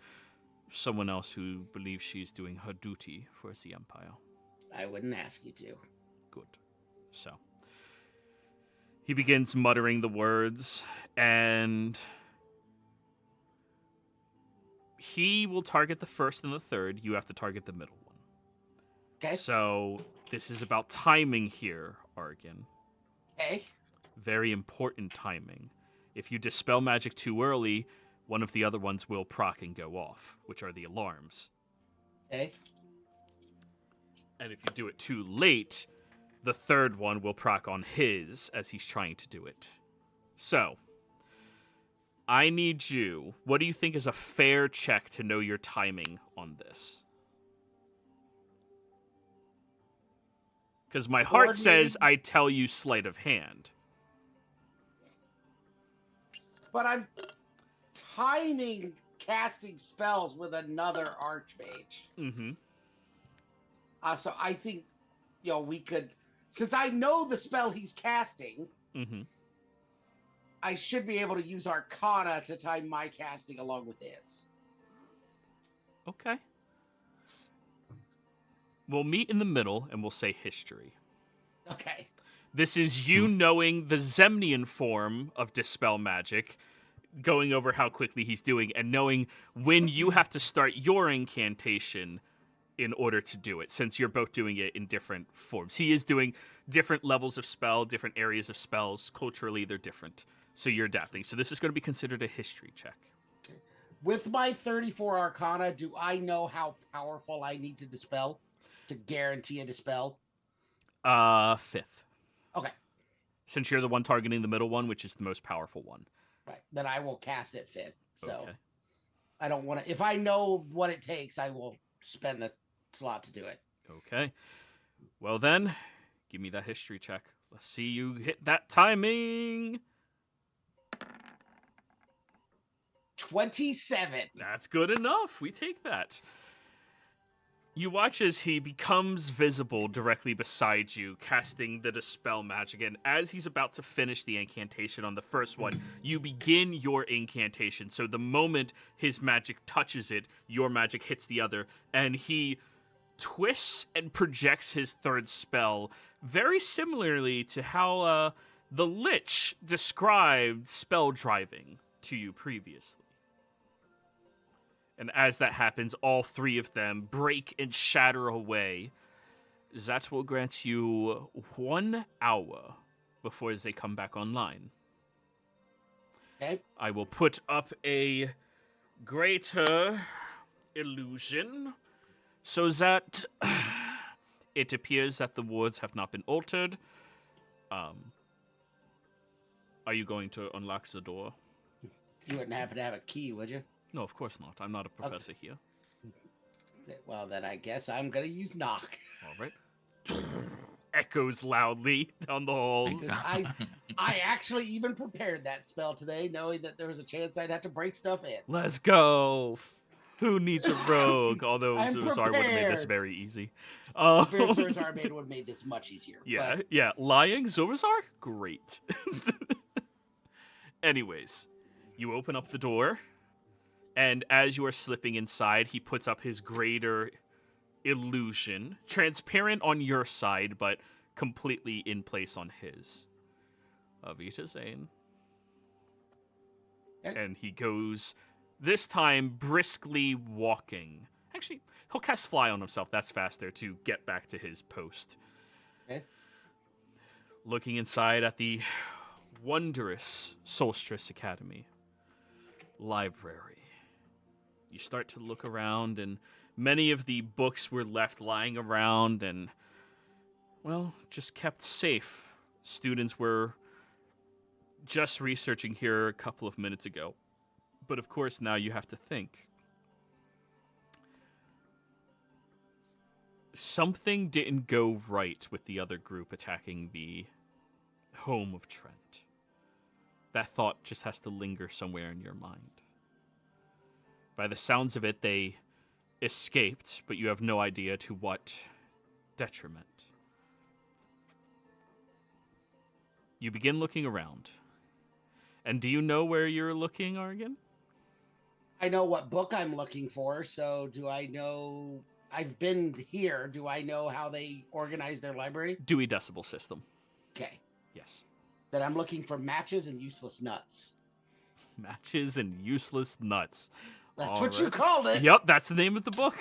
someone else who believes she's doing her duty for the Empire. I wouldn't ask you to. Good. So he begins muttering the words, and he will target the first and the third. You have to target the middle one. Okay. So this is about timing here, Argon. Okay. Very important timing. If you dispel magic too early, one of the other ones will proc and go off, which are the alarms. Okay. And if you do it too late, the third one will proc on his as he's trying to do it. So, I need you. What do you think is a fair check to know your timing on this? Because my heart says I tell you sleight of hand. But I'm timing casting spells with another archmage. Mm-hmm. So I think, we could, since I know the spell he's casting, Mm-hmm. I should be able to use Arcana to time my casting along with his. Okay. We'll meet in the middle and we'll say history. Okay. This is you knowing the Zemnian form of Dispel Magic, going over how quickly he's doing and knowing when you have to start your incantation in order to do it, since you're both doing it in different forms. He is doing different levels of spell, different areas of spells. Culturally, they're different. So you're adapting. So this is going to be considered a history check. With my 34 Arcana, do I know how powerful I need to dispel to guarantee a dispel? 5th. Okay. Since you're the one targeting the middle one, which is the most powerful one. Right. Then I will cast it 5th. So Okay. I don't want to. If I know what it takes, I will spend the slot to do it. Okay. Well then, give me that history check. Let's see you hit that timing. 27. That's good enough. We take that. You watch as he becomes visible directly beside you, casting the Dispel magic. And as he's about to finish the incantation on the first one, you begin your incantation. So the moment his magic touches it, your magic hits the other. And he twists and projects his third spell very similarly to how the Lich described spell driving to you previously. And as that happens, all three of them break and shatter away. That will grant you 1 hour before they come back online. Okay. I will put up a greater illusion so that it appears that the words have not been altered. Are you going to unlock the door? You wouldn't happen to have a key, would you? No, of course not. I'm not a professor here. Well, then I guess I'm going to use knock. All right. Echoes loudly down the halls. I actually even prepared that spell today, knowing that there was a chance I'd have to break stuff in. Let's go. Who needs a rogue? Although I'm Zurzar would have made this prepared. very easy. Zurzar would have made this much easier. Yeah, but yeah. Lying Zurzar? Great. Anyways, you open up the door, and as you are slipping inside, he puts up his greater illusion, transparent on your side, but completely in place on his. Avita Zane. And he goes, this time, briskly walking. Actually, he'll cast Fly on himself. That's faster to get back to his post. Okay. Looking inside at the wondrous Solstice Academy library. You start to look around, and many of the books were left lying around and, well, just kept safe. Students were just researching here a couple of minutes ago. But of course, now you have to think. Something didn't go right with the other group attacking the home of Trent. That thought just has to linger somewhere in your mind. By the sounds of it, they escaped, but you have no idea to what detriment. You begin looking around. And do you know where you're looking, Argan? I know what book I'm looking for, so do I know... I've been here. Do I know how they organize their library? Dewey Decimal System. Okay. Yes. That I'm looking for matches and useless nuts. Matches and useless nuts. That's All what you right. called it. Yep, that's the name of the book.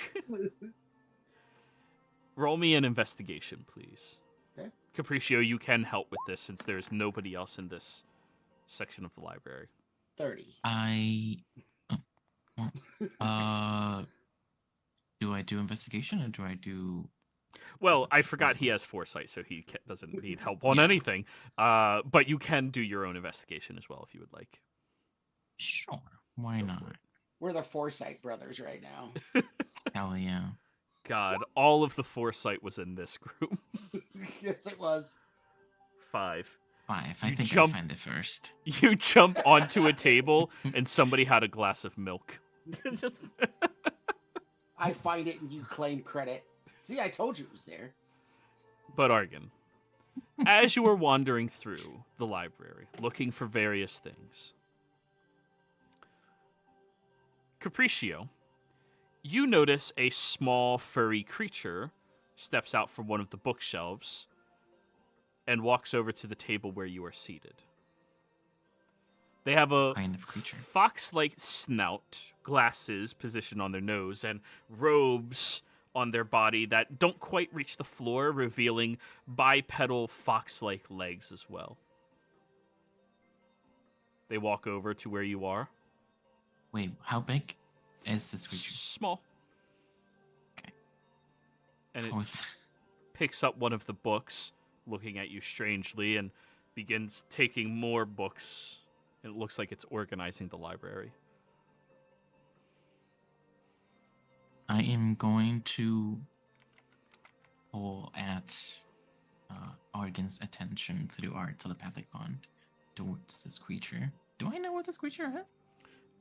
Roll me an investigation, please. Okay. Capriccio, you can help with this since there's nobody else in this section of the library. 30. Do I do investigation or do I do? Well, I forgot he has foresight, so he doesn't need help on anything. But you can do your own investigation as well if you would like. Sure, why not? We're the Forsyth brothers right now. Hell yeah. God, all of the foresight was in this group. Yes, it was. 5. 5. I You think jump- I find it first. You jump onto a table, and somebody had a glass of milk. Just... I find it and you claim credit. See, I told you it was there. But Argan, as you are wandering through the library, looking for various things, Capriccio, you notice a small furry creature steps out from one of the bookshelves and walks over to the table where you are seated. They have a kind of creature? fox-like snout, glasses positioned on their nose, and robes on their body that don't quite reach the floor, revealing bipedal fox-like legs as well. They walk over to where you are. Wait, how big is this creature? Small. Okay. And it How is picks up one of the books, looking at you strangely, and begins taking more books. And it looks like it's organizing the library. I am going to pull at Argan's attention through our telepathic bond towards this creature. Do I know what this creature is?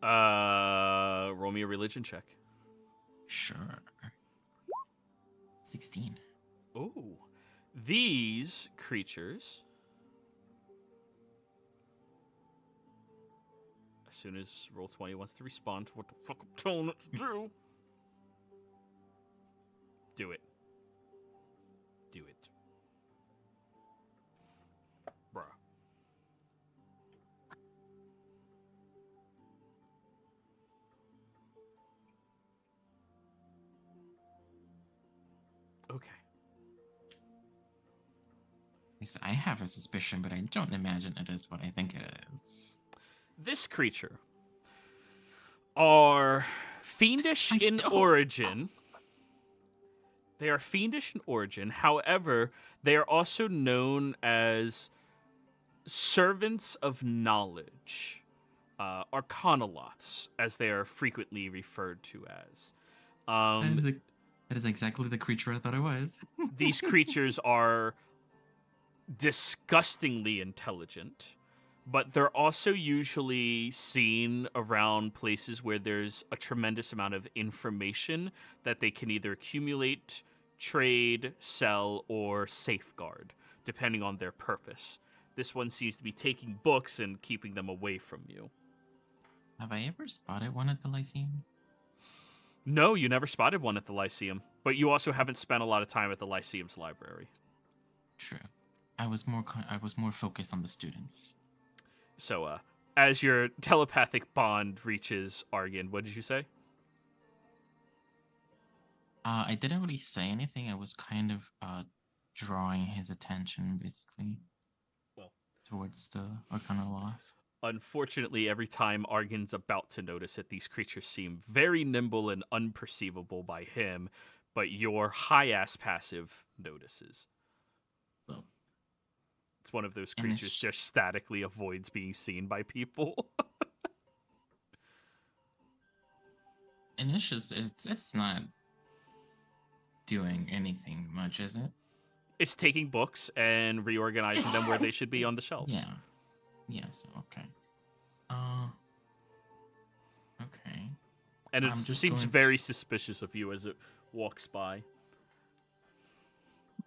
Roll me a religion check. Sure. 16. Oh, these creatures. As soon as Roll20 wants to respond to what the fuck I'm telling it to do, do it. Do it. Bruh. Okay. I have a suspicion, but I don't imagine it is what I think it is. This creature are fiendish I in don't- origin. They are fiendish in origin. However, they are also known as servants of knowledge, arcanoloths, as they are frequently referred to as. That is exactly the creature I thought it was. These creatures are disgustingly intelligent, but they're also usually seen around places where there's a tremendous amount of information that they can either accumulate, trade, sell, or safeguard, depending on their purpose. This one seems to be taking books and keeping them away from you. Have I ever spotted one at the Lyceum? No, you never spotted one at the Lyceum, but you also haven't spent a lot of time at the Lyceum's library. True. I was more focused on the students. So, as your telepathic bond reaches Argan, what did you say? I didn't really say anything. I was kind of drawing his attention, basically, Well, towards the Arcanoloth. unfortunately, every time Argan's about to notice it, these creatures seem very nimble and unperceivable by him, but your high-ass passive notices. So, It's one of those And creatures it's- just statically avoids being seen by people. and it's not doing anything much, is it? It's taking books and reorganizing them where they should be on the shelves. Yeah. Yes. Okay. Okay. And it I'm just seems going very suspicious of you as it walks by.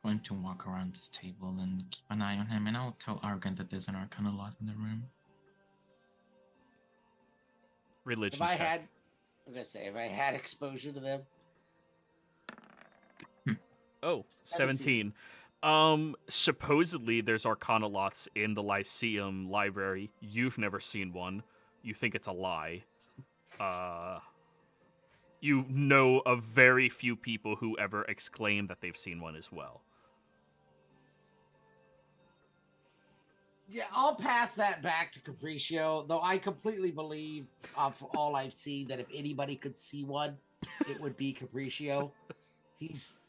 Going to walk around this table and keep an eye on him, and I'll tell Argan that there's an Arcanoloth in the room. Religion If I check. had, I'm gonna say, if I had exposure to them, Oh, 17. 17. Supposedly there's Arcanoloths in the Lyceum library. You've never seen one. You think it's a lie. You know of very few people who ever exclaim that they've seen one as well. yeah, I'll pass that back to Capriccio. Though I completely believe, for all I've seen, that if anybody could see one, it would be Capriccio. He's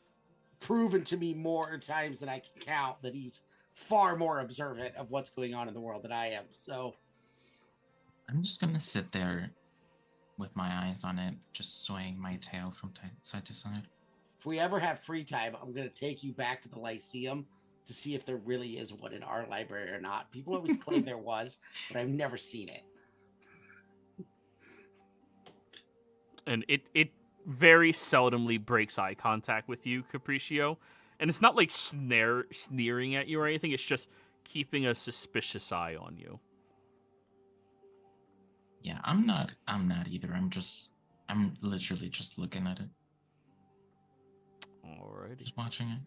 proven to me more times than I can count that he's far more observant of what's going on in the world than I am. So I'm just gonna sit there with my eyes on it, just swaying my tail from side to side. if we ever have free time, I'm going to take you back to the Lyceum to see if there really is one in our library or not. People always claim there was, but I've never seen it. And it very seldomly breaks eye contact with you, Capriccio. And it's not like sneering at you or anything. It's just keeping a suspicious eye on you. Yeah, I'm not either. I'm literally just looking at it, Alrighty. just watching it,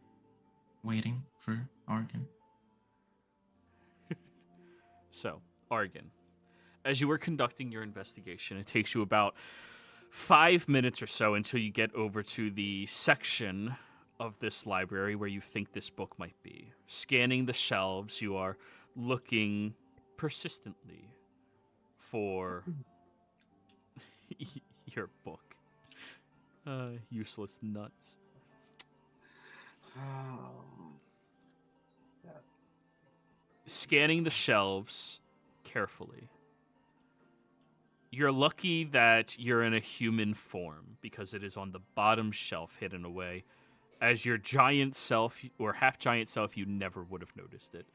waiting for Argan. So, Argan, as you were conducting your investigation, it takes you about 5 minutes or so until you get over to the section of this library where you think this book might be. Scanning the shelves, you are looking persistently for your book. Useless nuts. Oh. Scanning the shelves carefully. You're lucky that you're in a human form because it is on the bottom shelf hidden away. As your giant self or half giant self, you never would have noticed it.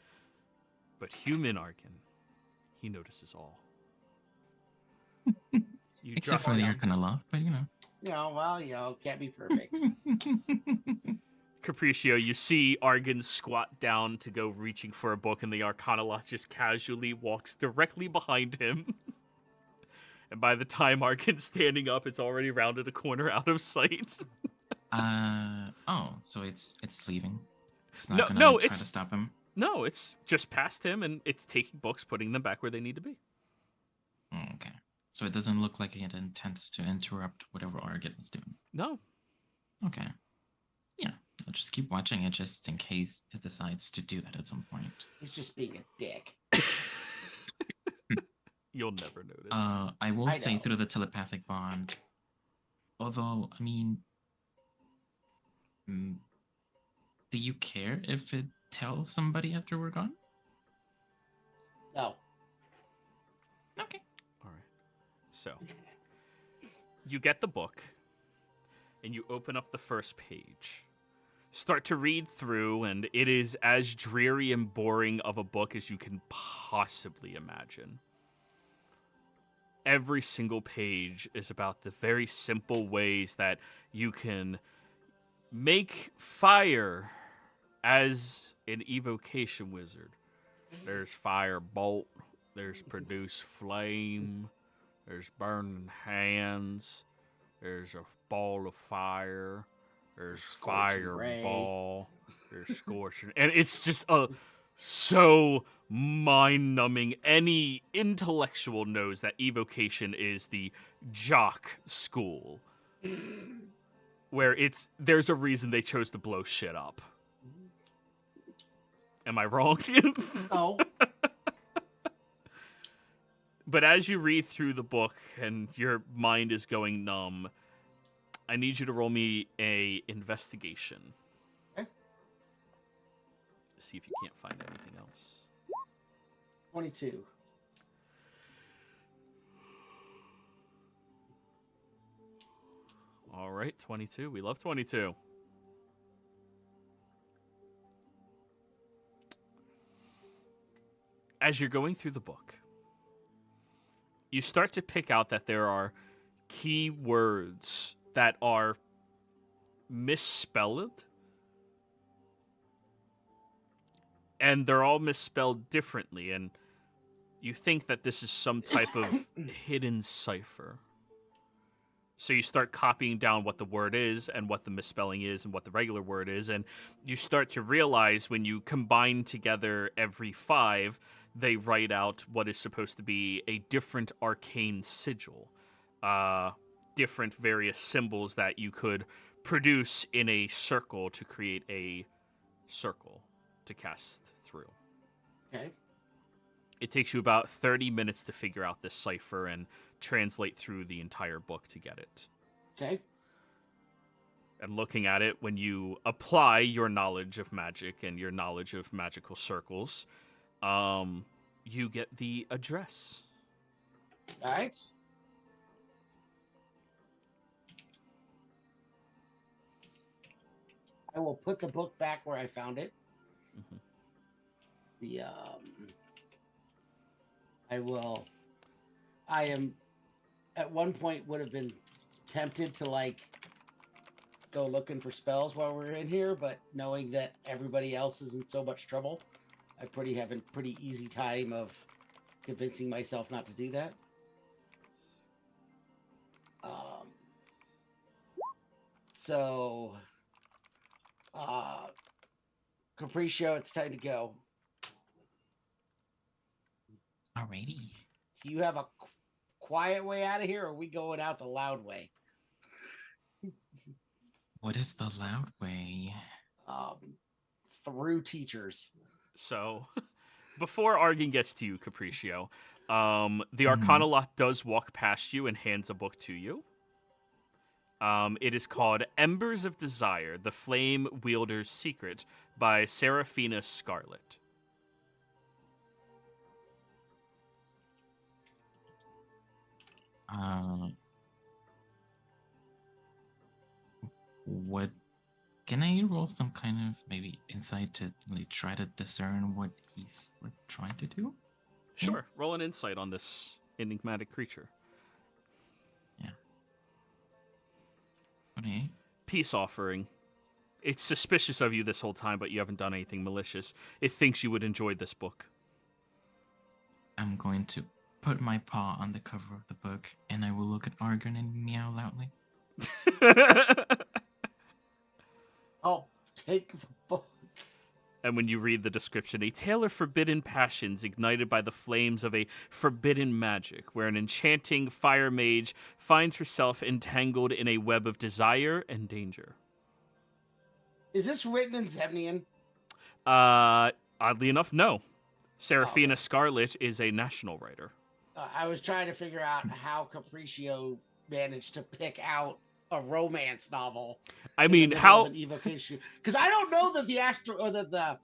But human Arkin, he notices all. You Except for the Arcanoloth, but you know. Can't be perfect. Capriccio, you see Argon squat down to go reaching for a book, and the Arcanoloth just casually walks directly behind him. And by the time Argon's standing up, it's already rounded a corner out of sight. So it's leaving. It's not gonna try to stop him. No, it's just past him, and it's taking books, putting them back where they need to be. Okay. So it doesn't look like it intends to interrupt whatever Argon is doing. No. Okay. Yeah, I'll just keep watching it just in case it decides to do that at some point. He's just being a dick. You'll never notice. I will say through the telepathic bond, although, I mean, do you care if it tells somebody after we're gone? No. Okay. All right. So, you get the book, and you open up the first page. Start to read through, and it is as dreary and boring of a book as you can possibly imagine. Every single page is about the very simple ways that you can make fire as an evocation wizard. There's firebolt, there's produce flame, there's burning hands, there's a ball of fire, there's fireball, there's scorching, and it's just so mind-numbing. Any intellectual knows that evocation is the jock school, where there's a reason they chose to blow shit up. Am I wrong? No. But as you read through the book and your mind is going numb, I need you to roll me a investigation. Okay. See if you can't find anything else. 22. All right, 22. We love 22. As you're going through the book, you start to pick out that there are key words that are misspelled. And they're all misspelled differently, and you think that this is some type of hidden cipher. So you start copying down what the word is and what the misspelling is and what the regular word is, and you start to realize when you combine together every 5, they write out what is supposed to be a different arcane sigil. Different various symbols that you could produce in a circle to create a circle to cast through. Okay. It takes you about 30 minutes to figure out this cipher and translate through the entire book to get it. Okay. And looking at it, when you apply your knowledge of magic and your knowledge of magical circles, you get the address. All right. I will put the book back where I found it. Mm-hmm. I am at one point would have been tempted to go looking for spells while we're in here, but knowing that everybody else is in so much trouble, I have a pretty easy time of convincing myself not to do that. Capriccio, it's time to go. Alrighty. Do you have a quiet way out of here, or are we going out the loud way? What is the loud way? Through teachers. So, before Argon gets to you, Capriccio, the Arcana Lock does walk past you and hands a book to you. It is called Embers of Desire, The Flame Wielder's Secret by Seraphina Scarlet. What can I roll some kind of maybe insight to like try to discern what he's like trying to do? Sure, roll an insight on this enigmatic creature. Yeah. Okay. Peace offering. It's suspicious of you this whole time, but you haven't done anything malicious. It thinks you would enjoy this book. I'm going to put my paw on the cover of the book, and I will look at Argon and meow loudly. Oh, take the book. And when you read the description, a tale of forbidden passions ignited by the flames of a forbidden magic, where an enchanting fire mage finds herself entangled in a web of desire and danger. Is this written in Zemnian? Oddly enough, no. Seraphina Scarlet is a national writer. I was trying to figure out how Capriccio managed to pick out a romance novel. I mean, how? Because I don't know that the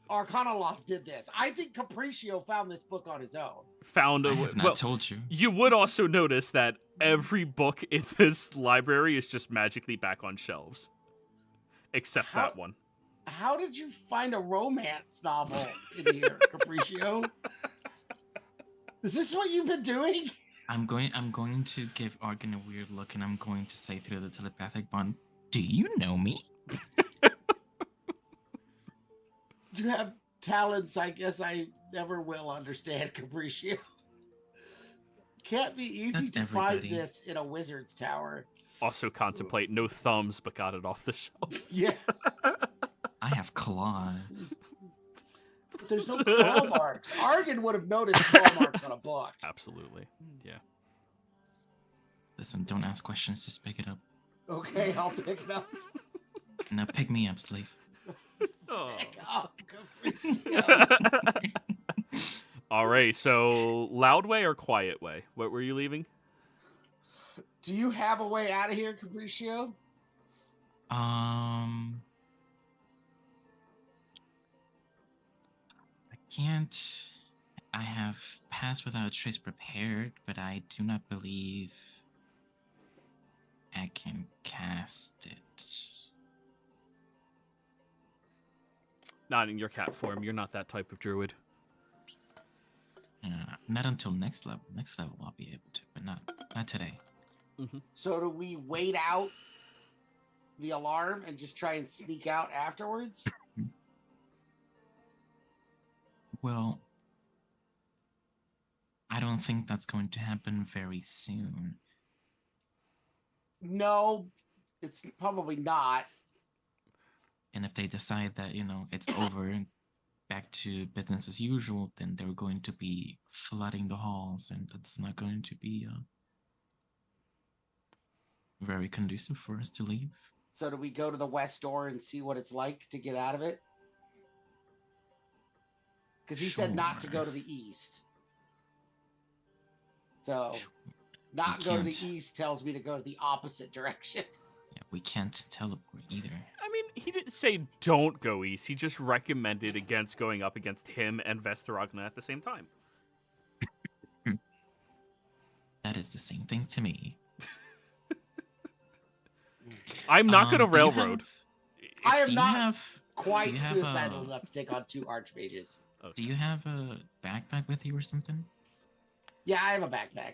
Arcana Loft did this. I think Capriccio found this book on his own. I have not told you. You would also notice that every book in this library is just magically back on shelves, except that one. How did you find a romance novel in here, Capriccio? Is this what you've been doing? I'm going to give Argon a weird look, and I'm going to say through the telepathic bond, "Do you know me?" You have talents I guess I never will understand, Capriccio. Can't be easy to find this in a wizard's tower. Also contemplate no thumbs, but got it off the shelf. Yes. I have claws. But there's no claw marks. Argon would have noticed claw marks on a book. Absolutely. Yeah. Listen, don't ask questions, just pick it up. Okay, I'll pick it up. Now pick me up, slave. Oh. Pick up, Capriccio. All right, so loud way or quiet way? What were you leaving? Do you have a way out of here, Capriccio? I can't. I have Pass Without a Trace prepared, but I do not believe I can cast it. Not in your cat form. You're not that type of druid. Not until next level. Next level I'll be able to, but not today. Mm-hmm. So do we wait out the alarm and just try and sneak out afterwards? Well, I don't think that's going to happen very soon. No, it's probably not. And if they decide that, it's over and back to business as usual, then they're going to be flooding the halls, and that's not going to be very conducive for us to leave. So do we go to the west door and see what it's like to get out of it? Because he said not to go to the east. So not go to the east tells me to go to the opposite direction. Yeah, we can't teleport either. I mean, he didn't say don't go east. He just recommended against going up against him and Vesteragna at the same time. That is the same thing to me. I'm not going to railroad. I am not quite suicidal enough to take on 2 archmages. Okay. Do you have a backpack with you or something? Yeah, I have a backpack.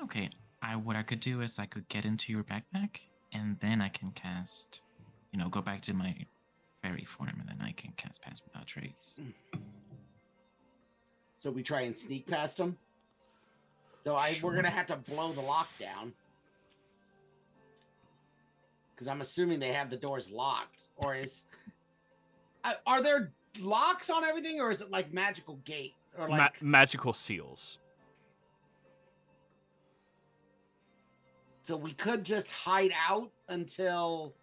Okay. What I could do is I could get into your backpack, and then I can cast, go back to my fairy form, and then I can cast Pass Without Trace. So we try and sneak past them? So we're going to have to blow the lock down. Because I'm assuming they have the doors locked. Or are there locks on everything, or is it like magical gate? Or like magical seals. So we could just hide out until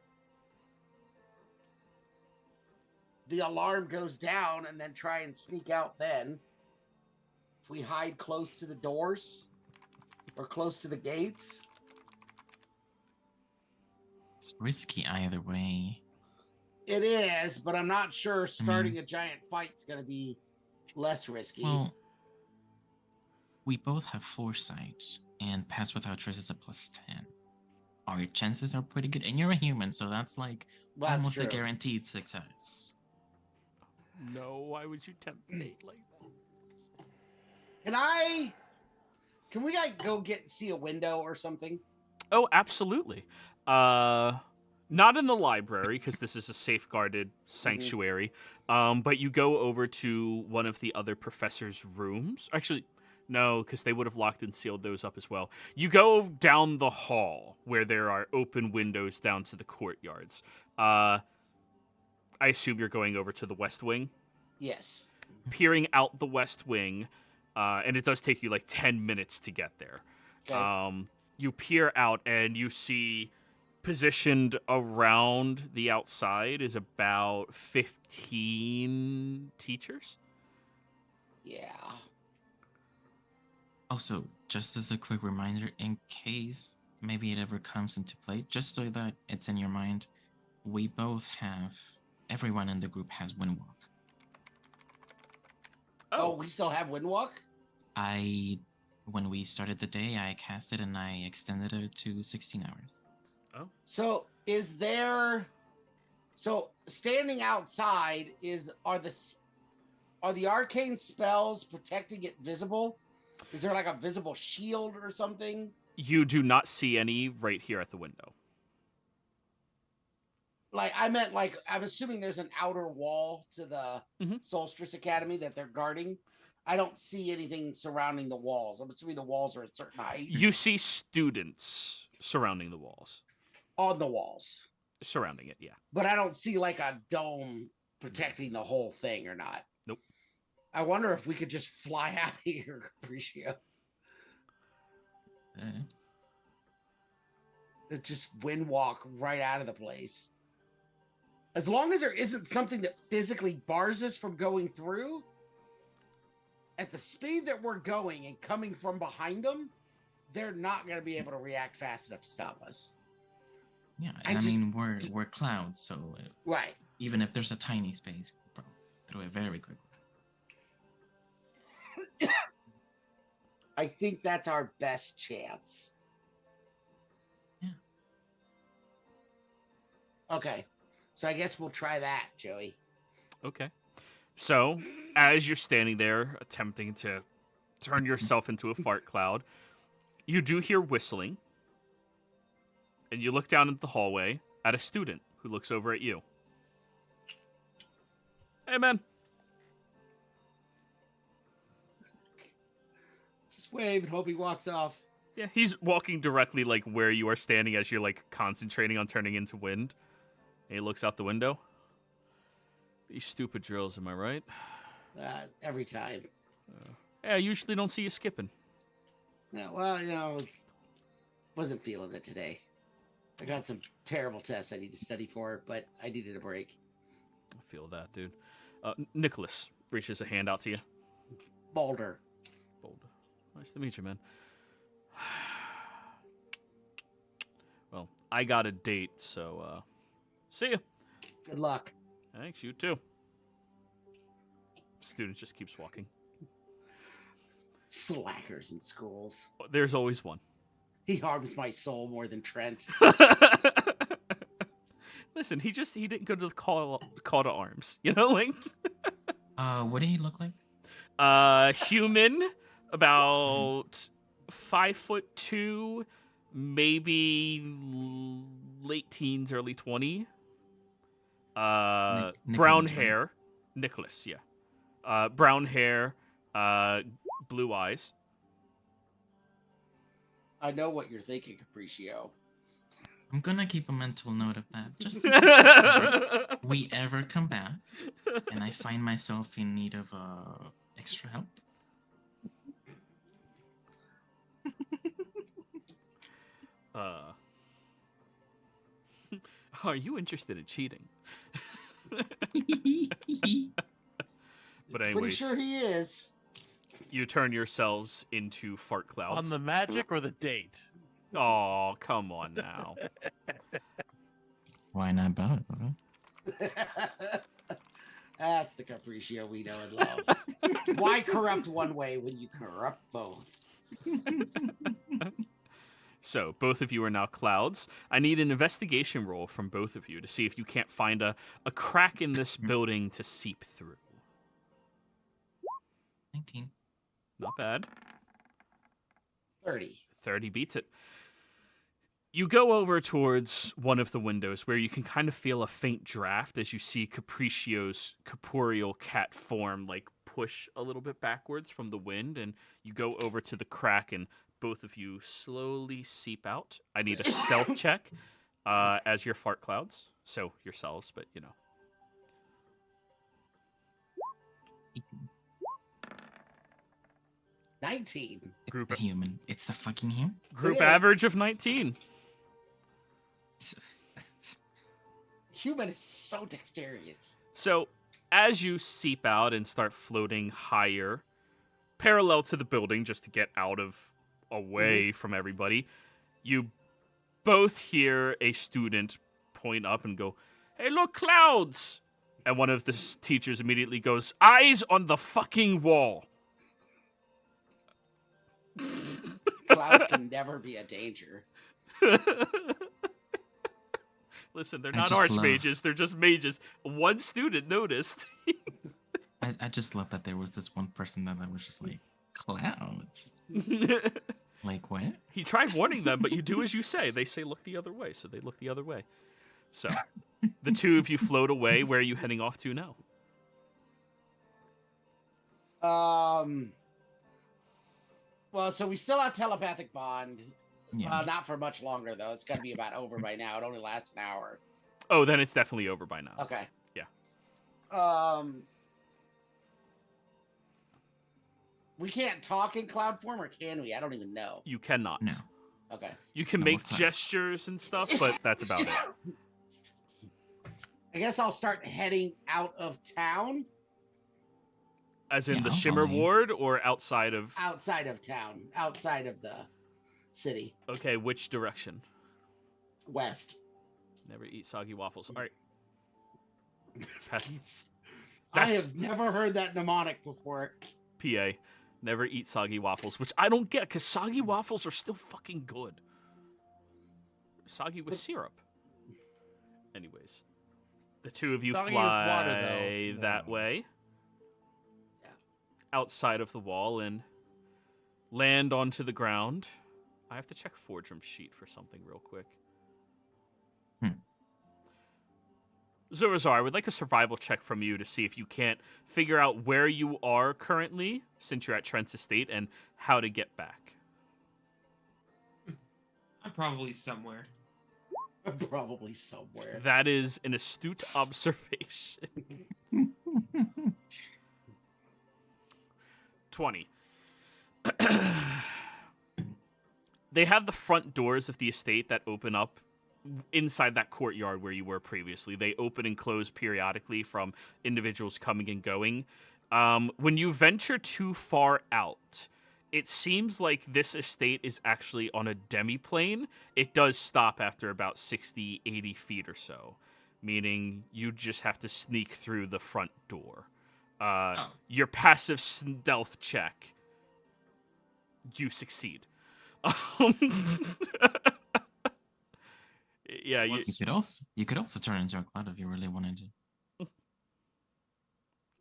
the alarm goes down and then try and sneak out then. If we hide close to the doors or close to the gates. It's risky either way. It is, but I'm not sure starting a giant fight's going to be less risky. Well, we both have foresight, and pass without trace is a +10. Our chances are pretty good, and you're a human, so that's like almost a guaranteed success. No, why would you tempt fate like that? Can we like go see a window or something? Oh, absolutely. Not in the library, because this is a safeguarded sanctuary. But you go over to one of the other professors' rooms. Actually, no, because they would have locked and sealed those up as well. You go down the hall where there are open windows down to the courtyards. I assume you're going over to the West Wing? Yes. Peering out the West Wing, and it does take you like 10 minutes to get there. Okay. You peer out and you see positioned around the outside is about 15 teachers. Yeah. Also, just as a quick reminder, in case maybe it ever comes into play, just so that it's in your mind, we both have, everyone in the group has Windwalk. Oh, we still have Windwalk? When we started the day, I cast it and I extended it to 16 hours. Oh. So standing outside are the arcane spells protecting it visible? Is there like a visible shield or something? You do not see any right here at the window. I'm assuming there's an outer wall to the Solstice Academy that they're guarding. I don't see anything surrounding the walls. I'm assuming the walls are a certain height. You see students surrounding the walls. On the walls. Surrounding it, yeah. But I don't see like a dome protecting the whole thing or not. Nope. I wonder if we could just fly out of here, Capriccio. Just Windwalk right out of the place. As long as there isn't something that physically bars us from going through, at the speed that we're going and coming from behind them, they're not going to be able to react fast enough to stop us. Yeah, and I mean, we're clouds, so right. Even if there's a tiny space, bro, through it very quickly. I think that's our best chance. Yeah. Okay. So I guess we'll try that, Joey. Okay. So, as you're standing there attempting to turn yourself into a fart cloud, you do hear whistling. And you look down at the hallway at a student who looks over at you. Hey, man. Just wave and hope he walks off. Yeah, he's walking directly like where you are standing as you're like concentrating on turning into wind. And he looks out the window. These stupid drills, am I right? Every time. Yeah, I usually don't see you skipping. Yeah, well, wasn't feeling it today. I got some terrible tests I need to study for, but I needed a break. I feel that, dude. Nicholas reaches a hand out to you. Boulder. Nice to meet you, man. Well, I got a date, so, see ya. Good luck. Thanks, you too. Student just keeps walking. Slackers in schools. There's always one. He harms my soul more than Trent. Listen, he didn't go to the call to arms, you know, like. What did he look like? Human, about 5'2", maybe late teens, early 20. Brown hair, right? Nicholas, yeah. Brown hair, blue eyes. I know what you're thinking, Capriccio. I'm gonna keep a mental note of that, just in case we ever come back and I find myself in need of extra help. Are you interested in cheating? But Pretty anyways, sure he is. you turn yourselves into fart clouds. On the magic or the date? Oh, come on now. Why not both? That's the Capriccio we know and love. Why corrupt one way when you corrupt both? So, both of you are now clouds. I need an investigation roll from both of you to see if you can't find a crack in this building to seep through. 19. Not bad. 30. 30 beats it. You go over towards one of the windows where you can kind of feel a faint draft as you see Capriccio's corporeal cat form like push a little bit backwards from the wind, and you go over to the crack and both of you slowly seep out. I need a stealth check as your fart clouds. So yourselves, but you know. 19. It's Group the human. It's the fucking human. Group is. average of 19. Human is so dexterous. So, as you seep out and start floating higher, parallel to the building, just to get out of away from everybody, you both hear a student point up and go, "Hey, look, clouds!" And one of the teachers immediately goes, "Eyes on the fucking wall." Clouds can never be a danger. Listen, they're I not just archmages, they're just mages. One student noticed. I just love that there was this one person that I was just like, clouds? Like, what? He tried warning them, but you do as you say. They say look the other way, so they look the other way. So, the two of you float away. Where are you heading off to now? Well, so we still have telepathic bond. Yeah. Not for much longer, though. It's got to be about over by now. It only lasts an hour. Oh, then it's definitely over by now. Okay. Yeah. We can't talk in cloud form, or can we? I don't even know. You cannot. No. Okay. You can No, make we're fine. gestures and stuff, but that's about it. I guess I'll start heading out of town. As in Yeah, the I'll Shimmer follow you. Ward or outside of... Outside of town. Outside of the city. Okay, which direction? West. Never eat soggy waffles. All right. Past I That's- have never heard that mnemonic before. PA. Never eat soggy waffles, which I don't get, because soggy waffles are still fucking good. Soggy with syrup. Anyways. The two of you Soggy with water, fly though. that No. way. Yeah. Outside of the wall and land onto the ground. I have to check Fordram's sheet for something real quick. Zurazar, I would like a survival check from you to see if you can't figure out where you are currently, since you're at Trent's estate, and how to get back. I'm probably somewhere. Probably somewhere. That is an astute observation. 20. They have the front doors of the estate that open up inside that courtyard where you were previously. They open and close periodically from individuals coming and going. When you venture too far out, it seems like this estate is actually on a demiplane. It does stop after about 60, 80 feet or so, meaning you just have to sneak through the front door. Your passive stealth check, you succeed. Yeah, You could also turn into a cloud if you really wanted to.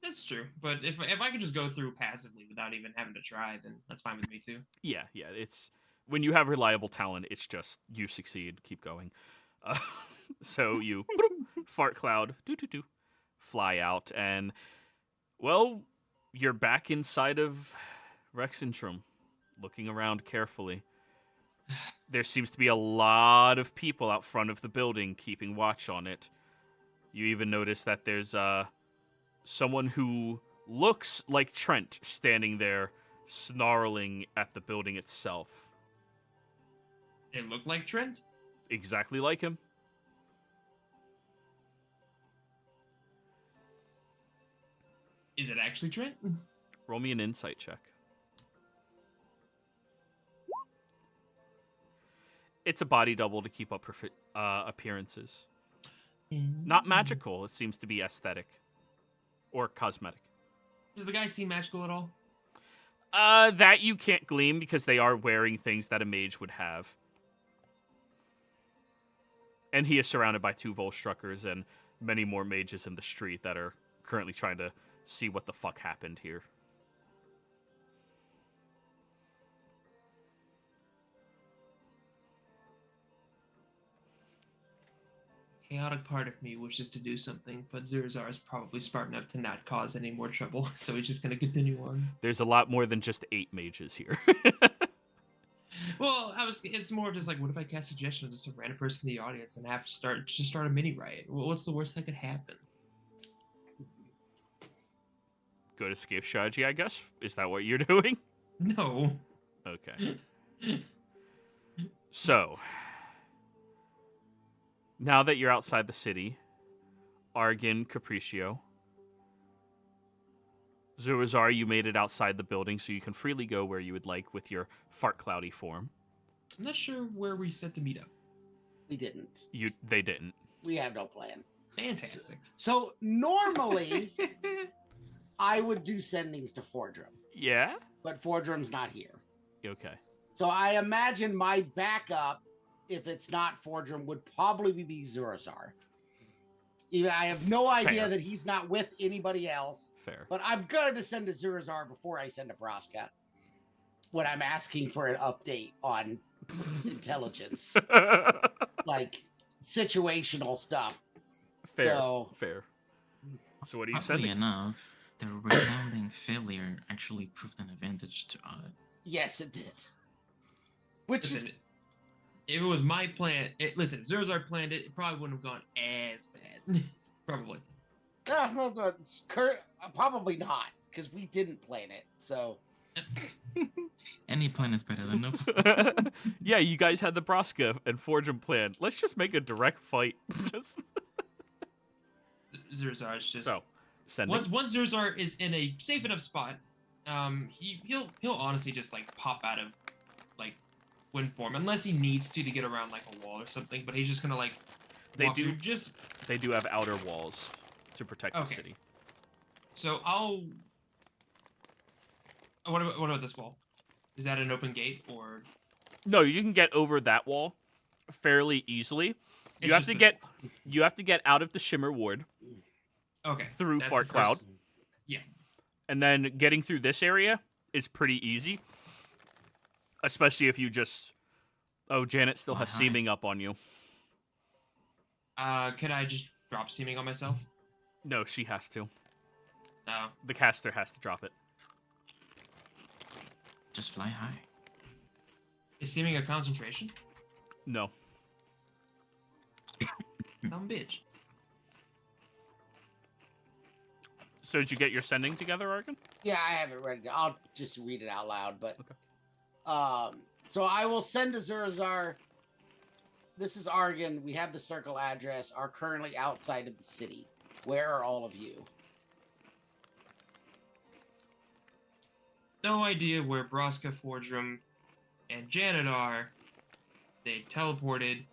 That's true. But if I could just go through passively without even having to try, then that's fine with me too. yeah. It's when you have reliable talent, it's just you succeed. Keep going. So you fart cloud, fly out, and well, you're back inside of Rexentrum, looking around carefully. There seems to be a lot of people out front of the building keeping watch on it. You even notice that there's someone who looks like Trent standing there snarling at the building itself. It looked like Trent. Exactly like him. Is it actually Trent? Roll me an insight check. It's a body double to keep up appearances. Not magical. It seems to be aesthetic or cosmetic. Does the guy seem magical at all? That you can't glean because they are wearing things that a mage would have. And he is surrounded by 2 Volstruckers and many more mages in the street that are currently trying to see what the fuck happened here. Chaotic part of me wishes to do something, but Zurazar is probably smart enough to not cause any more trouble, so he's just gonna continue on. There's a lot more than just 8 mages here. Well, it's more of just like, what if I cast suggestion to some random person in the audience and have to start a mini riot? Well, what's the worst that could happen? Good escape strategy, I guess. Is that what you're doing? No. Okay. So, now that you're outside the city, Argon, Capriccio, Zurazar, you made it outside the building, so you can freely go where you would like with your fart cloudy form. I'm not sure where we set to meet up. We didn't. They didn't. We have no plan. Fantastic. So normally I would do sendings to Fordrum, Yeah? but Fordrum's not here. Okay. So I imagine my backup, if it's not Fordrum, would probably be Zurazar. I have no idea Fair. that he's not with anybody else, Fair. but I'm going to send to Zurazar before I send to Braska when I'm asking for an update on intelligence, like situational stuff. Fair. So, Fair. So what are you Oddly sending? enough, the resounding failure actually proved an advantage to us. yes, it did. Which Listen, is if it was my plan, listen, if Zurazar planned it, it probably wouldn't have gone as bad. Probably. probably not, because we didn't plan it. So, Any plan is better than no plan. Yeah, you guys had the Braska and Fortune plan. Let's just make a direct fight. Zurazar is just So, sending. once Zurazar is in a safe enough spot, he'll honestly just like pop out of like wind form unless he needs to get around like a wall or something. But he's just gonna like They walk do- through just They do have outer walls to protect the Okay. city. so I'll. What about this wall? Is that an open gate or? No, you can get over that wall fairly easily. It's You have just to this get wall? you have to get out of the Shimmer Ward Okay. through that's Fart the Cloud. first- Yeah. And then getting through this area is pretty easy. Especially if you just Janet still has Hi. seeming up on you. Can I just drop seeming on myself? No, she has to. No. The caster has to drop it. Just fly high. Is seeming a concentration? No. Dumb bitch. So did you get your sending together, Argon? yeah, I have it ready. I'll just read it out loud. But, Okay. so I will send to Zurazar. This is Argon. We have the circle address. Are currently outside of the city. Where are all of you? No idea where Braska, Fordrum, and Janet are. They teleported.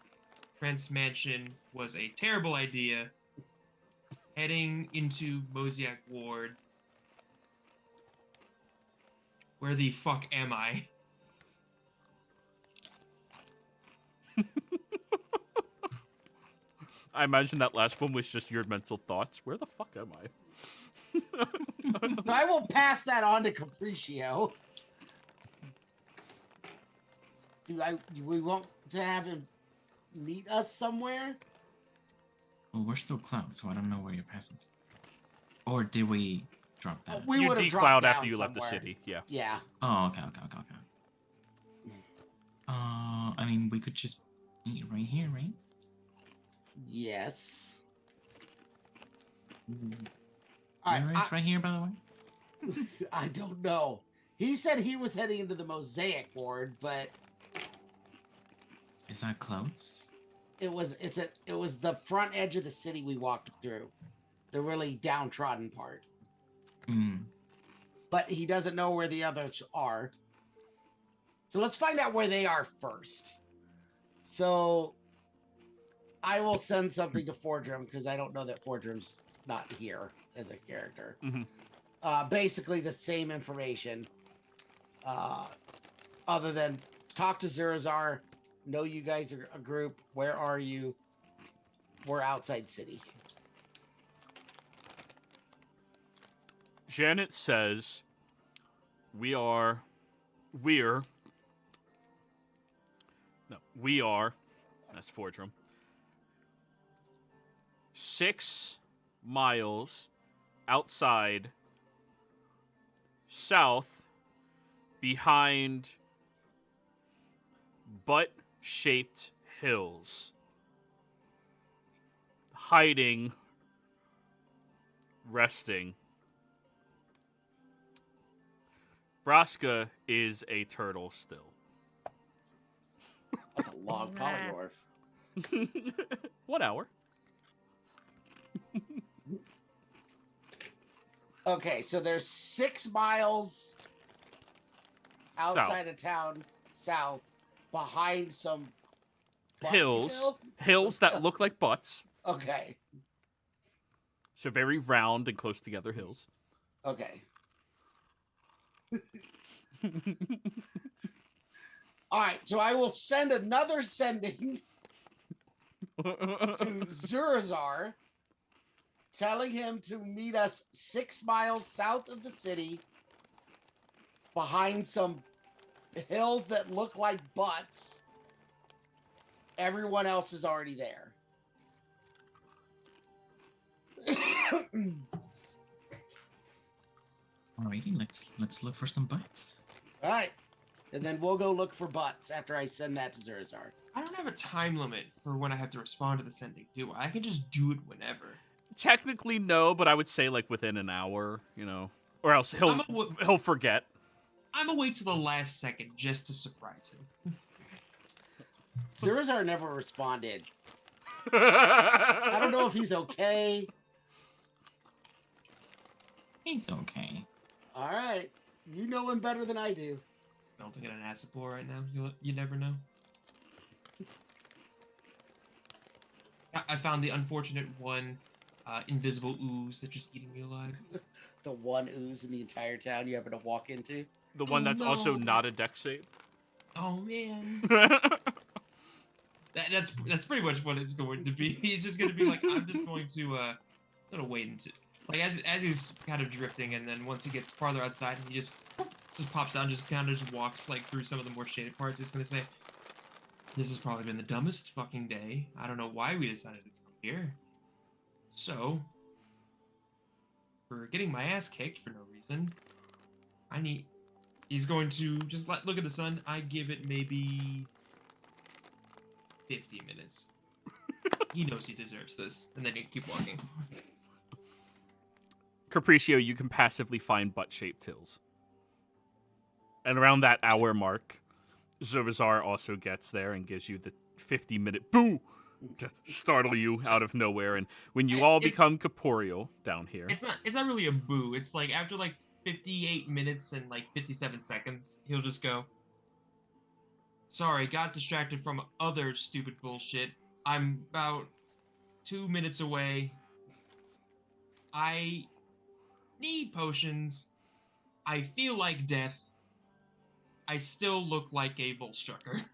Trent's mansion was a terrible idea. Heading into Mosiak Ward. Where the fuck am I? I imagine that last one was just your mental thoughts. Where the fuck am I? So I will pass that on to Capriccio. Do we want to have him meet us somewhere? Well, we're still cloud, so I don't know where you're passing. Or did we drop that? We you would have decloud dropped after down you left the somewhere. city. Yeah. Yeah. Oh, okay. I mean, we could just meet right here, right? Yes. All Where right. is right here, by the way? I don't know. He said he was heading into the Mosaic Ward, but Is that close? It was the front edge of the city we walked through, the really downtrodden part. But he doesn't know where the others are. So let's find out where they are first. So I will send something to Fordrum because I don't know that Fordrum's not here as a character. Basically the same information, other than talk to Zurazar, know you guys are a group. Where are you? We're outside city. Janet says, we are, that's Fordrum, 6 miles outside, south, behind butt-shaped hills, hiding, resting. Braska is a turtle still. That's a long polymorph. 1 hour. Okay, so there's 6 miles outside of town, south, behind some hills that look like butts. Okay. So very round and close together hills. Okay. All right, so I will send another sending to Zurazar, telling him to meet us 6 miles south of the city, behind some hills that look like butts. Everyone else is already there. Alrighty, let's look for some butts. All right. And then we'll go look for butts after I send that to Zurazar. I don't have a time limit for when I have to respond to the sending, do I? I can just do it whenever. Technically, no, but I would say like within an hour, or else he'll forget. I'm gonna wait till the last second just to surprise him. Zurazar never responded. I don't know if he's okay. He's okay. All right. You know him better than I do. Melting in an acid pool right now. You never know. I found the unfortunate one invisible ooze that's just eating me alive. The one ooze in the entire town you happen to walk into. The one that's also not a deck shape. Oh man. That's pretty much what it's going to be. He's just going to be like, I'm just going to wait until, like, as he's kind of drifting, and then once he gets farther outside, he just pops out and just kind of just walks like through some of the more shaded parts. He's going to say, this has probably been the dumbest fucking day. I don't know why we decided to come here. So, for getting my ass kicked for no reason, he's going to just look at the sun. I give it maybe 50 minutes. He knows he deserves this. And then you keep walking. Capriccio, you can passively find butt-shaped hills. And around that hour mark, Zurazar also gets there and gives you the 50-minute boo to startle you out of nowhere. And when you all become corporeal down here... It's not really a boo. It's like after like 58 minutes and like 57 seconds, he'll just go, sorry, got distracted from other stupid bullshit. I'm about 2 minutes away. I need potions. I feel like death. I still look like a Volstrucker.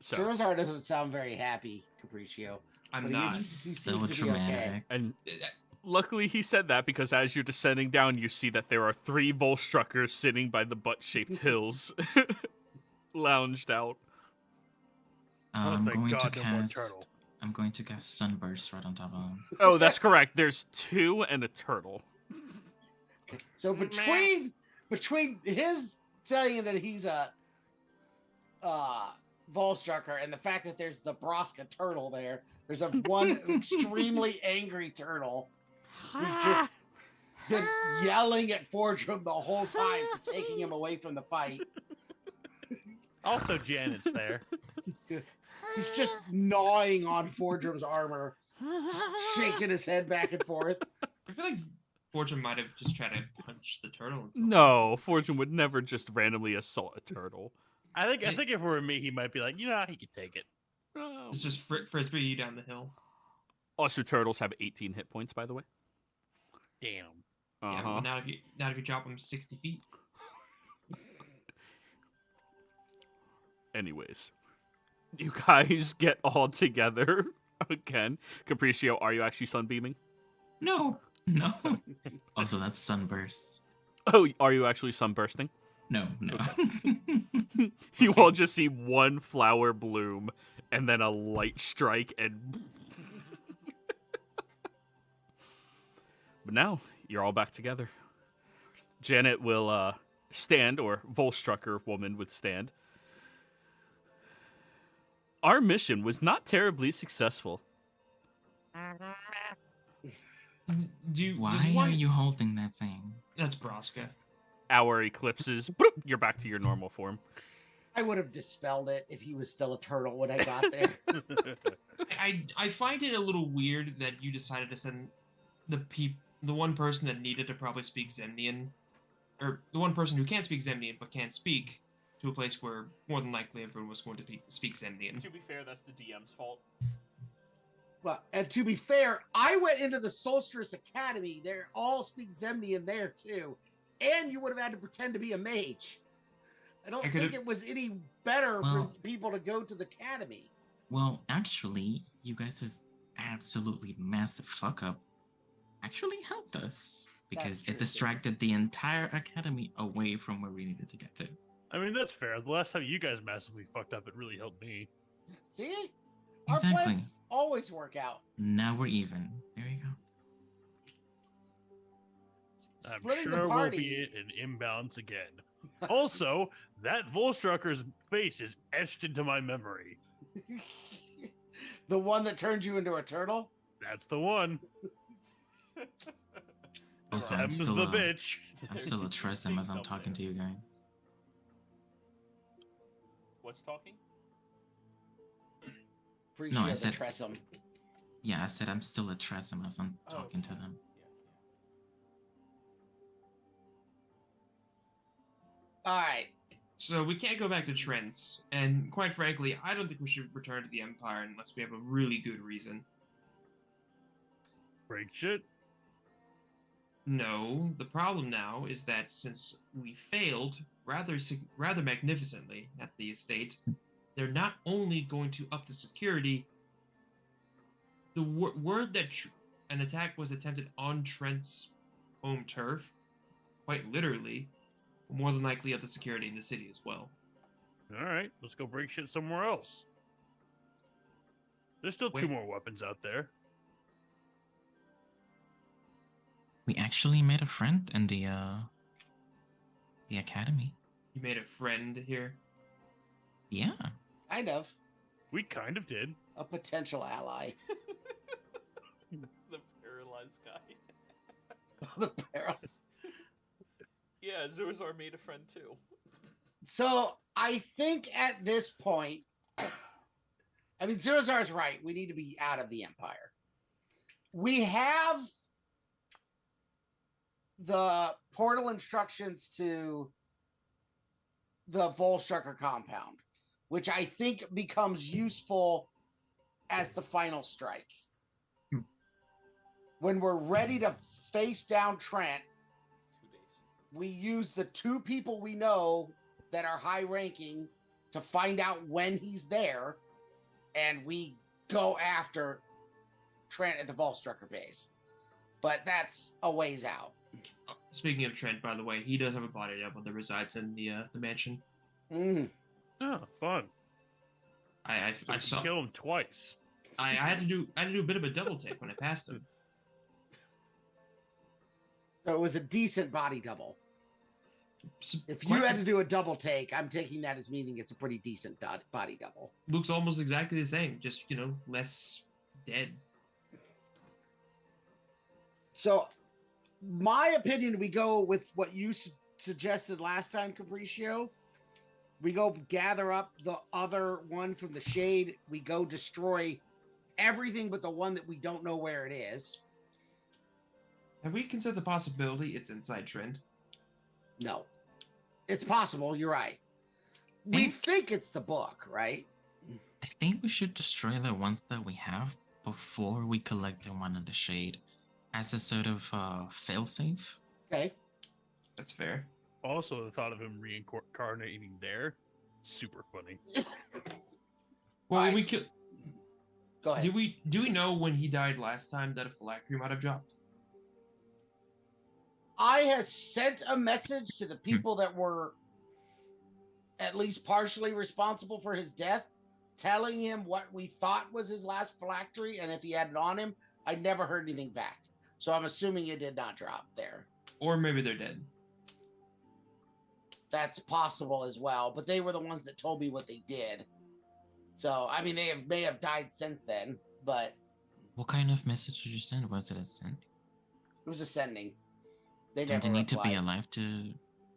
So, Zurazar doesn't sound very happy, Capriccio. I'm not. He So seems to be dramatic. okay. and luckily he said that because as you're descending down, you see that there are 3 Volstruckers sitting by the butt-shaped hills, lounged out. Oh, thank God, no more cast. turtle. I'm going to cast Sunburst right on top of him. Oh, that's correct. There's 2 and a turtle. So between his telling you that he's a Volstrucker and the fact that there's the Braska turtle there's a one extremely angry turtle who's just been yelling at Fordrum the whole time for taking him away from the fight. Also, Janet's there. He's just gnawing on Fordrum's armor, shaking his head back and forth. I feel like Fortune might have just tried to punch the turtle. No, Fortune would never just randomly assault a turtle. I think if it were me, he might be like, he could take it. It's just frisbee you down the hill. Also, turtles have 18 hit points, by the way. Damn. Yeah, but not if you drop them 60 feet. Anyways, you guys get all together again. Capriccio, are you actually sunbeaming? No. Also, that's sunburst. Oh, are you actually sunbursting? No. You all just see one flower bloom and then a light strike and... But now, you're all back together. Janet will stand, or Volstrucker woman would stand. Our mission was not terribly successful. Why are you holding that thing? That's Braska. Our eclipses. Boop, you're back to your normal form. I would have dispelled it if he was still a turtle when I got there. I find it a little weird that you decided to send the one person that needed to probably speak Zemnian, or the one person who can't speak Zemnian but can't speak, to a place where more than likely everyone was going to speak Zemnian. To be fair, that's the DM's fault. Well, and to be fair, I went into the Solstice Academy. They all speak Zemnian there too, and you would have had to pretend to be a mage. I don't think it was any better for people to go to the academy. Well, actually, you guys' absolutely massive fuck up actually helped us because it distracted the entire academy away from where we needed to get to. I mean, that's fair. The last time you guys massively fucked up, it really helped me. See? Exactly. Our plans always work out. Now we're even. There you go. I'm Splitting sure the we'll party. be in imbalance again. Also, that Volstrucker's face is etched into my memory. The one that turned you into a turtle? That's the one. Also, Them's I'm the bitch. still a Tresem as I'm talking to you guys. What's talking? Appreciate I the said- Tressum. Yeah, I said I'm still a Tresem as I'm talking to them. All right. So we can't go back to Trent's, and quite frankly, I don't think we should return to the Empire unless we have a really good reason. Break shit. No, the problem now is that since we failed rather magnificently at the estate, they're not only going to up the security. The word that an attack was attempted on Trent's home turf, quite literally, will more than likely up the security in the city as well. All right, let's go break shit somewhere else. There's still 2 more weapons out there. We actually made a friend in the academy. You made a friend here. Yeah. Kind of. We kind of did. A potential ally. The paralyzed guy. The peril. Yeah, Zorzar made a friend too. So I think at this point, I mean, Zorzar's right. We need to be out of the Empire. We have the portal instructions to the Volstrucker compound, which I think becomes useful as the final strike. When we're ready to face down Trent, 2 days. we use the 2 people we know that are high ranking to find out when he's there, and we go after Trent at the Volstrucker base. But that's a ways out. Speaking of Trent, by the way, he does have a body double that resides in the mansion. Mm. Oh, fun. I saw. Kill him twice. I had to do a bit of a double take when I passed him. So it was a decent body double. If you Quite had to do a double take, I'm taking that as meaning it's a pretty decent body double. looks almost exactly the same, just less dead. So my opinion, we go with what you suggested last time, Capriccio. We go gather up the other one from the shade. We go destroy everything but the one that we don't know where it is. Have we considered the possibility it's inside Trend? No. It's possible. You're right. We think it's the book, right? I think we should destroy the ones that we have before we collect the one in the shade as a sort of failsafe. Okay. That's fair. Also, the thought of him reincarnating there, super funny. Well, Alright. we could. Go ahead. Do we know when he died last time that a phylactery might have dropped? I have sent a message to the people that were at least partially responsible for his death, telling him what we thought was his last phylactery, and if he had it on him. I never heard anything back. So I'm assuming it did not drop there. Or maybe they're dead. That's possible as well, but they were the ones that told me what they did. So, I mean, they may have died since then, but What kind of message did you send? Was it a send? it was a sending. They Don't never they need to be replied. alive to...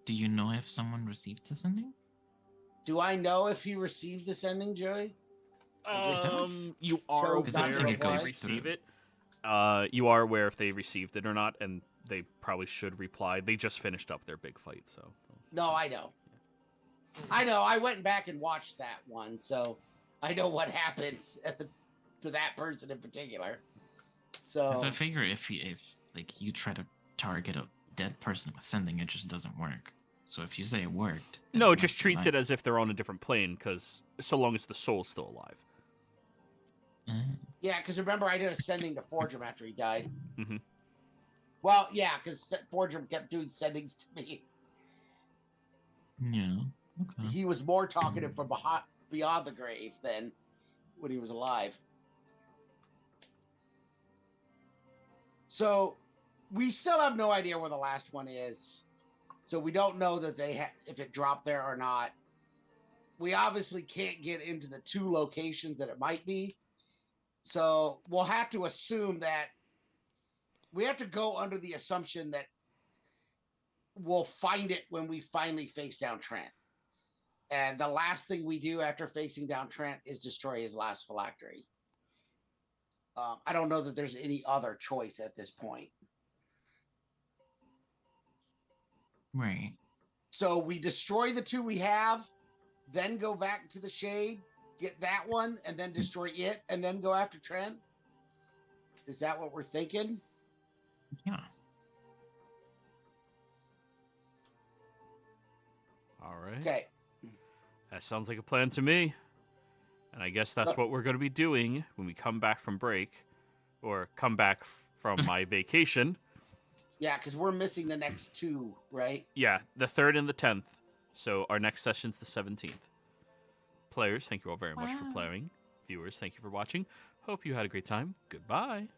Do you know if someone received the sending? Do I know if he received the sending, Joey? You are Because I aware don't think if it they goes receive through. it. You are aware if they received it or not, and they probably should reply. They just finished up their big fight, so. No, I know. I know. I went back and watched that one, so I know what happens to that person in particular. So Because I figure if like you try to target a dead person with sending, it just doesn't work. So if you say it worked, then No, it it just must be treats it alive. as if they're on a different plane, because so long as the soul's still alive. yeah, because remember I did a sending to Forgem after he died. Mhm. Well, yeah, because Forgem kept doing sendings to me. Yeah. Okay. He was more talkative from beyond the grave than when he was alive. So we still have no idea where the last one is. So we don't know that if it dropped there or not. We obviously can't get into the two locations that it might be. So we'll have to assume that we have to go under the assumption that we'll find it when we finally face down Trent. And the last thing we do after facing down Trent is destroy his last phylactery. I don't know that there's any other choice at this point. Right. So we destroy the two we have, then go back to the shade, get that one, and then destroy it, and then go after Trent? Is that what we're thinking? Yeah. All right. Okay. That sounds like a plan to me. And I guess that's what we're going to be doing when we come back from break, or come back from my vacation. Yeah, because we're missing the next two, right? Yeah, the 3rd and the 10th. So our next session's the 17th. Players, thank you all very much for Wow. playing. Viewers, thank you for watching. Hope you had a great time. Goodbye.